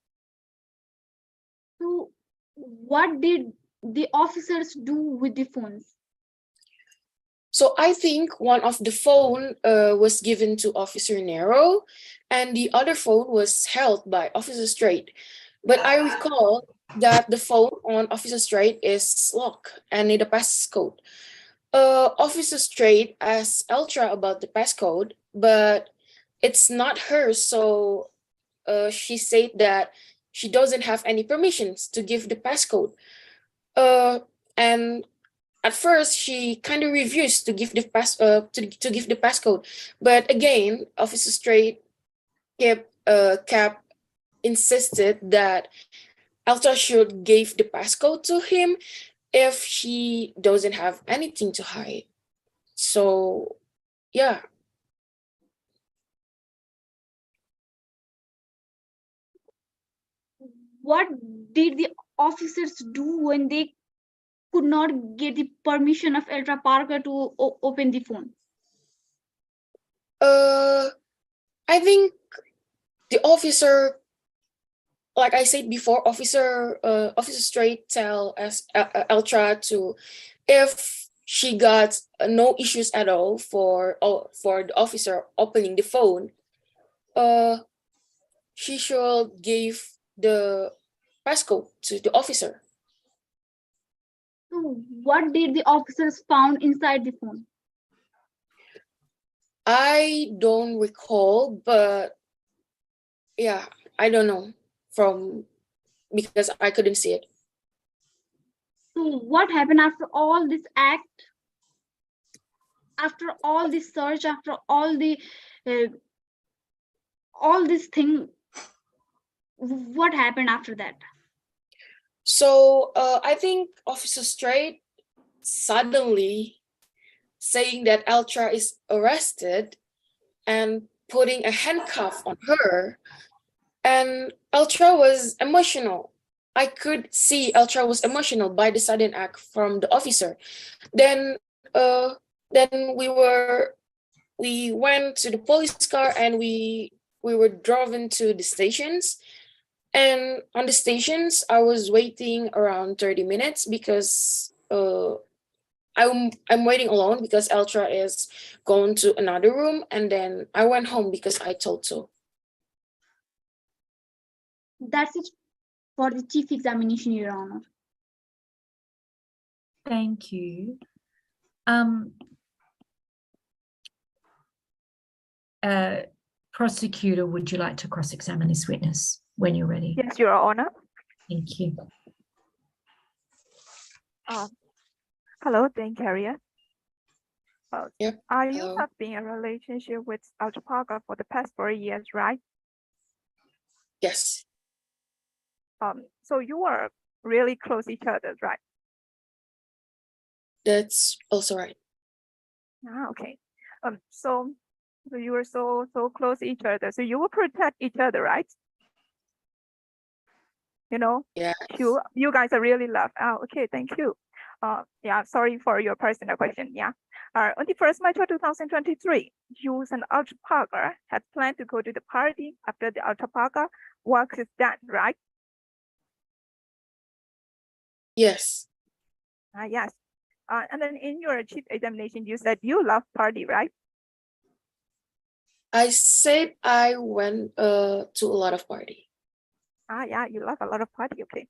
So what did the officers do with the phones? So I think one of the phone was given to Officer Nero, and the other phone was held by Officer Strait. But I recall that the phone on Officer Strait is locked and need a passcode. Officer Strait asked Eltra about the passcode, but it's not hers. So she said that she doesn't have any permissions to give the passcode. And at first, she kind of refused to give the to give the passcode, but again, Officer Strait kept insisted that Eltra should give the passcode to him if she doesn't have anything to hide. So yeah. What did the officers do when they could not get the permission of Ultra Parker to open the phone? I think the officer, like I said before, Officer Straight tell us Ultra to, if she got no issues at all for the officer opening the phone, she should give the passcode to the officer. So what did the officers found inside the phone? I don't recall, but yeah, I don't know because I couldn't see it. So what happened after all this act? After all this search, after all this thing, what happened after that? So I think Officer Straight suddenly saying that Ultra is arrested and putting a handcuff on her, and Ultra was emotional. I could see Ultra was emotional by the sudden act from the officer. Then we went to the police car and we were driven to the stations. And on the stations, I was waiting around 30 minutes because I'm waiting alone because Ultra is going to another room, and then I went home because I told so. That's it for the chief examination, Your Honor. Thank you. Prosecutor, would you like to cross-examine this witness when you're ready? Yes, Your Honor. Thank you. Hello, Dane Carrier. Yep. Are you have been in a relationship with Ultra Parker for the past 4 years, right? Yes. So you were really close each other, right? That's also right. Okay. So you were so close each other. So you will protect each other, right? You know? Yeah. You guys are really love. Okay, thank you. Yeah, sorry for your personal question. Yeah. On the 1st March of 2023, you and Ultra Parker had planned to go to the party after the Ultra Parker work is done, right? Yes. Yes. And then in your chief examination, you said you love party, right? I said I went to a lot of party. Yeah, you love a lot of party. Okay.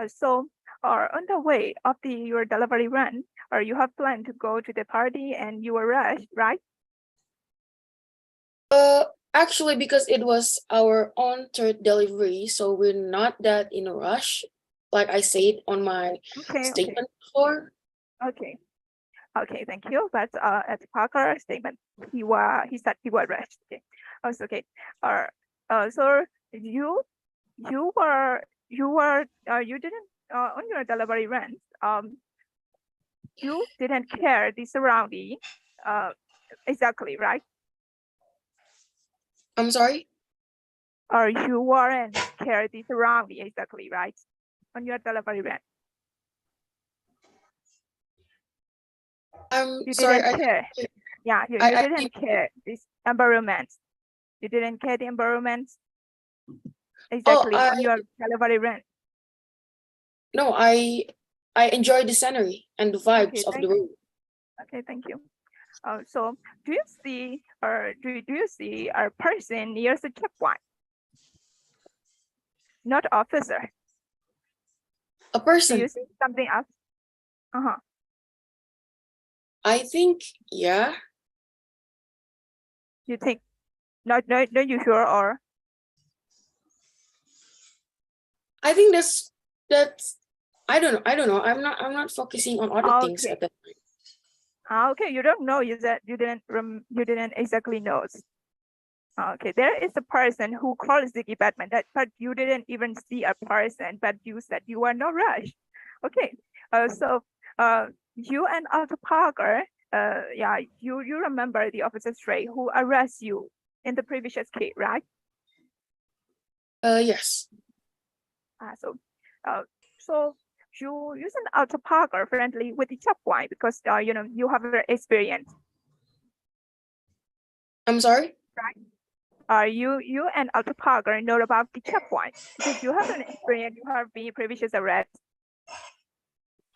So on the way of your delivery run, or you have planned to go to the party and you were rushed, right? Actually, because it was our own third delivery, so we're not that in a rush, like I said on my statement before. Okay. Okay, thank you. But at Parker's statement, he said he was rushed. Okay. Okay. So you didn't on your delivery run, you didn't care the surrounding exactly, right? I'm sorry? Or you weren't care the surrounding exactly, right? On your delivery run. I'm you sorry. Didn't care. Yeah, you didn't care this environment. You didn't care the environment exactly on your delivery run. No, I enjoy the scenery and the vibes of the room. Okay, thank you. So do you see a person near the checkpoint? Not officer. A person. Do you see something else? I think, yeah. You think? Not you sure, or? I think that's I don't know. I'm not focusing on other things at that time. Okay, you don't know. You said you didn't exactly know. Okay, there is a person who calls the department, but you didn't even see a person, but you said you were not rushed. Okay, so you and Ultra Parker yeah, you remember the officer straight who arrests you in the previous case, right? Yes. So you use an auto parker friendly with the checkpoint because you know you have experience. I'm sorry. Right. You and auto parker know about the checkpoint because you have an experience. You have been previous arrest.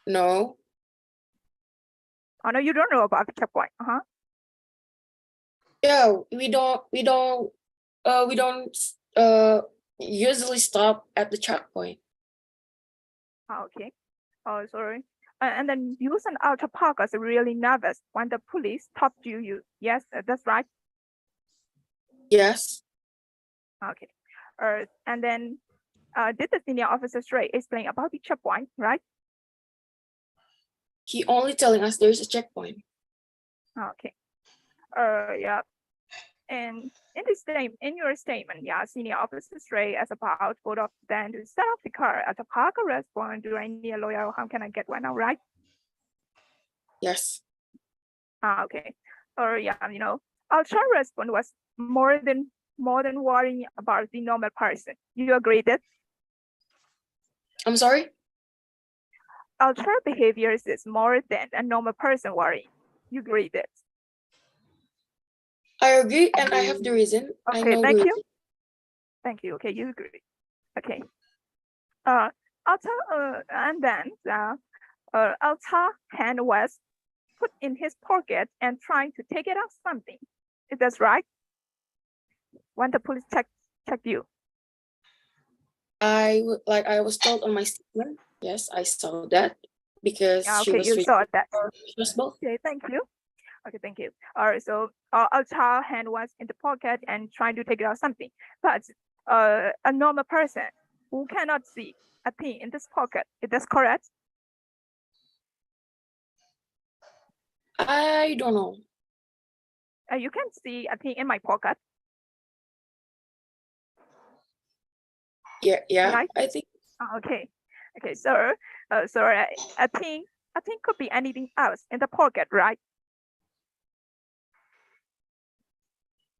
No. Oh no, you don't know about the checkpoint. Yeah, we don't usually stop at the checkpoint. Okay. Oh, sorry. And then use an auto parker is really nervous when the police stopped you. Yes, that's right. Yes. Okay. And then did the senior officer straight explain about the checkpoint, right? He only telling us there's a checkpoint. Okay. Yeah. And in your statement, yeah, senior officer straight as about both of them to set up the car at the parker respond. Do I need a lawyer? How can I get one now, right? Yes. Okay. Yeah, you know, ultra response was more than worrying about the normal person. You agree that? I'm sorry? Ultra behaviors is more than a normal person worrying. You agree that? I agree, and I have the reason. I Okay, know thank the you. reason. Thank you. Okay, you agree. Okay. And then Alta hand was put in his pocket and trying to take it out something. Is that right? When the police checked you. I was told on my statement. Yes, I saw that because Yeah, she okay, was you saw that. responsible. Okay, thank you. Okay, thank you. All right, so Alta hand was in the pocket and trying to take it out something, but a normal person who cannot see a thing in this pocket. Is that correct? I don't know. You can see a thing in my pocket. Yeah, right? I think. Okay, so I think could be anything else in the pocket, right?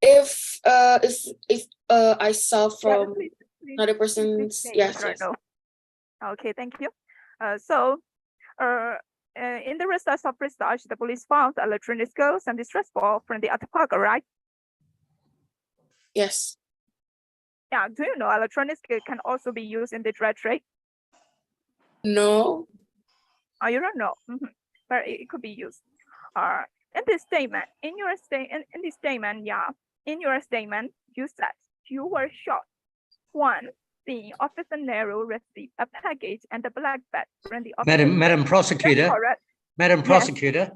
If I saw from another person's, yes. No. Okay, thank you. In the results of research, the police found electronic scales and distress ball from the other pocket, right? Yes. Yeah, do you know electronic scale can also be used in the drug trade? No. Oh, you don't know, but it could be used. In this statement, in your statement, you said you were shocked. One, the officer Nero received a package and a black bag from the officer. Madam Prosecutor, Madam Prosecutor,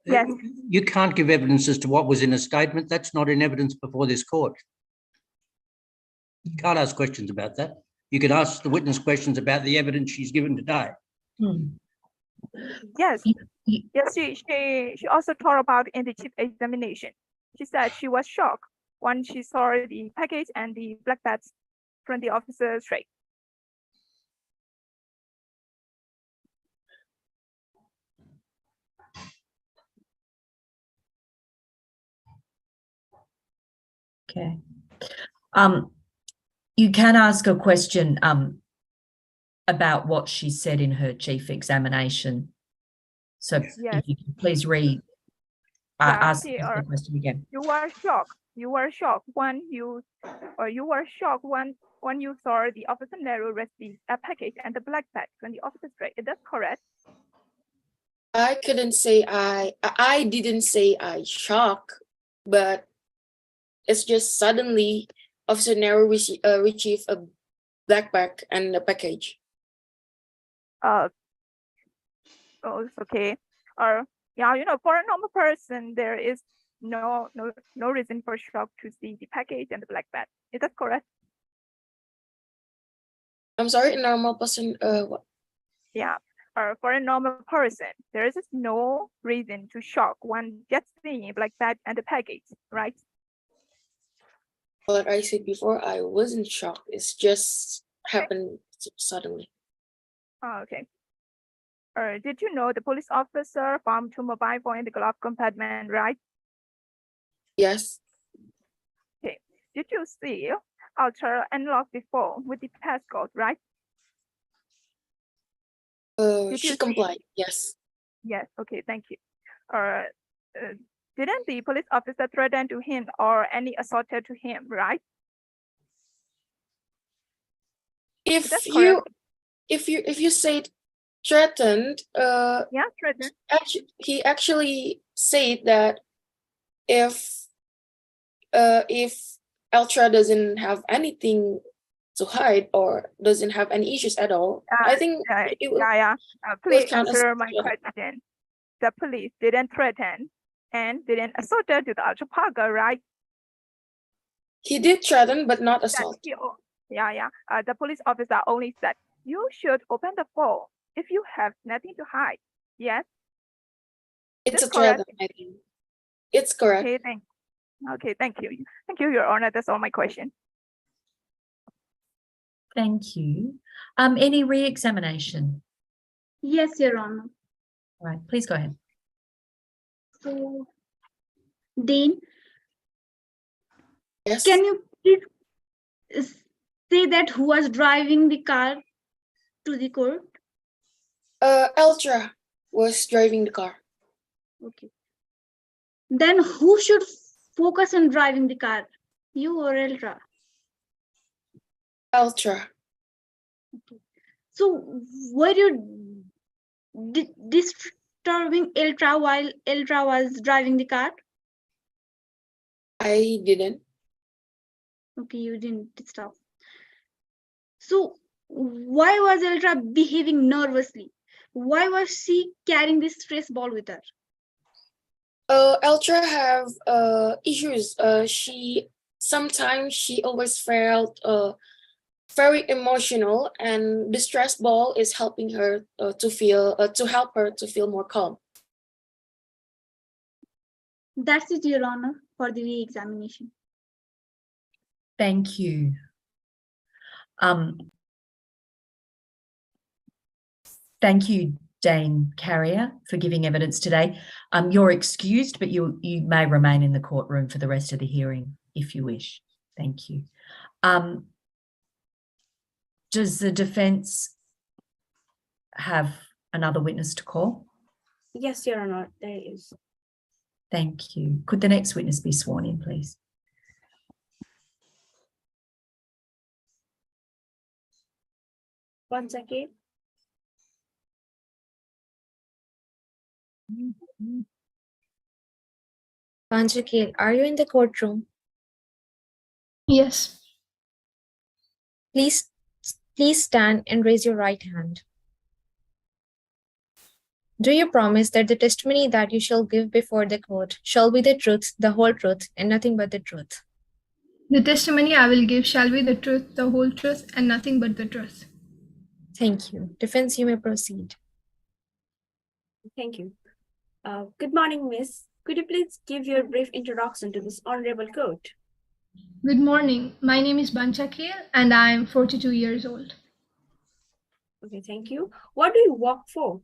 yes. You can't give evidence as to what was in a statement. That's not in evidence before this court. You can't ask questions about that. You can ask the witness questions about the evidence she's given today. Yes, yes. She also talked about in the chief examination. She said she was shocked when she saw the package and the black bags from the officer's tray. Okay. You can ask a question about what she said in her chief examination. So if you can please read, ask the question again. You were shocked. You were shocked when you saw the officer Nero receive a package and the black bag from the officer's tray. Is that correct? I couldn't say I didn't say I shocked, but it's just suddenly Officer Nero retrieved a backpack and a package. Oh, it's okay. Yeah, you know, for a normal person, there is no reason for shock to see the package and the black bag. Is that correct? I'm sorry, a normal person. What? Yeah. For a normal person, there is no reason to shock when just seeing black bag and the package, right? What I said before, I wasn't shocked. It's just happened suddenly. Oh, okay. Did you know the police officer found two mobile phones in the glove compartment, right? Yes. Okay. Did you see Ultra unlock the phone with the passcode, right? Did you She see? complied. Yes. Yes. Okay. Thank you. Didn't the police officer threaten to him or any assaulted to him, right? If That's you correct. if you say threatened, Yeah, threatened. he actually said that if Ultra doesn't have anything to hide or doesn't have any issues at all, I think it will Please count as answer my threat. question. The police didn't threaten and didn't assault to the Ultra Paga, right? He did threaten, but not That assault. the police officer only said, you should open the phone if you have nothing to hide. Yes? It's That's a threat, correct. I think. It's correct. Okay, thank you. Thank you, Your Honor. That's all my question. Thank you. Any re-examination? Yes, Your Honor. All right, please go ahead. So, Dean, yes. Can you please say that who was driving the car to the court? Ultra was driving the car. Okay. Then who should focus on driving the car? You or Ultra? Ultra. Okay. So were you disturbing Ultra while Ultra was driving the car? I didn't. Okay, you didn't disturb. So why was Ultra behaving nervously? Why was she carrying this stress ball with her? Ultra have issues. Sometimes she always felt very emotional, and the stress ball is helping her to help her to feel more calm. That's it, Your Honor, for the re-examination. Thank you. Thank you, Dane Carrier, for giving evidence today. You're excused, but you may remain in the courtroom for the rest of the hearing if you wish. Thank you. Does the defence have another witness to call? Yes, Your Honor, there is. Thank you. Could the next witness be sworn in, please? One second. Panchakil, are you in the courtroom? Yes. Please stand and raise your right hand. Do you promise that the testimony that you shall give before the court shall be the truth, the whole truth, and nothing but the truth? The testimony I will give shall be the truth, the whole truth, and nothing but the truth. Thank you. Defense, you may proceed. Thank you. Good morning, Miss. Could you please give your brief introduction to this honorable court? Good morning. My name is Banchakil and I am 42 years old. Okay, thank you. What do you work for?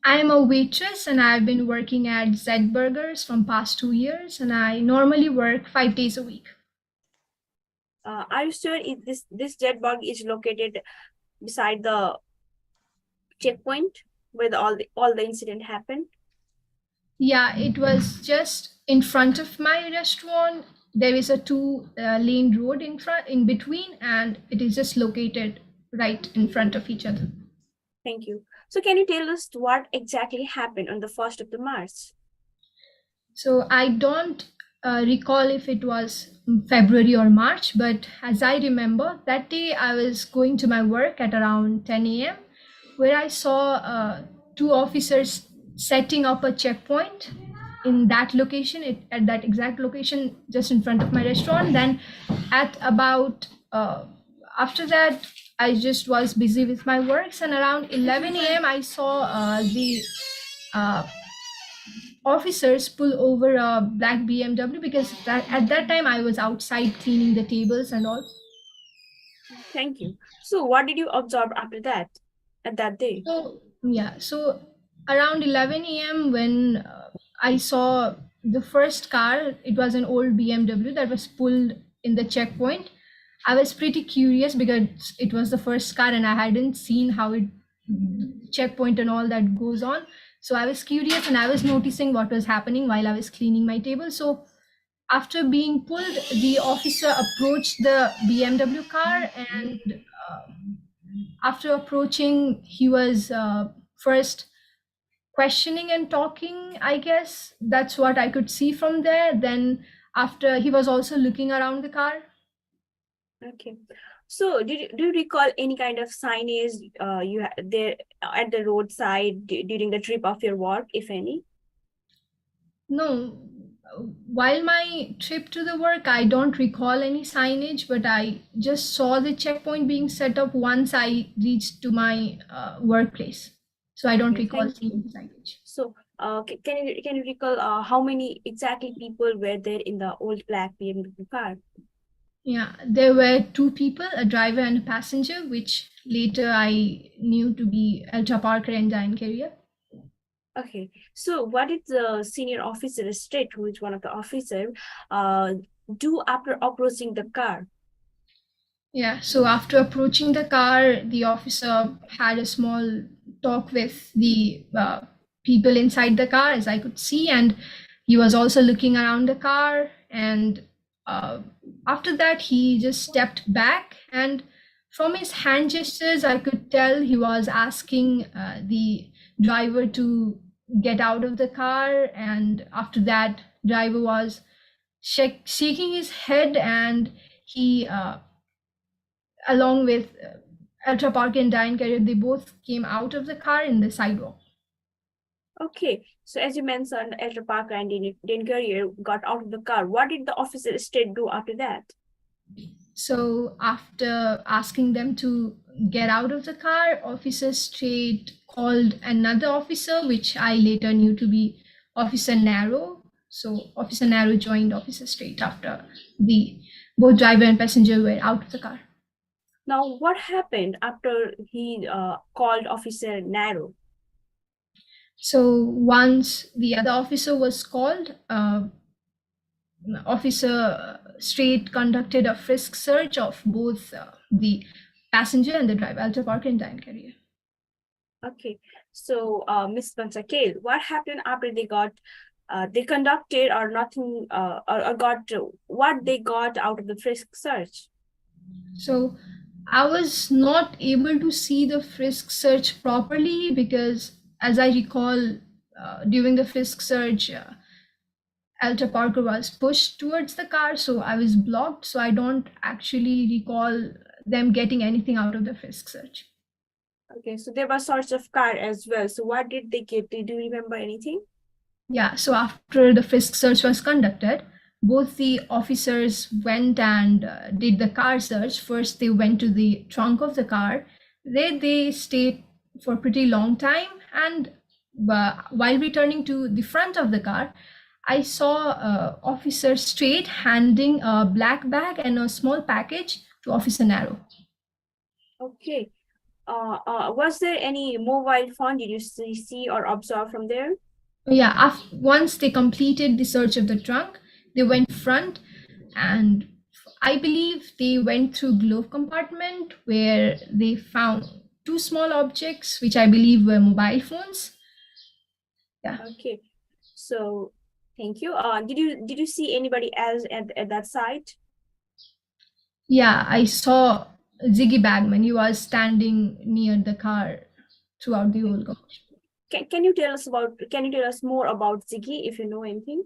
I am a waitress and I have been working at Z Burgers from past 2 years, and I normally work 5 days a week. Are you sure this jet bug is located beside the checkpoint where all the incident happened? Yeah, it was just in front of my restaurant. There is a 2-lane road in between, and it is just located right in front of each other. Thank you. So can you tell us what exactly happened on the 1st of the March? So I don't recall if it was February or March, but as I remember, that day I was going to my work at around 10 a.m. where I saw 2 officers setting up a checkpoint in that location, at that exact location, just in front of my restaurant. Then at about, after that, I just was busy with my works, and around 11 a.m. I saw the officers pull over a black BMW, because at that time I was outside cleaning the tables and all. Thank you. So what did you observe after that, at that day? So Yeah, so around 11 a.m. when I saw the first car, it was an old BMW that was pulled in the checkpoint. I was pretty curious because it was the first car and I hadn't seen how it checkpoint and all that goes on. So I was curious and I was noticing what was happening while I was cleaning my table. So after being pulled, the officer approached the BMW car and after approaching, he was first questioning and talking, I guess. That's what I could see from there. Then after, he was also looking around the car. Okay. So do you recall any kind of signage you had there at the roadside during the trip of your work, if any? No, while my trip to the work, I don't recall any signage, but I just saw the checkpoint being set up once I reached to my workplace. So I don't Okay, recall thank you. seeing signage. So can you recall how many exactly people were there in the old black BMW car? Yeah, there were two people, a driver and a passenger, which later I knew to be Ultra Parker and Diane Carrier. Okay, so what did the senior officer state, who is one of the officers, do after approaching the car? Yeah, so after approaching the car, the officer had a small talk with the people inside the car, as I could see, and he was also looking around the car. And after that, he just stepped back, and from his hand gestures, I could tell he was asking the driver to get out of the car. And after that, driver was shaking his head, and he along with Ultra Park and Diane Carrier, they both came out of the car in the sidewalk. Okay, so as you mentioned, Elder Parker and Dean Carrier got out of the car. What did the officer state do after that? So after asking them to get out of the car, Officer Straight called another officer, which I later knew to be Officer Narrow. So Officer Narrow joined Officer Straight after both driver and passenger were out of the car. Now, what happened after he called Officer Narrow? So once the other officer was called, Officer Straight conducted a frisk search of both the passenger and the driver, Ultra Parker and Diane Carrier. Okay, so Ms. Bansakil, what happened after they conducted or nothing or got what they got out of the frisk search? So I was not able to see the frisk search properly because, as I recall, during the frisk search, Ultra Parker was pushed towards the car, so I was blocked. So I don't actually recall them getting anything out of the frisk search. Okay, so there was search of car as well. So what did they get? Do you remember anything? Yeah, so after the frisk search was conducted, both the officers went and did the car search. First, they went to the trunk of the car. They stayed for a pretty long time. And while returning to the front of the car, I saw Officer Straight handing a black bag and a small package to Officer Narrow. Okay. Was there any mobile phone? Did you see or observe from there? Yeah, once they completed the search of the trunk, they went front, and I believe they went through glove compartment where they found two small objects, which I believe were mobile phones. Yeah. Okay. So thank you. Did you see anybody else at that site? Yeah, I saw Ziggy Bagman. He was standing near the car throughout the whole conversation. Can you tell us more about Ziggy if you know anything?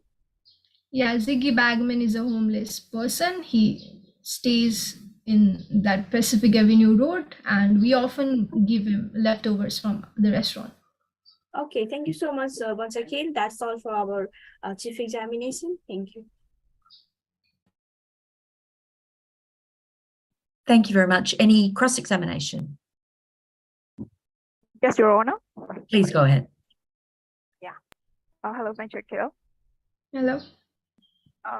Yeah, Ziggy Bagman is a homeless person. He stays in that Pacific Avenue Road, and we often give him leftovers from the restaurant. Okay, thank you so much, Bansakil. That's all for our chief examination. Thank you. Thank you very much. Any cross-examination? Yes, Your Honor. Please go ahead. Yeah. Hello, Bansakil. Hello.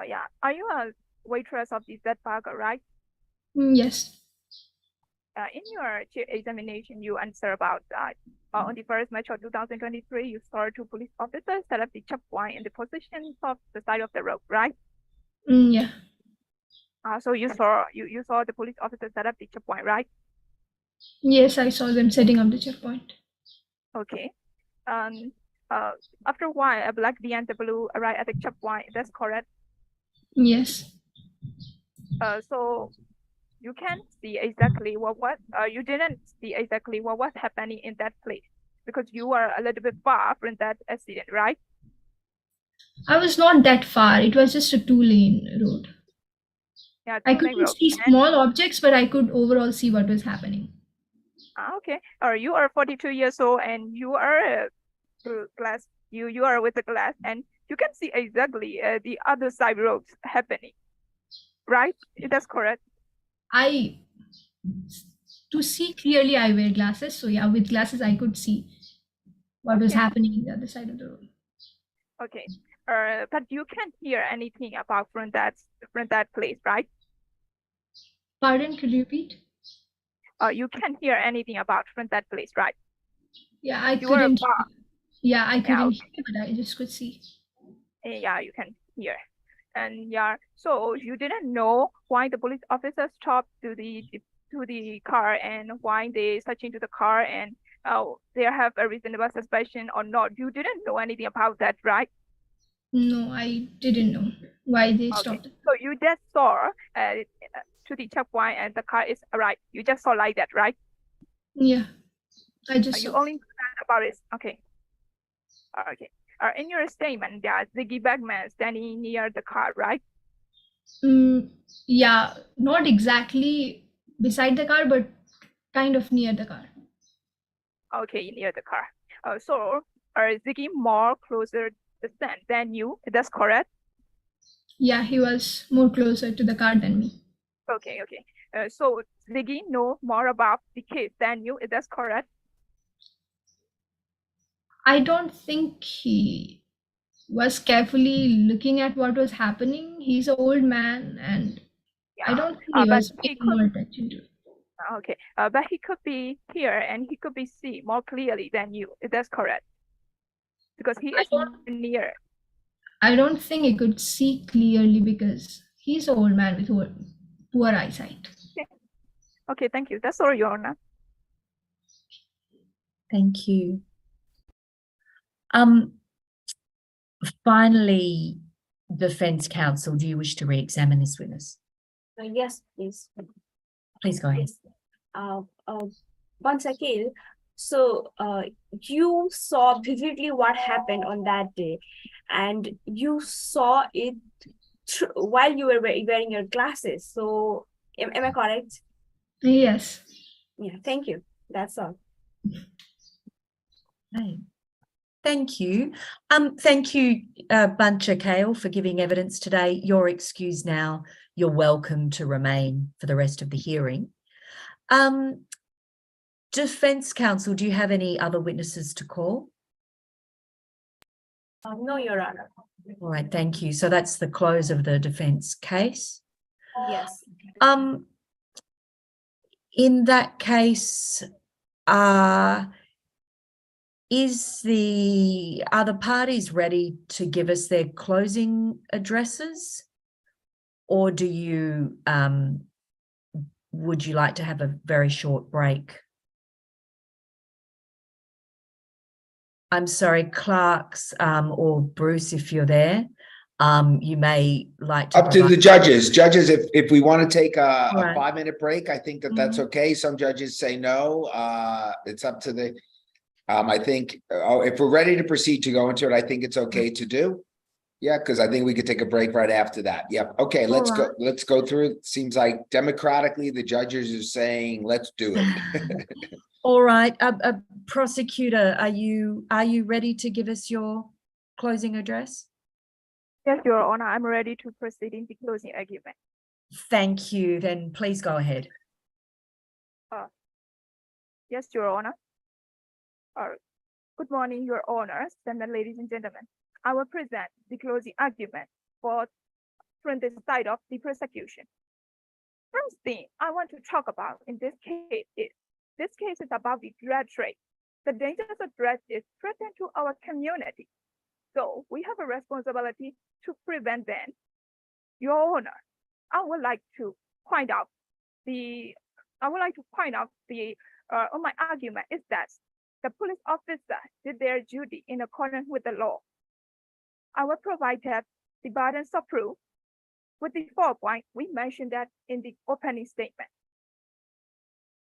Yeah. Are you a waitress of the Dead Parker, right? Yes. In your examination, you answer about on the 1st March of 2023, you saw two police officers set up the checkpoint in the positions of the side of the road, right? Yeah. So you saw the police officers set up the checkpoint, right? Yes, I saw them setting up the checkpoint. Okay. After a while, a black BMW arrived at the checkpoint. That's correct. Yes. So you can see exactly you didn't see exactly what was happening in that place because you were a little bit far from that accident, right? I was not that far. It was just a 2-lane road. Yeah, I two-lane couldn't road. see small objects, but I could overall see what was happening. Okay. You are 42 years old and you are glass. You are with the glass and you can see exactly the other side roads happening, right? That's correct. To see clearly, I wear glasses. So yeah, with glasses, I could see what was happening in the other side of the road. Okay. But you can't hear anything about from that place, right? Pardon, could you repeat? You can't hear anything about from that place, right? Yeah, I couldn't. Yeah, I couldn't okay. hear, but I just could see. Yeah, you can hear. And yeah, so you didn't know why the police officers stopped to the car and why they search into the car and they have a reasonable suspicion or not. You didn't know anything about that, right? No, I didn't know why they stopped. So you just saw to the checkpoint and the car is arrived. You just saw like that, right? Yeah, I just You saw. only know about it. Okay. Okay. In your statement, there's Ziggy Bagman standing near the car, right? Yeah, not exactly beside the car, but kind of near the car. Okay, near the car. So Ziggy more closer distance than you? That's correct. Yeah, he was more closer to the car than me. Okay. So Ziggy know more about the case than you. That's correct. I don't think he was carefully looking at what was happening. He's an old man, and I don't think he was paying more attention to it. Okay, but he could be here and he could be see more clearly than you. That's correct. Because he is near. I don't think he could see clearly because he's an old man with poor eyesight. Okay, thank you. That's all, Your Honor. Thank you. Finally, defense counsel, do you wish to re-examine this witness? Yes, please. Please go ahead. Once again, so you saw vividly what happened on that day, and you saw it while you were wearing your glasses. So, am I correct? Yes. Yeah. Thank you. That's all. Okay. Thank you. Thank you, Buncha Kale, for giving evidence today. You're excused now. You're welcome to remain for the rest of the hearing. Defence counsel, do you have any other witnesses to call? No, Your Honor. All right, thank you. So that's the close of the defence case. Yes. In that case, are the parties ready to give us their closing addresses, or do you would you like to have a very short break? I'm sorry, Clark's or Bruce, if you're there, you may like to up to the judges. Judges, if we want to take a 5-minute break, I think that's okay. Some judges say no. It's up to the. I think if we're ready to proceed to go into it, I think it's okay to do. Yeah, because I think we could take a break right after that. Yep. Okay, let's go. Let's go through it. Seems like democratically the judges are saying, let's do it. All right. Prosecutor, are you ready to give us your closing address? Yes, Your Honor. I'm ready to proceed in the closing argument. Thank you. Then please go ahead. Yes, Your Honor. Good morning, Your Honors, and ladies and gentlemen. I will present the closing argument from the side of the prosecution. first thing I want to talk about in this case is about the drug trade. The dangers of drugs is threatened to our community. So we have a responsibility to prevent them. Your Honor, I would like to point out my argument is that the police officer did their duty in accordance with the law. I will provide that the burdens of proof with the 4 points we mentioned that in the opening statement.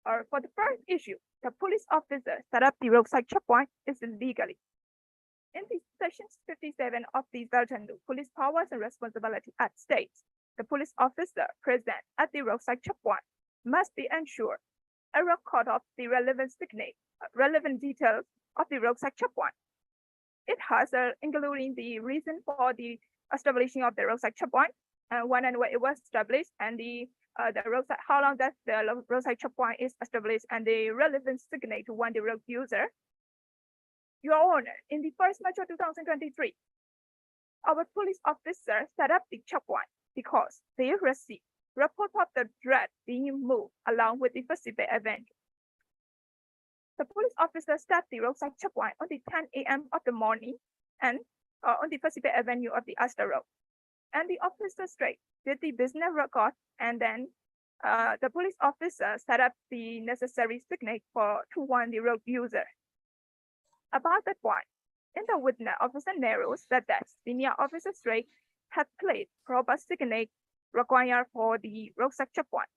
For the first issue, the police officer set up the roadside checkpoint is illegally. In the section 57 of the Belgian Police Powers and Responsibility Act states, the police officer present at the roadside checkpoint must be ensured a record of the relevant details of the roadside checkpoint. It has including the reason for the establishing of the roadside checkpoint and when and where it was established, and the roadside, how long that the roadside checkpoint is established, and the relevant signage to one the road user. Your Honor, in the first March of 2023, our police officer set up the checkpoint because they received report of the drug being moved along with the Pacific Avenue. The police officer set the roadside checkpoint on the 10 a.m. of the morning and on the Pacific Avenue of the Astor Road. And the officer straight did the business record, and then the police officer set up the necessary signage to warn the road user. About that point, in the witness, Officer Nero said that senior officer straight had placed proper signage required for the roadside checkpoint.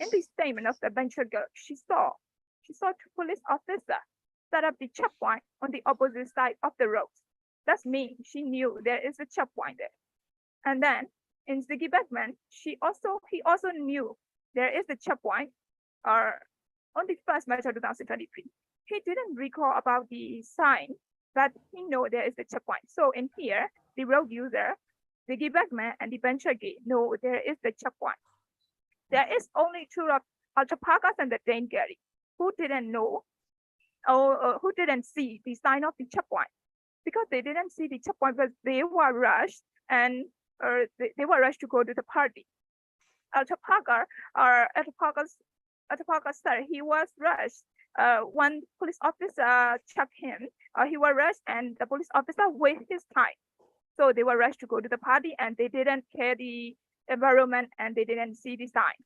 In the statement of the bencher girl, she saw two police officers set up the checkpoint on the opposite side of the road. That means she knew there is a checkpoint there. And then in Ziggy Beckman, he also knew there is a checkpoint on the 1st March of 2023. He didn't recall about the sign, but he know there is a checkpoint. So in here, the road user, Ziggy Beckman and the bencher gate know there is the checkpoint. There is only two of Ultra Parkas and the Dane Gary who didn't know or who didn't see the sign of the checkpoint, because they didn't see the checkpoint because they were rushed and they were rushed to go to the party. Ultra Parker sir, he was rushed. One police officer checked him. He was rushed, and the police officer wasted his time. So they were rushed to go to the party, and they didn't care the environment, and they didn't see the sign.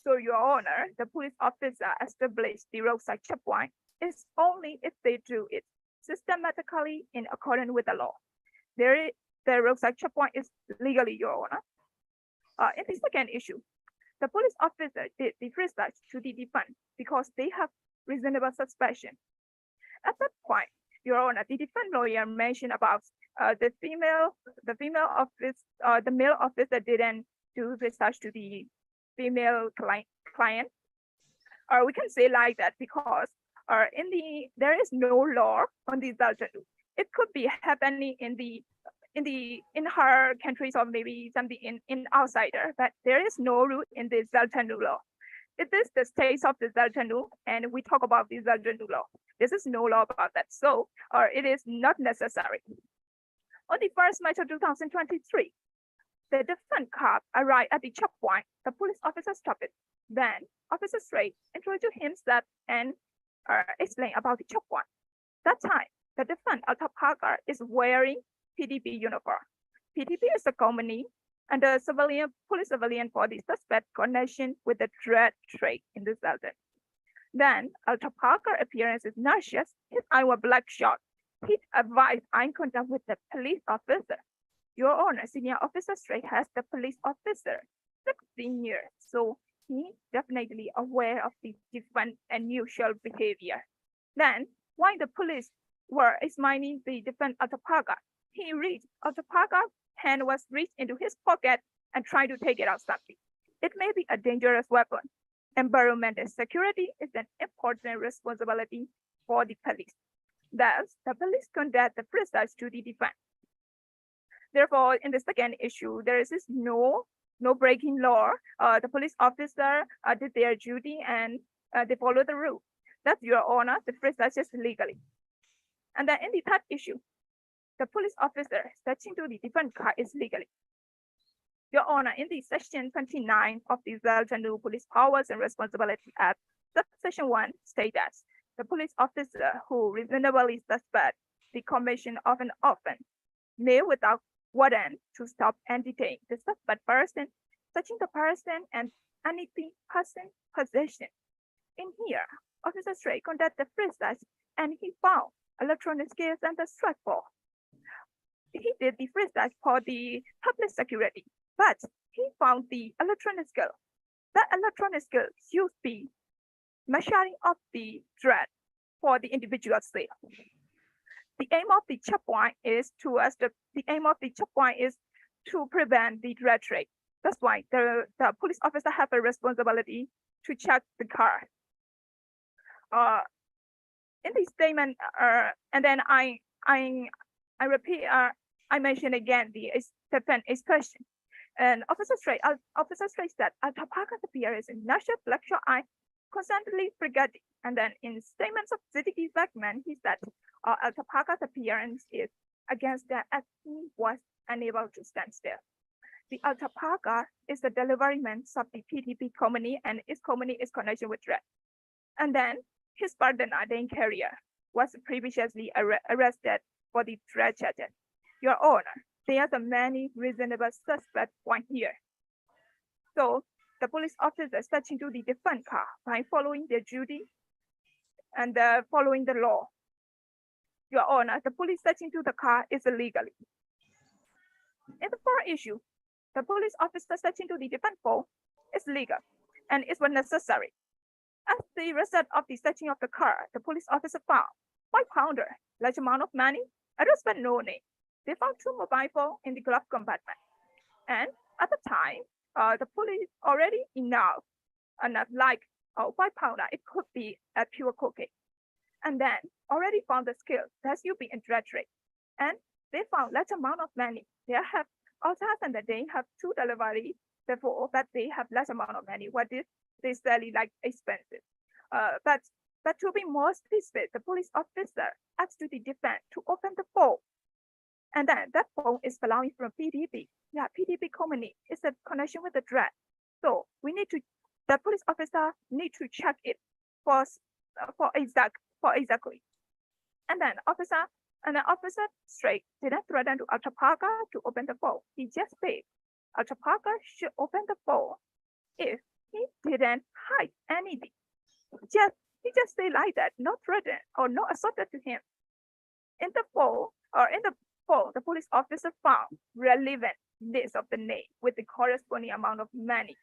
So, Your Honor, the police officer established the roadside checkpoint is only if they do it systematically in accordance with the law. The roadside checkpoint is legally, Your Honor. In the second issue, the police officer did the research to the defense because they have reasonable suspicion. At that point, Your Honor, the defense lawyer mentioned about the male officer didn't do research to the female client. Or we can say like that because there is no law on the Belgian. It could be happening in her countries or maybe something in outsider, but there is no rule in the Belgian law. It is the states of the Belgian law, and we talk about the Belgian law. This is no law about that, so it is not necessary. On the 1st March of 2023, the defense car arrived at the checkpoint. The police officer stopped it. Then Officer Strait introduced himself and explained about the checkpoint. That time, the defense Ultra Parker is wearing PDP uniform. PDP is a company and the police civilian for the suspect connection with the drug trade in the Belgium. Then Ultra Parker appearance is nauseous. His eye was bloodshot. He advised eye contact with the police officer. Your Honor, senior officer Strait has the police officer 16 years, so he definitely aware of the different unusual behavior. Then, while the police were examining the defense Ultra Parker, he reached Ultra Parker's hand was reached into his pocket and tried to take it out something. It may be a dangerous weapon. Environmental security is an important responsibility for the police. Thus, the police conduct the research to the defense. Therefore, in the second issue, there is no breaking law. The police officer did their duty and they follow the rule. That's Your Honor, the research is legally. And then in the third issue, the police officer searching to the defense car is legally. Your Honor, in the section 29 of the New Police Powers and Responsibility Act, subsection 1 states that the police officer who reasonably suspects the commission of an offense may, without warrant, to stop and detain the suspect person, searching the person and anything person possession. In here, Officer Stray conducted the frisk search and he found electronic scales and the strap ball. He did the frisk search for the public security, but he found the electronic scale. That electronic scale used the measuring of the thread for the individual sale. The aim of the checkpoint is to prevent the thread trade. That's why the police officer have a responsibility to check the car. In the statement, and then I repeat, I mention again the defense expression. And Officer Stray said, Altapaka's appearance in national lecture I constantly forgetting. And then in statements of city segment, he said, Altapaka's appearance is against that as he was unable to stand still. The Altapaka is the deliveryman of the PTP company, and its company is connection with Red. And then his partner, the carrier, was previously arrested for the threat charges. Your Honor, there are many reasonable suspect point here. So the police officer searching to the defense car by following their duty and following the law. Your Honor, the police searching to the car is illegally. In the first issue, the police officer searching to the defense phone is legal and is when necessary. As the result of the searching of the car, the police officer found 5 pounder, large amount of money, address but no name. They found 2 mobile phones in the glove compartment. And at the time, the police already enough, like 5 pounder, it could be a pure cocaine. And then already found the scale that's you be in drug trade. And they found large amount of money. They have also and that they have 2 deliveries, therefore, but they have less amount of money. What is they sell like expensive? But to be more specific, the police officer asked to the defense to open the phone. And then that phone is belonging from PTP. Yeah, PTP company is a connection with the drug. So we need to, the police officer need to check it for exactly. And then Officer Stray didn't threaten to Altapaka to open the phone. He just said Altapaka should open the phone if he didn't hide anything. He just say like that, no threaten or no assaulted to him. In the phone, the police officer found relevant list of the name with the corresponding amount of money.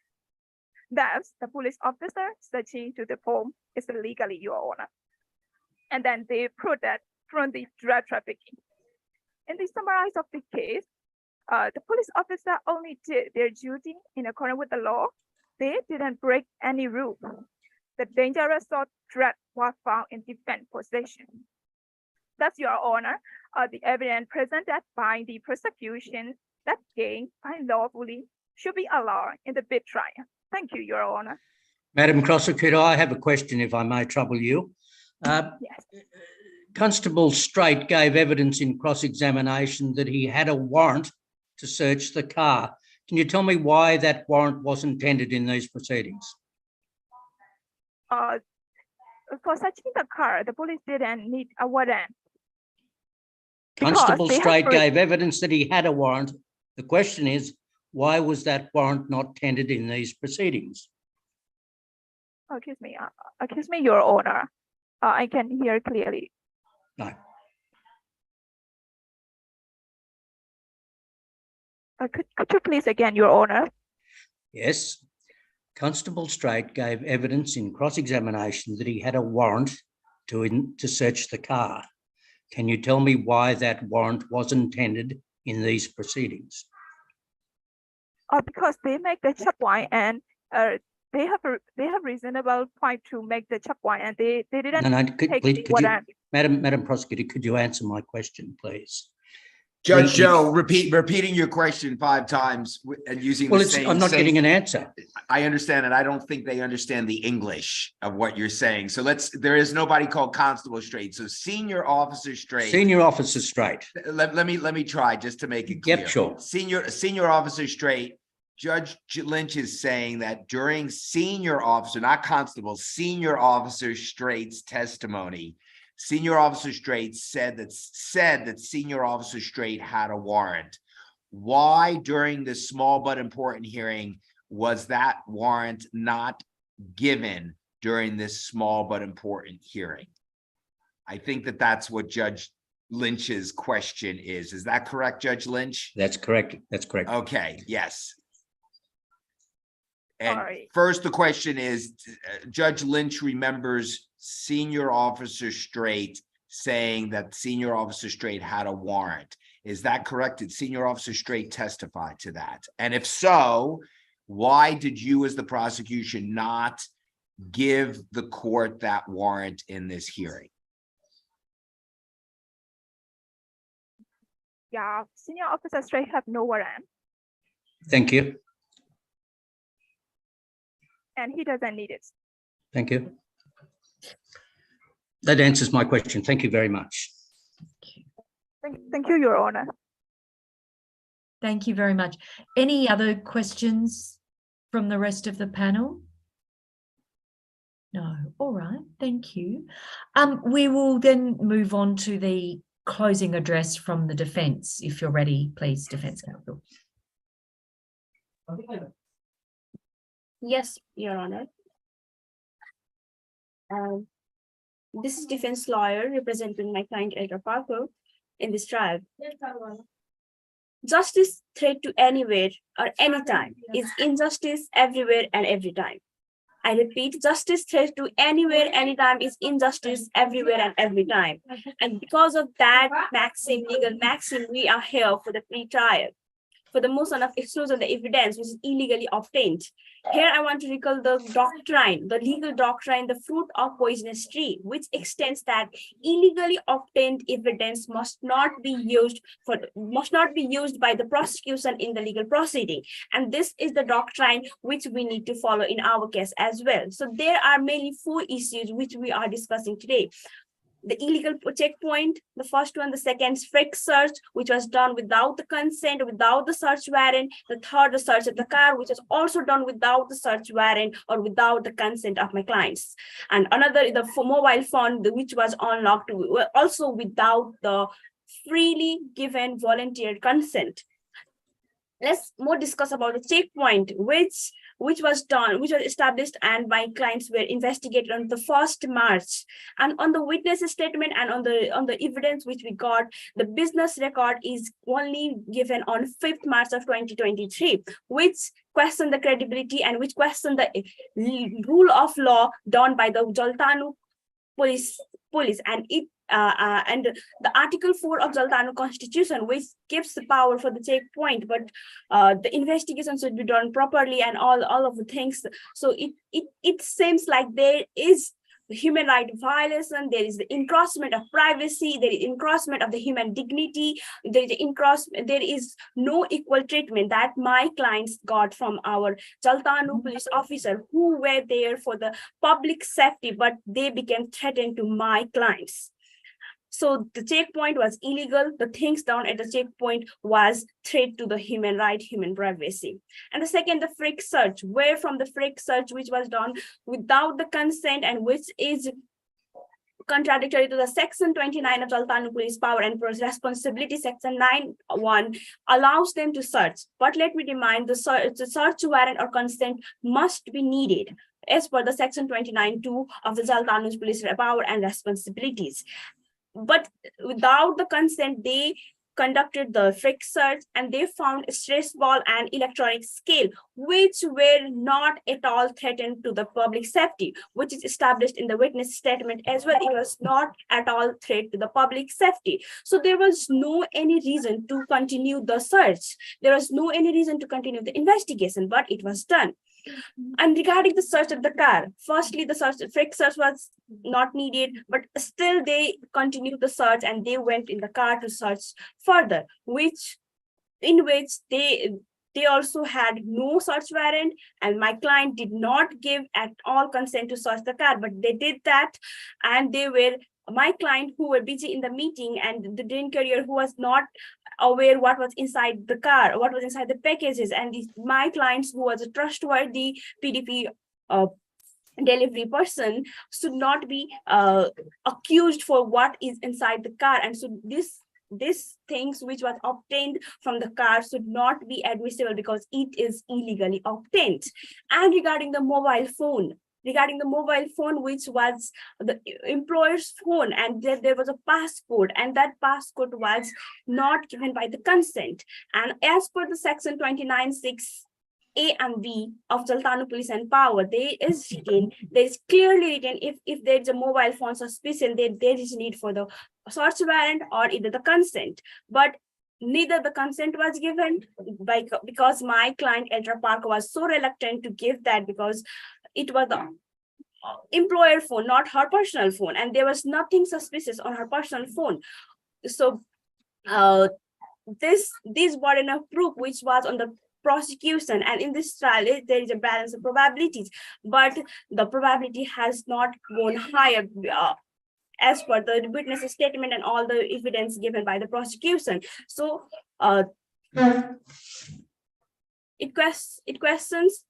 Thus, the police officer searching to the phone is illegally, Your Honor. And then they proved that from the drug trafficking. In the summary of the case, the police officer only did their duty in accordance with the law. They didn't break any rule. The dangerous drug was found in defense possession. Thus, Your Honor, the evidence presented by the prosecution that gained unlawfully should be allowed in the bid trial. Thank you, Your Honor. Madam Prosecutor, I have a question, if I may trouble you. Yes. Constable Strait gave evidence in cross-examination that he had a warrant to search the car. Can you tell me why that warrant wasn't tendered in these proceedings? For searching the car, the police didn't need a warrant. Constable Strait gave evidence that he had a warrant. The question is, why was that warrant not tendered in these proceedings? Excuse me, Your Honor. I can hear clearly. No. Could you please again, Your Honor? Yes. Constable Strait gave evidence in cross-examination that he had a warrant to search the car. Can you tell me why that warrant wasn't tendered in these proceedings? Because they make the checkpoint and they have reasonable point to make the checkpoint and they didn't take the warrant. Madam Prosecutor, could you answer my question, please? Judge Joe, repeating your question 5 times and using the same. I'm not getting an answer. I understand, and I don't think they understand the English of what you're saying. So there is nobody called Constable Strait. So Senior Officer Strait. Senior Officer Strait. Let me try just to make it clear. Yep, sure. Senior Officer Strait Judge Lynch is saying that during senior officer, not constable, senior officer Straight's testimony, senior officer Straight said that senior officer Straight had a warrant. Why during this small but important hearing was that warrant not given during this small but important hearing? I think that that's what Judge Lynch's question is. Is that correct, Judge Lynch? That's correct. That's correct. Okay, yes. And Sorry. first, the question is, Judge Lynch remembers senior officer Straight saying that senior officer Straight had a warrant. Is that correct? Did senior officer Straight testify to that? And if so, why did you as the prosecution not give the court that warrant in this hearing? Yeah, Senior Officer Straight have no warrant, Thank you. and he doesn't need it. Thank you. That answers my question. Thank you very much. Thank you, Your Honor. Thank you very much. Any other questions from the rest of the panel? No. All right. Thank you. We will then move on to the closing address from the defence. If you're ready, please, Defence Counsel. Yes, Your Honor. This is defense lawyer representing my client Edgar Parker in this trial. Justice threat to anywhere or anytime is injustice everywhere and every time. I repeat, justice threat to anywhere, anytime is injustice everywhere and every time. And because of that legal maxim, we are here for the pre-trial, for the motion of exclusion of the evidence which is illegally obtained. Here I want to recall the doctrine, the legal doctrine, the fruit of poisonous tree, which extends that illegally obtained evidence must not be used by the prosecution in the legal proceeding. And this is the doctrine which we need to follow in our case as well. So there are mainly 4 issues which we are discussing today. The illegal checkpoint, the first one, the second, frisk search, which was done without the consent, without the search warrant. The third, the search of the car, which was also done without the search warrant or without the consent of my clients. And another, the mobile phone, which was unlocked, also without the freely given volunteer consent. Let's more discuss about the checkpoint, which was established, and my clients were investigated on the 1st March. And on the witness statement and on the evidence which we got, the business record is only given on 5th March of 2023, which question the credibility and which question the rule of law done by the Jaltanu police, and it and the Article 4 of Jaltanu Constitution, which gives the power for the checkpoint, but the investigation should be done properly and all of the things. So it seems like there is human right violation, there is the encroachment of privacy, there is encroachment of the human dignity, there is no equal treatment that my clients got from our Jaltanu police officer who were there for the public safety, but they became threatened to my clients. So the checkpoint was illegal. The things done at the checkpoint was threat to the human right, human privacy. And the second, the frisk search, where from the frisk search, which was done without the consent and which is contradictory to the Section 29 of Jaltanu Police Power and Responsibility, Section 9(1) allows them to search. But let me remind, the search warrant or consent must be needed as per the Section 29(2) of the Jaltanu Police Power and Responsibilities. But without the consent, they conducted the frisk search and they found a stress ball and electronic scale, which were not at all threatened to the public safety, which is established in the witness statement as well. It was not at all threat to the public safety. So there was no any reason to continue the search. There was no any reason to continue the investigation, but it was done. And regarding the search of the car, firstly, the frisk search was not needed, but still they continued the search and they went in the car to search further, in which they They also had no search warrant, and my client did not give at all consent to search the car, but they did that, and they were my client who were busy in the meeting, and the DIN courier who was not aware what was inside the car, what was inside the packages, and my clients who was a trustworthy PDP delivery person should not be accused for what is inside the car. And so these things which was obtained from the car should not be admissible because it is illegally obtained. And regarding the mobile phone, which was the employer's phone, and there was a passcode, and that passcode was not given by the consent. And as per the section 29(6) A and B of Jaltanu Police and Power, there is clearly written if there is a mobile phone suspicion, there is need for the search warrant or either the consent. But neither the consent was given because my client Eltra Park was so reluctant to give that because it was the employer phone, not her personal phone, and there was nothing suspicious on her personal phone. So this burden of proof which was on the prosecution, and in this trial there is a balance of probabilities, but the probability has not gone higher as per the witness statement and all the evidence given by the prosecution. So it questions,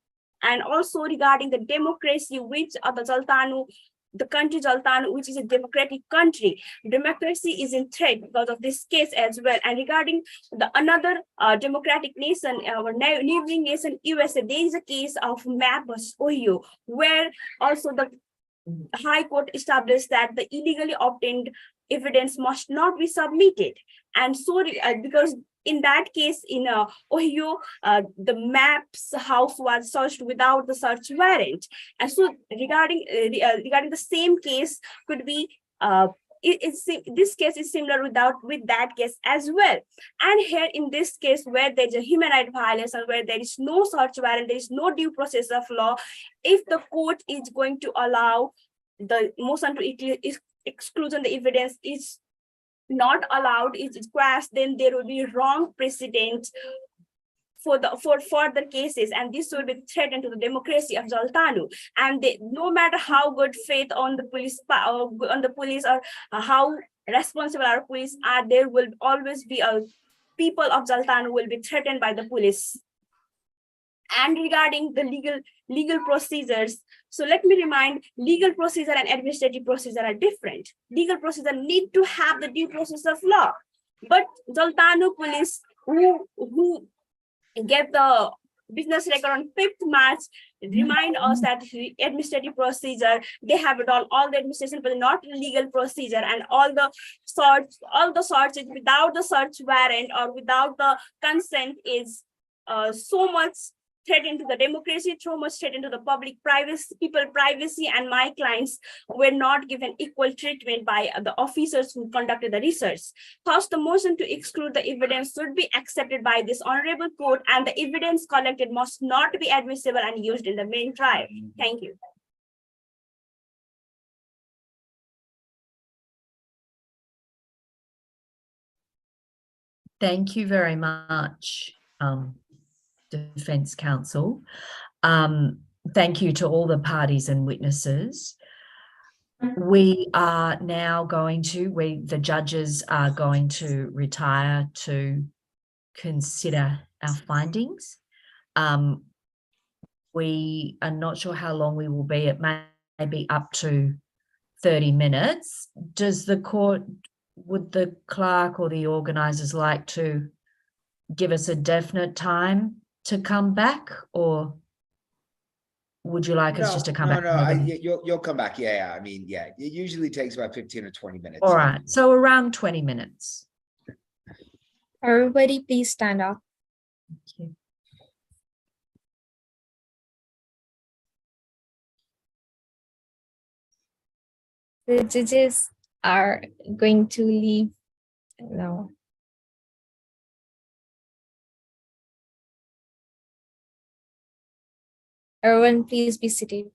and also regarding the democracy, which the country Jaltanu, which is a democratic country, democracy is in threat because of this case as well. And regarding the another democratic nation, our neighboring nation USA, there is a case of MAP Ohio, where also the High Court established that the illegally obtained evidence must not be submitted. And so because in that case in Ohio, the MAP's house was searched without the search warrant. And so regarding the same case could be this case is similar with that case as well. And here in this case, where there's a human right violation, where there is no search warrant, there is no due process of law, if the court is going to allow the motion to exclusion the evidence is not allowed, is quashed, then there will be wrong precedent for further cases, and this will be threatened to the democracy of Jaltanu. And no matter how good faith on the police or how responsible our police are, there will always be people of Jaltanu will be threatened by the police. And regarding the legal procedures, so let me remind, legal procedure and administrative procedure are different. Legal procedure need to have the due process of law, but Jaltanu police who get the business record on 5th March remind us that administrative procedure, they have it all the administration, but not legal procedure, and all the searches without the search warrant or without the consent is so much threatened to the democracy, so much threatened to the people privacy, and my clients were not given equal treatment by the officers who conducted the research. Thus, the motion to exclude the evidence should be accepted by this honorable court, and the evidence collected must not be admissible and used in the main trial. Thank you. Thank you very much, Defence Counsel. Thank you to all the parties and witnesses. We are now the judges are going to retire to consider our findings. We are not sure how long we will be. It may be up to 30 minutes. Would the clerk or the organisers like to give us a definite time to come back, or would you like us just to come back? No, you'll come back. Yeah. I mean, yeah, it usually takes about 15 or 20 minutes. All right, so around 20 minutes. Everybody, please stand up. Thank you. The judges are going to leave now. Everyone, please be seated.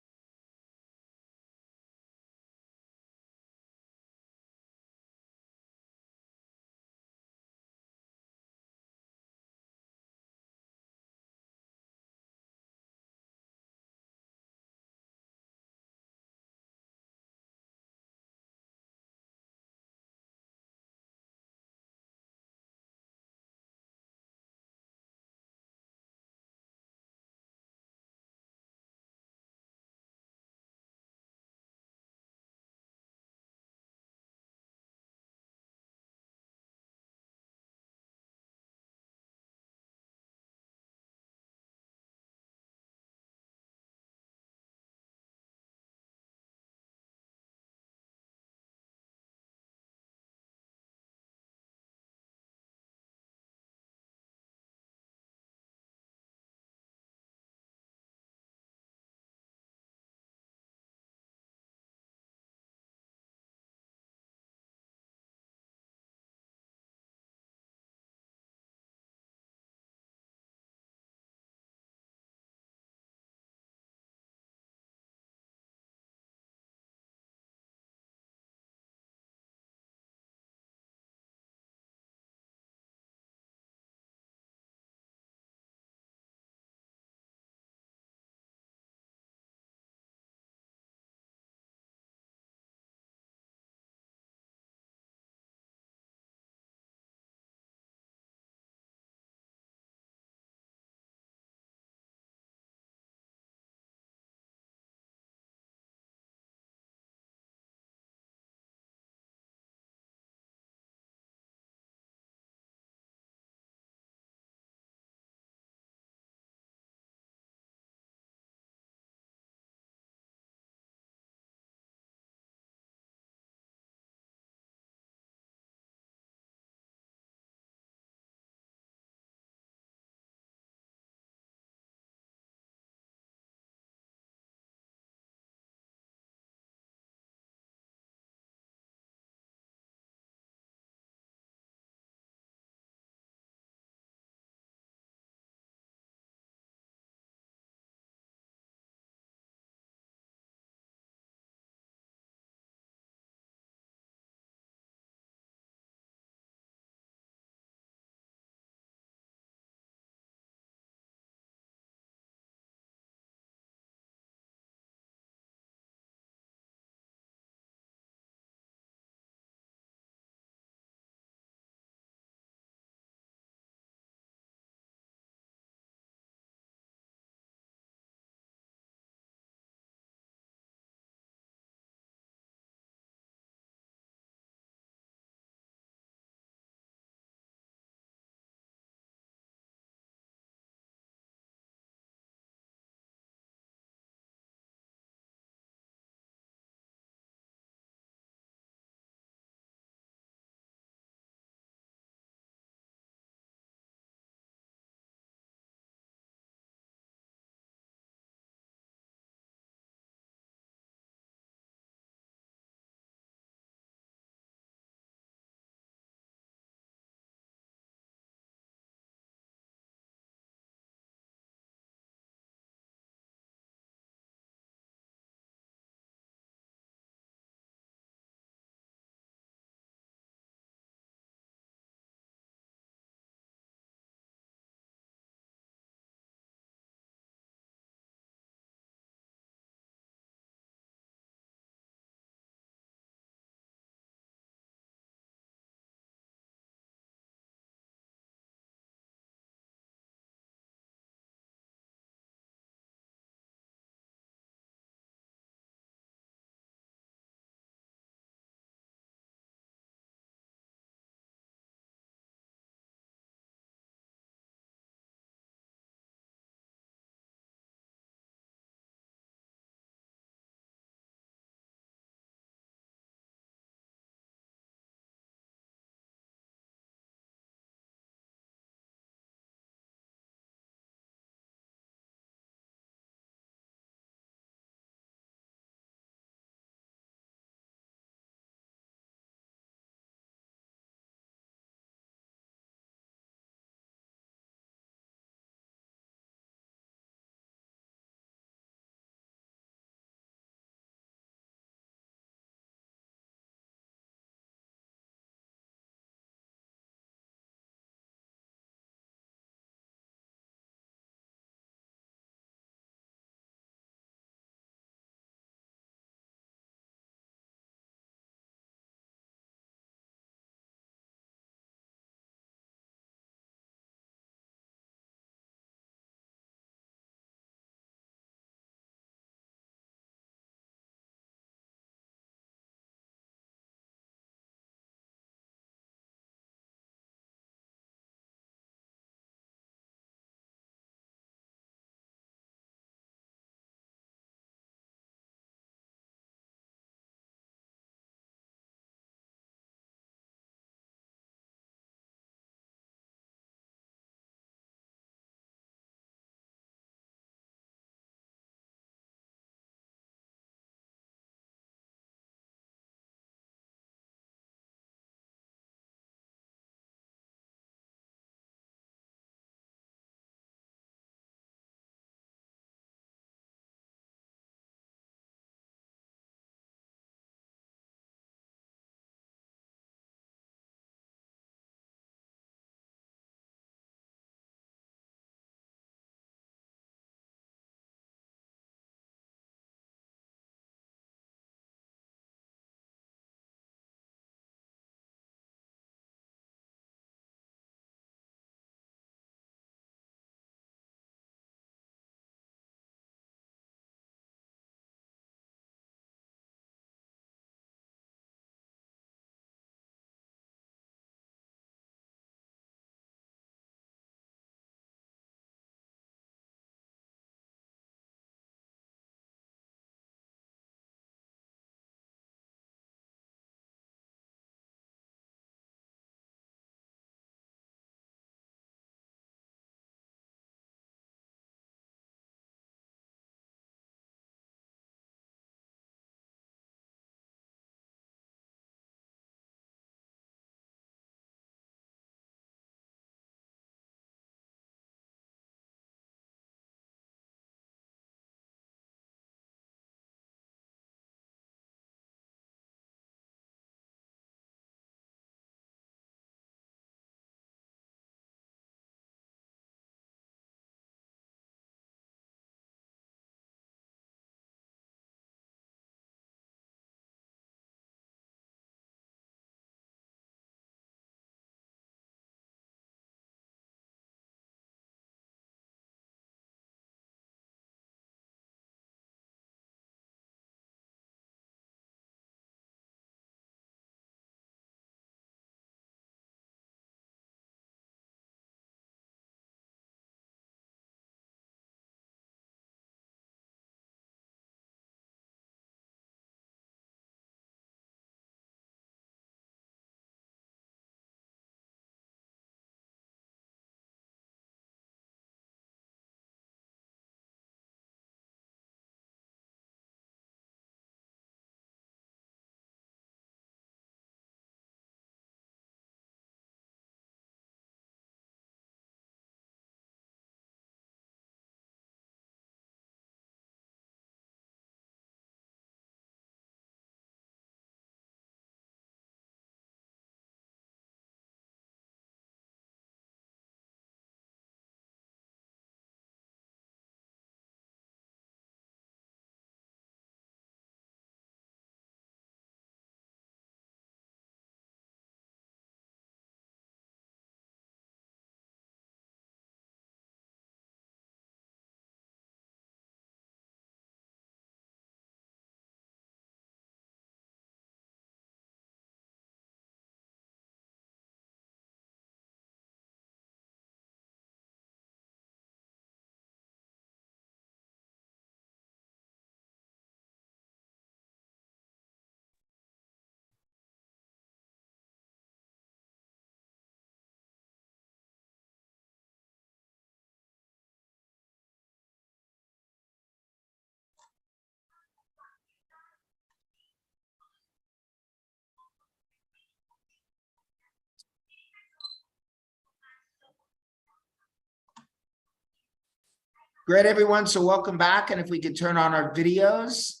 Great, everyone. So welcome back. And if we could turn on our videos.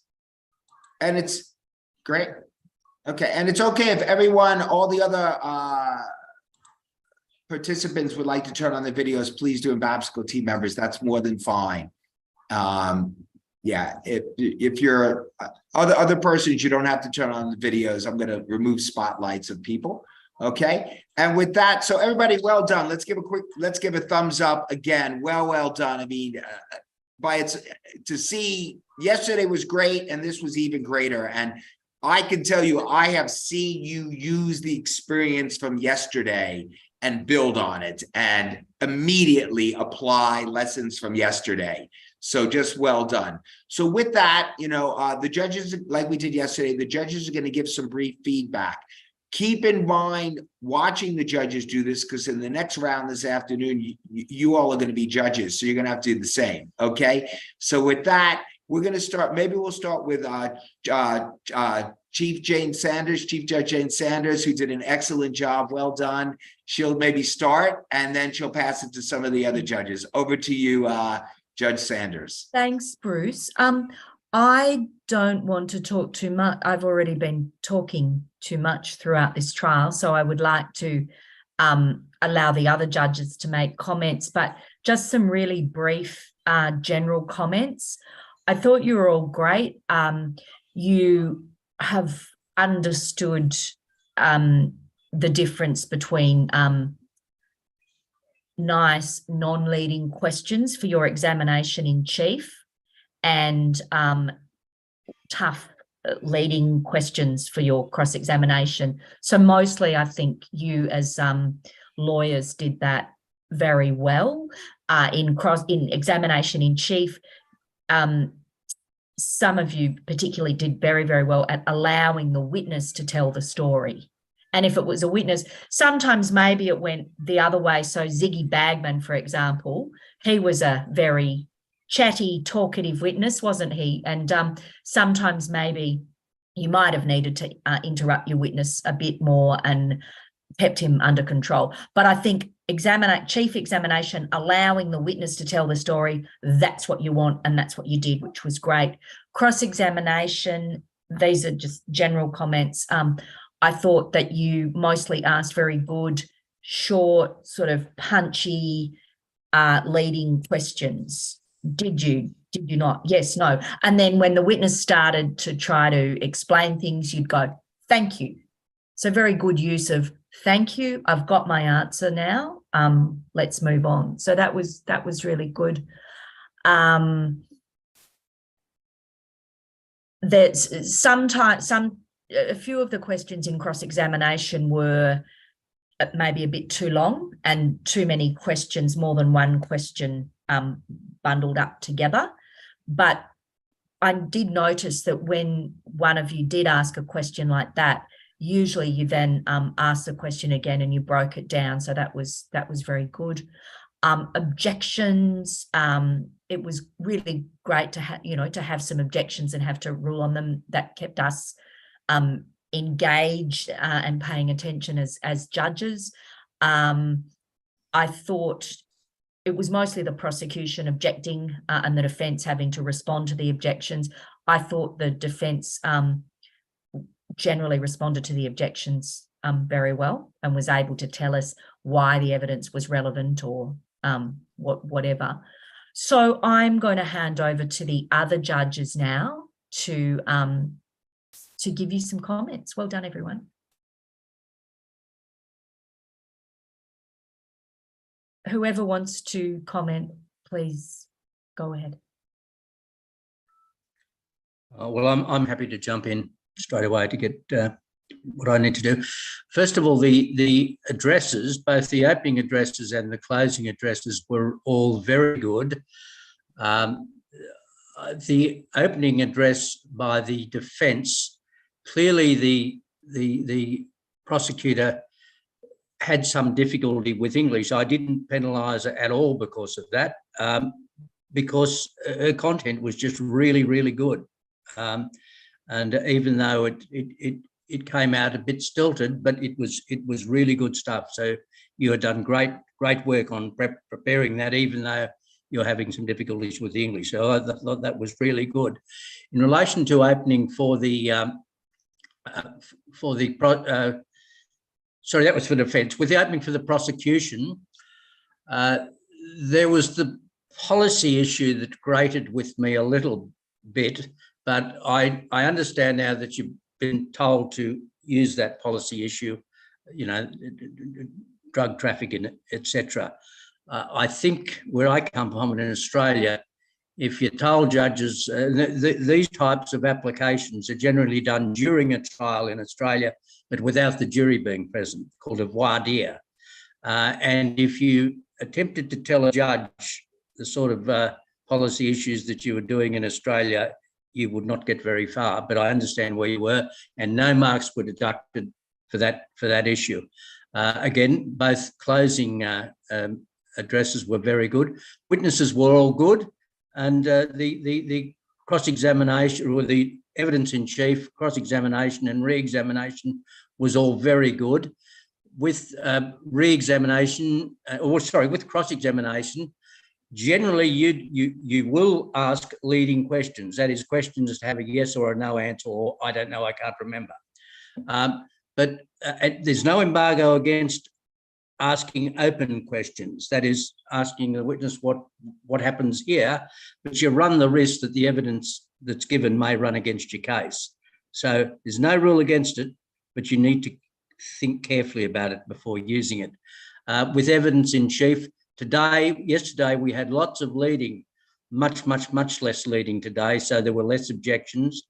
And it's great. Okay. And it's okay if everyone, all the other participants would like to turn on the videos, please do, and Babsco team members, that's more than fine. Yeah, if you're other persons, you don't have to turn on the videos. I'm going to remove spotlights of people. Okay. And with that, so everybody, well done. Let's give a thumbs up again. Well done. I mean, to see yesterday was great. And this was even greater. And I can tell you, I have seen you use the experience from yesterday and build on it and immediately apply lessons from yesterday. So just well done. So with that, the judges, like we did yesterday, the judges are going to give some brief feedback. Keep in mind watching the judges do this, because in the next round this afternoon, you all are going to be judges. So you're going to have to do the same. Okay. So with that, we're going to start. Maybe we'll start with Chief Judge Jane Sanders, who did an excellent job. Well done. She'll maybe start and then she'll pass it to some of the other judges. Over to you, Judge Sanders. Thanks, Bruce. I don't want to talk too much. I've already been talking too much throughout this trial, so I would like to allow the other judges to make comments, but just some really brief general comments. I thought you were all great. You have understood the difference between nice non-leading questions for your examination in chief and tough leading questions for your cross-examination. So mostly I think you as lawyers did that very well. In examination in chief, some of you particularly did very, very well at allowing the witness to tell the story. And if it was a witness, sometimes maybe it went the other way. So Ziggy Bagman, for example, he was a very chatty, talkative witness, wasn't he? And sometimes maybe you might have needed to interrupt your witness a bit more and kept him under control. But I think chief examination, allowing the witness to tell the story, that's what you want, and that's what you did, which was great. Cross-examination, these are just general comments. I thought that you mostly asked very good, short, sort of punchy, leading questions. Did you not? Yes, no. And then when the witness started to try to explain things, you'd go, thank you. So very good use of thank you. I've got my answer now. Let's move on. So that was really good. There's a few of the questions in cross-examination were maybe a bit too long and too many questions, more than one question bundled up together. But I did notice that when one of you did ask a question like that, usually you then asked the question again and you broke it down. So that was very good. Objections, it was really great to have some objections and have to rule on them. That kept us engaged and paying attention as judges. I thought it was mostly the prosecution objecting and the defence having to respond to the objections. I thought the defence generally responded to the objections very well and was able to tell us why the evidence was relevant or whatever. So I'm going to hand over to the other judges now to give you some comments. Well done, everyone. Whoever wants to comment, please go ahead. Well, I'm happy to jump in straight away to get what I need to do. First of all, the addresses, both the opening addresses and the closing addresses, were all very good. The opening address by the defence, clearly the prosecutor had some difficulty with English. I didn't penalise her at all because of that, because her content was just really, really good. And even though it came out a bit stilted, but it was really good stuff. So you had done great work on preparing that, even though you're having some difficulties with the English. So I thought that was really good. In relation to opening for the sorry, that was for defence. With the opening for the prosecution, there was the policy issue that grated with me a little bit, but I understand now that you've been told to use that policy issue, you know, drug trafficking, etc. I think where I come from in Australia, if you told judges, these types of applications are generally done during a trial in Australia, but without the jury being present, called a voir dire. And if you attempted to tell a judge the sort of policy issues that you were doing in Australia, you would not get very far. But I understand where you were, and no marks were deducted for that issue. Again, both closing addresses were very good. Witnesses were all good, and the cross-examination, or the evidence in chief, cross-examination and re-examination was all very good. With re-examination, with cross-examination, generally you will ask leading questions. That is, questions that have a yes or a no answer, or I don't know, I can't remember. But there's no embargo against asking open questions. That is, asking the witness what happens here, but you run the risk that the evidence that's given may run against your case. So there's no rule against it, but you need to think carefully about it before using it. With evidence in chief, yesterday we had lots of leading, much less leading today, so there were less objections.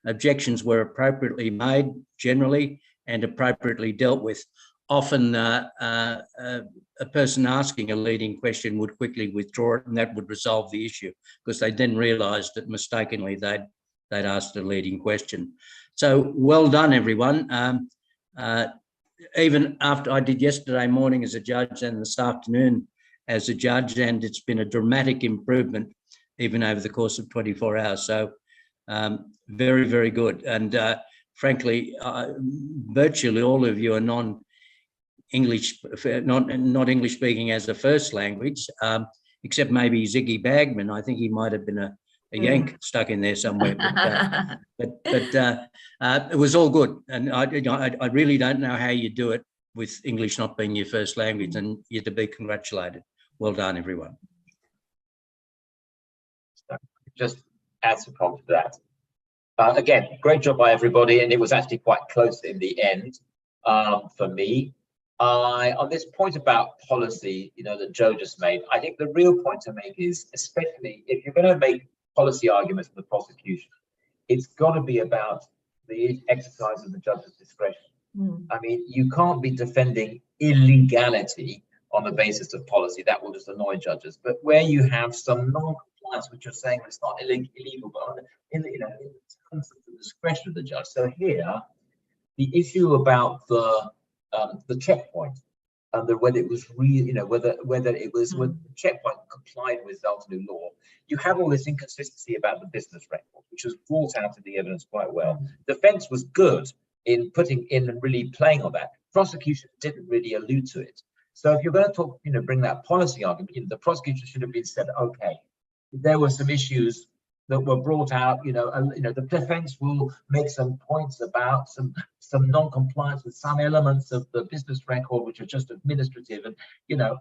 Objections were appropriately made generally and appropriately dealt with. Often a person asking a leading question would quickly withdraw it, and that would resolve the issue, because they then realised that mistakenly they'd asked a leading question. So well done, everyone. Even after I did yesterday morning as a judge and this afternoon as a judge, and it's been a dramatic improvement even over the course of 24 hours. So very, very good. And frankly, virtually all of you are non-English, not English speaking as a first language, except maybe Ziggy Bagman. I think he might have been a Yank stuck in there somewhere. But it was all good. And I really don't know how you do it with English not being your first language, and you're to be congratulated. Well done, everyone. Just add some comment to that. Again, great job by everybody, and it was actually quite close in the end for me. On this point about policy, that Joe just made, I think the real point to make is, especially if you're going to make policy arguments for the prosecution, it's got to be about the exercise of the judge's discretion. I mean, you can't be defending illegality on the basis of policy. That will just annoy judges. But where you have some non-compliance, which you're saying it's not illegal, but in the terms of the discretion of the judge. So here, the issue about the checkpoint, and whether it was really, whether it was when the checkpoint complied with Zaltanu law, you have all this inconsistency about the business record, which was brought out in the evidence quite well. Defense was good in putting in and really playing on that. Prosecution didn't really allude to it. So if you're going to talk, bring that policy argument, the prosecution should have been said, okay, there were some issues that were brought out, the defense will make some points about some non-compliance with some elements of the business record, which are just administrative. And,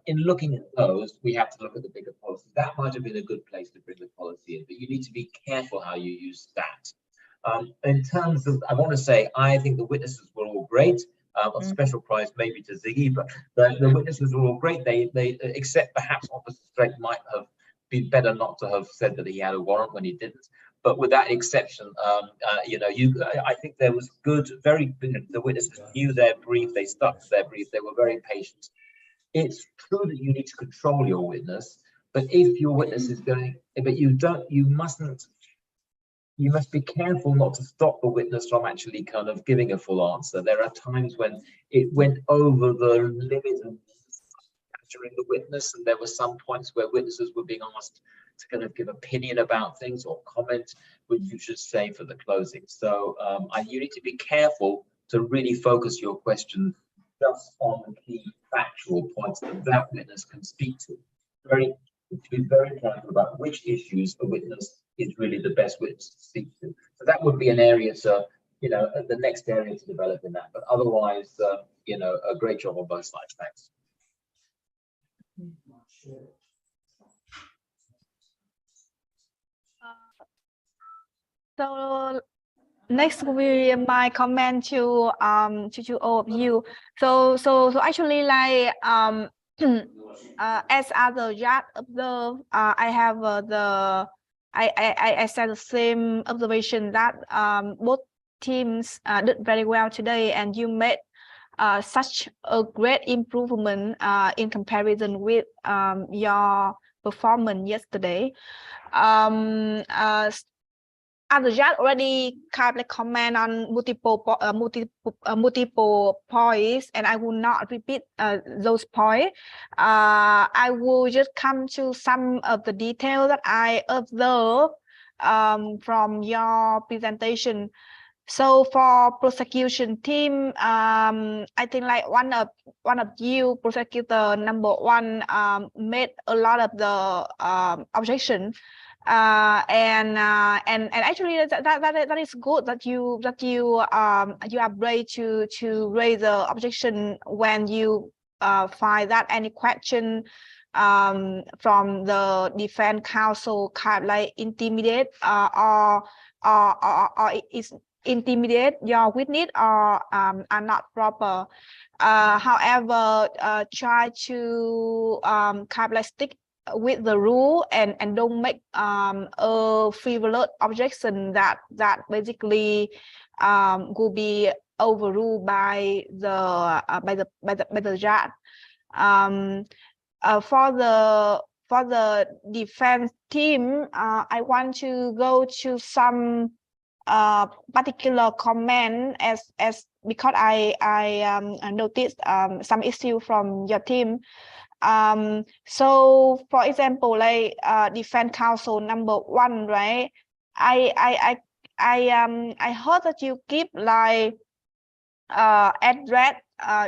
in looking at those, we have to look at the bigger policy. That might have been a good place to bring the policy in, but you need to be careful how you use that. In terms of, I want to say, I think the witnesses were all great. A special prize maybe to Ziggy, but the witnesses were all great. They except perhaps Officer Straight might have been better not to have said that he had a warrant when he didn't. But with that exception, I think there was good, the witnesses knew their brief, they stuck to their brief, they were very patient. It's true that you need to control your witness, but if your witness is going, but you must be careful not to stop the witness from actually kind of giving a full answer. There are times when it went over the limit of capturing the witness, and there were some points where witnesses were being asked to kind of give opinion about things or comment, which you should say for the closing. So you need to be careful to really focus your question just on the key factual points that that witness can speak to. Very to be very careful about which issues a witness is really the best witness to speak to. So that would be an area to, you know, the next area to develop in that. But otherwise, you know, a great job on both sides. Thanks. So next will be my comment to all of you. So actually, like as other judge observe, I have I said the same observation that both teams did very well today, and you made such a great improvement in comparison with your performance yesterday. Other judge already kind of like comment on multiple points, and I will not repeat those points. I will just come to some of the details that I observed from your presentation. So for prosecution team, I think like one of you, prosecutor number one, made a lot of the objection. And actually that is good that you are brave to raise the objection when you find that any question from the defense counsel kind of like intimidate or is intimidate your witness or are not proper. However, try to kind of like stick with the rule and don't make a frivolous objection that basically will be overruled by the judge. For the defense team, I want to go to some particular comment as because I noticed some issue from your team. So for example, like defense counsel number one, right? I heard that you keep like address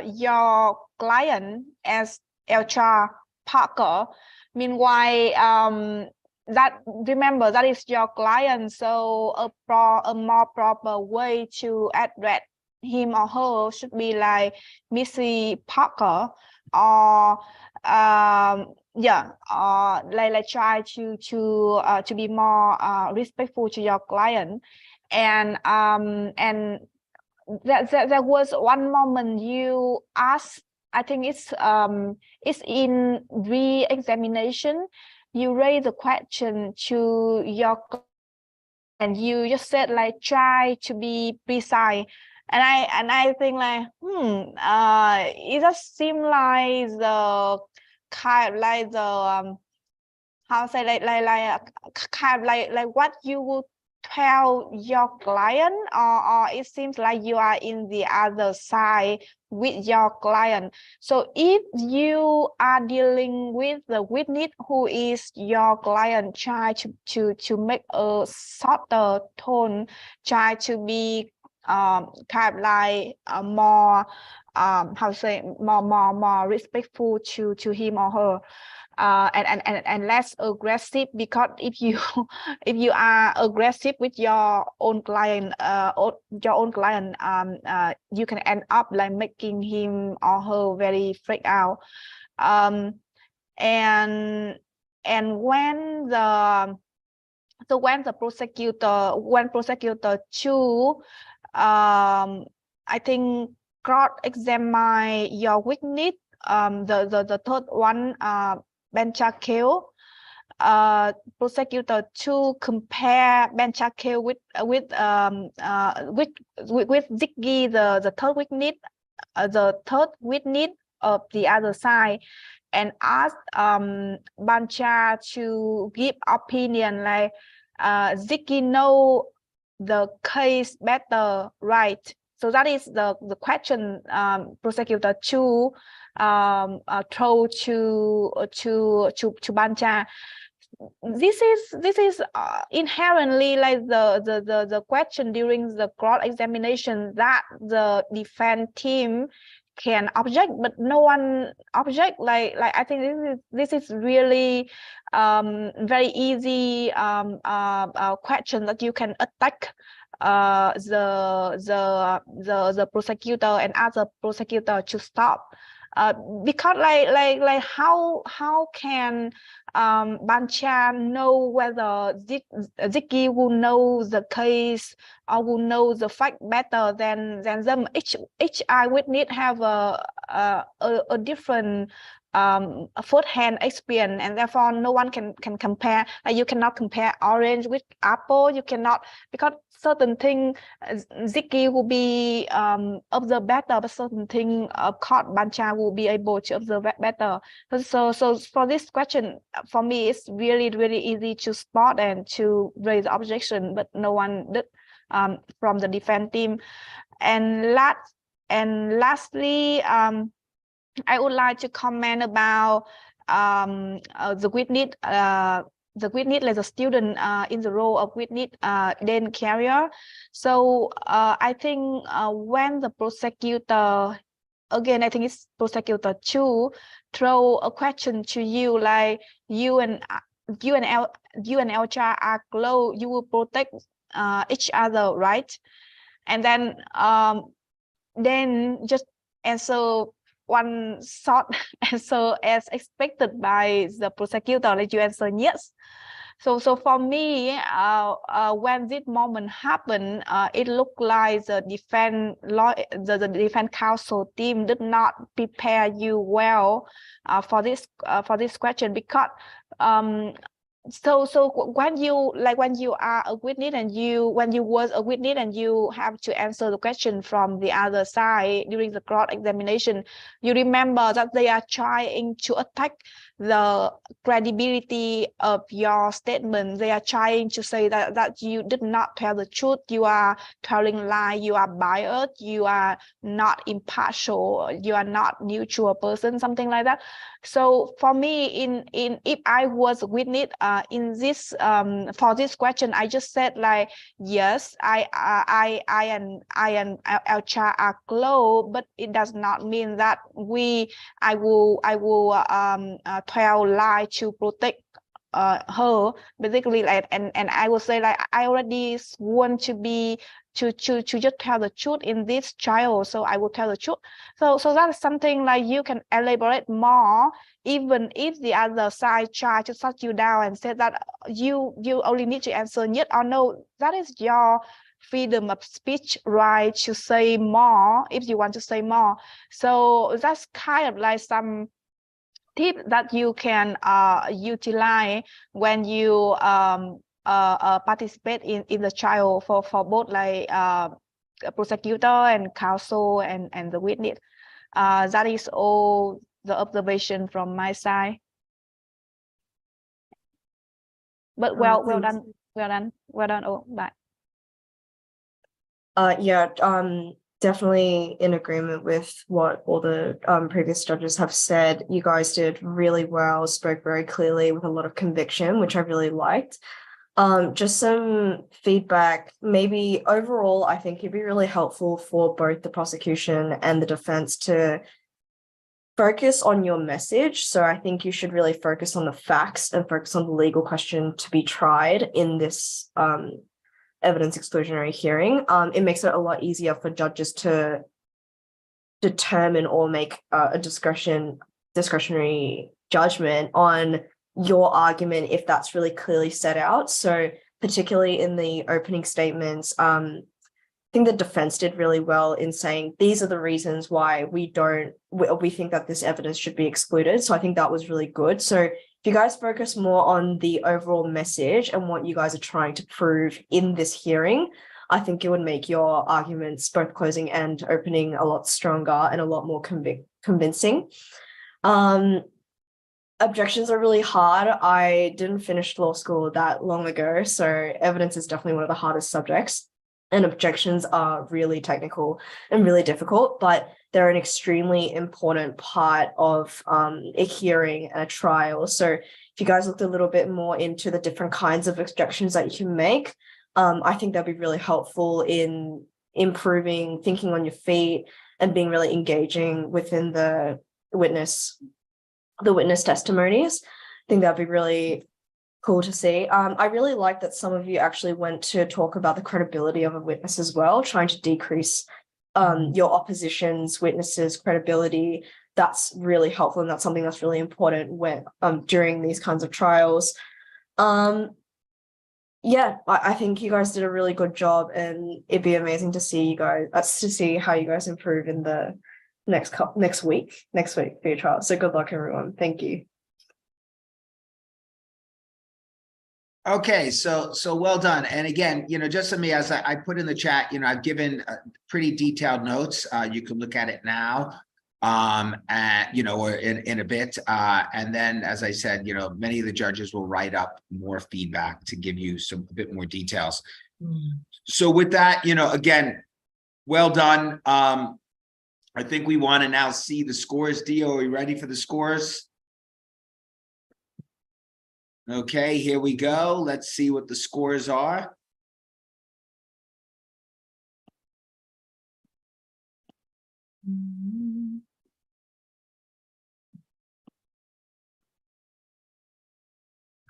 your client as HR Parker. Meanwhile, that remember that is your client, so a more proper way to address him or her should be like Missy Parker, or like try to be more respectful to your client. And there was one moment you asked, I think it's in re-examination, you raise the question to your, and you just said like try to be precise, and I think like it just seems like the kind of like the how say like kind of like what you would tell your client, or it seems like you are in the other side with your client. So if you are dealing with the witness who is your client, try to make a softer tone, try to be kind of like more how say more respectful to him or her. And less aggressive, because if you are aggressive with your own client, you can end up like making him or her very freaked out. And when prosecutor two, I think cross-examine your witness, the third one, Benchakil, prosecutor to compare Benchakil with Ziggy, the third witness of the other side, and ask Bancha to give opinion like Ziggy know the case better, right? So that is the question prosecutor two throw to Bancha. This is inherently like the question during the cross examination that the defense team can object, but no one object. Like I think this is really very easy question that you can attack the prosecutor and other prosecutor to stop. Because like how can Bancha know whether Ziki will know the case or will know the fact better than them? Each eyewitness have a different first-hand experience, and therefore no one can compare. Like you cannot compare orange with apple. You cannot, because certain thing Ziki will be observe better, but certain thing court Bancha will be able to observe better. So for this question, for me, it's really easy to spot and to raise objection, but no one did from the defense team. And lastly, I would like to comment about the witness. The witness as a student in the role of witness then carrier. So I think when the prosecutor, again, I think it's prosecutor two, throw a question to you like you and Elcha are close, you will protect each other, right? And then just answer one short answer as expected by the prosecutor, like you answer yes. So for me, when this moment happened, it looked like the defense counsel team did not prepare you well for this question, because so when you are a witness and when you was a witness and you have to answer the question from the other side during the cross examination, you remember that they are trying to attack the credibility of your statement. They are trying to say that you did not tell the truth, you are telling lie, you are biased, you are not impartial, you are not neutral person, something like that. So for me, if I was a witness in this for this question, I just said like yes, I and Elcha are close, but it does not mean that I will tell lie to protect her, basically. Like and I will say like I already want to be to just tell the truth in this trial, so I will tell the truth. So that's something like you can elaborate more, even if the other side try to shut you down and say that you only need to answer yes or no. That is your freedom of speech, right, to say more if you want to say more. So that's kind of like some tip that you can utilize when you participate in the trial for both like prosecutor and counsel and the witness. That is all the observation from my side. But well done. Oh, bye. Yeah, definitely in agreement with what all the previous judges have said. You guys did really well, spoke very clearly with a lot of conviction, which I really liked. Just some feedback, maybe overall, I think it'd be really helpful for both the prosecution and the defense to focus on your message. So I think you should really focus on the facts and focus on the legal question to be tried in this evidence exclusionary hearing. It makes it a lot easier for judges to determine or make a discretionary judgment on your argument if that's really clearly set out. So particularly in the opening statements, I think the defense did really well in saying these are the reasons why we think that this evidence should be excluded. So I think that was really good. So if you guys focus more on the overall message and what you guys are trying to prove in this hearing, I think it would make your arguments, both closing and opening, a lot stronger and a lot more convincing. Objections are really hard. I didn't finish law school that long ago, so evidence is definitely one of the hardest subjects, and objections are really technical and really difficult, but they're an extremely important part of a hearing and a trial. So if you guys looked a little bit more into the different kinds of objections that you can make, I think that'd be really helpful in improving thinking on your feet and being really engaging within the witness testimonies. I think that'd be really cool to see. I really like that some of you actually went to talk about the credibility of a witness as well, trying to decrease your opposition's witnesses' credibility. That's really helpful, and that's something that's really important when during these kinds of trials. Yeah, I think you guys did a really good job, and it'd be amazing to see you guys to see how you guys improve in the next week for your trial. So good luck, everyone. Thank you. Okay, so well done. And again, just to me, as I put in the chat, I've given pretty detailed notes. You can look at it now, or in a bit. And then, as I said, many of the judges will write up more feedback to give you a bit more details. So with that, again, well done. I think we want to now see the scores. Dio, are we ready for the scores? Okay, here we go. Let's see what the scores are.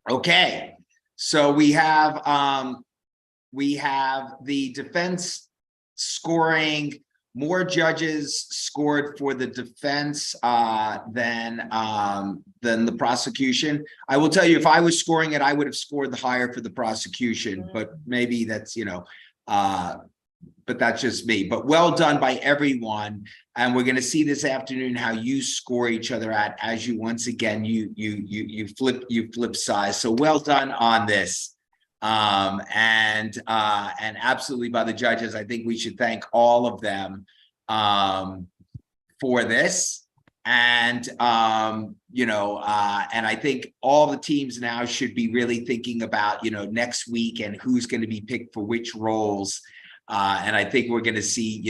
Okay, so we have the defense scoring. More judges scored for the defense than the prosecution. I will tell you, if I was scoring it, I would have scored the higher for the prosecution, but maybe that's, but that's just me. But well done by everyone. And we're going to see this afternoon how you score each other as you, once again, you flip sides. So well done on this. And absolutely by the judges. I think we should thank all of them for this. And and I think all the teams now should be really thinking about next week and who's going to be picked for which roles. And I think we're going to see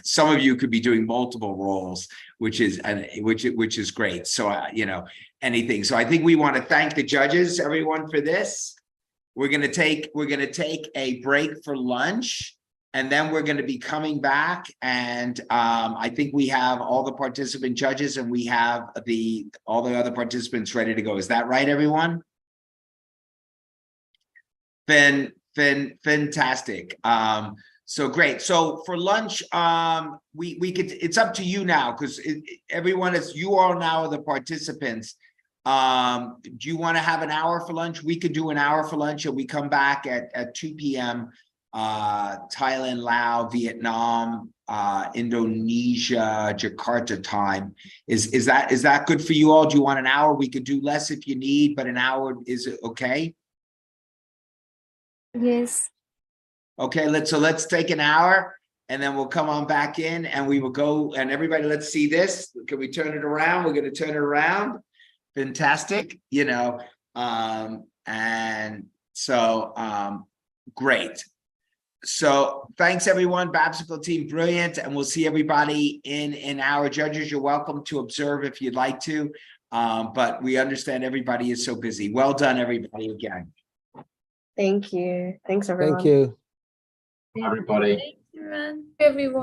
some of you could be doing multiple roles, which is great. So anything. So I think we want to thank the judges, everyone, for this. We're going to take a break for lunch, and then we're going to be coming back. And I think we have all the participant judges, and we have all the other participants ready to go. Is that right, everyone? Fantastic. So great. So for lunch, we could. It's up to you now, because everyone is. You all now are the participants. Do you want to have an hour for lunch? We could do an hour for lunch, and we come back at 2 p.m. Thailand, Laos, Vietnam, Indonesia, Jakarta time. Is that good for you all? Do you want an hour? We could do less if you need, but an hour is okay? Yes. Okay, let's take an hour, and then we'll come on back in, and we will go. And everybody, let's see this. Can we turn it around? We're going to turn it around. Fantastic, and so great. So thanks, everyone. Babsicle team, brilliant. And we'll see everybody in our judges. You're welcome to observe if you'd like to, but we understand everybody is so busy. Well done, everybody, again. Thank you. Thanks, everyone. Thank you. Everybody. Thanks, everyone.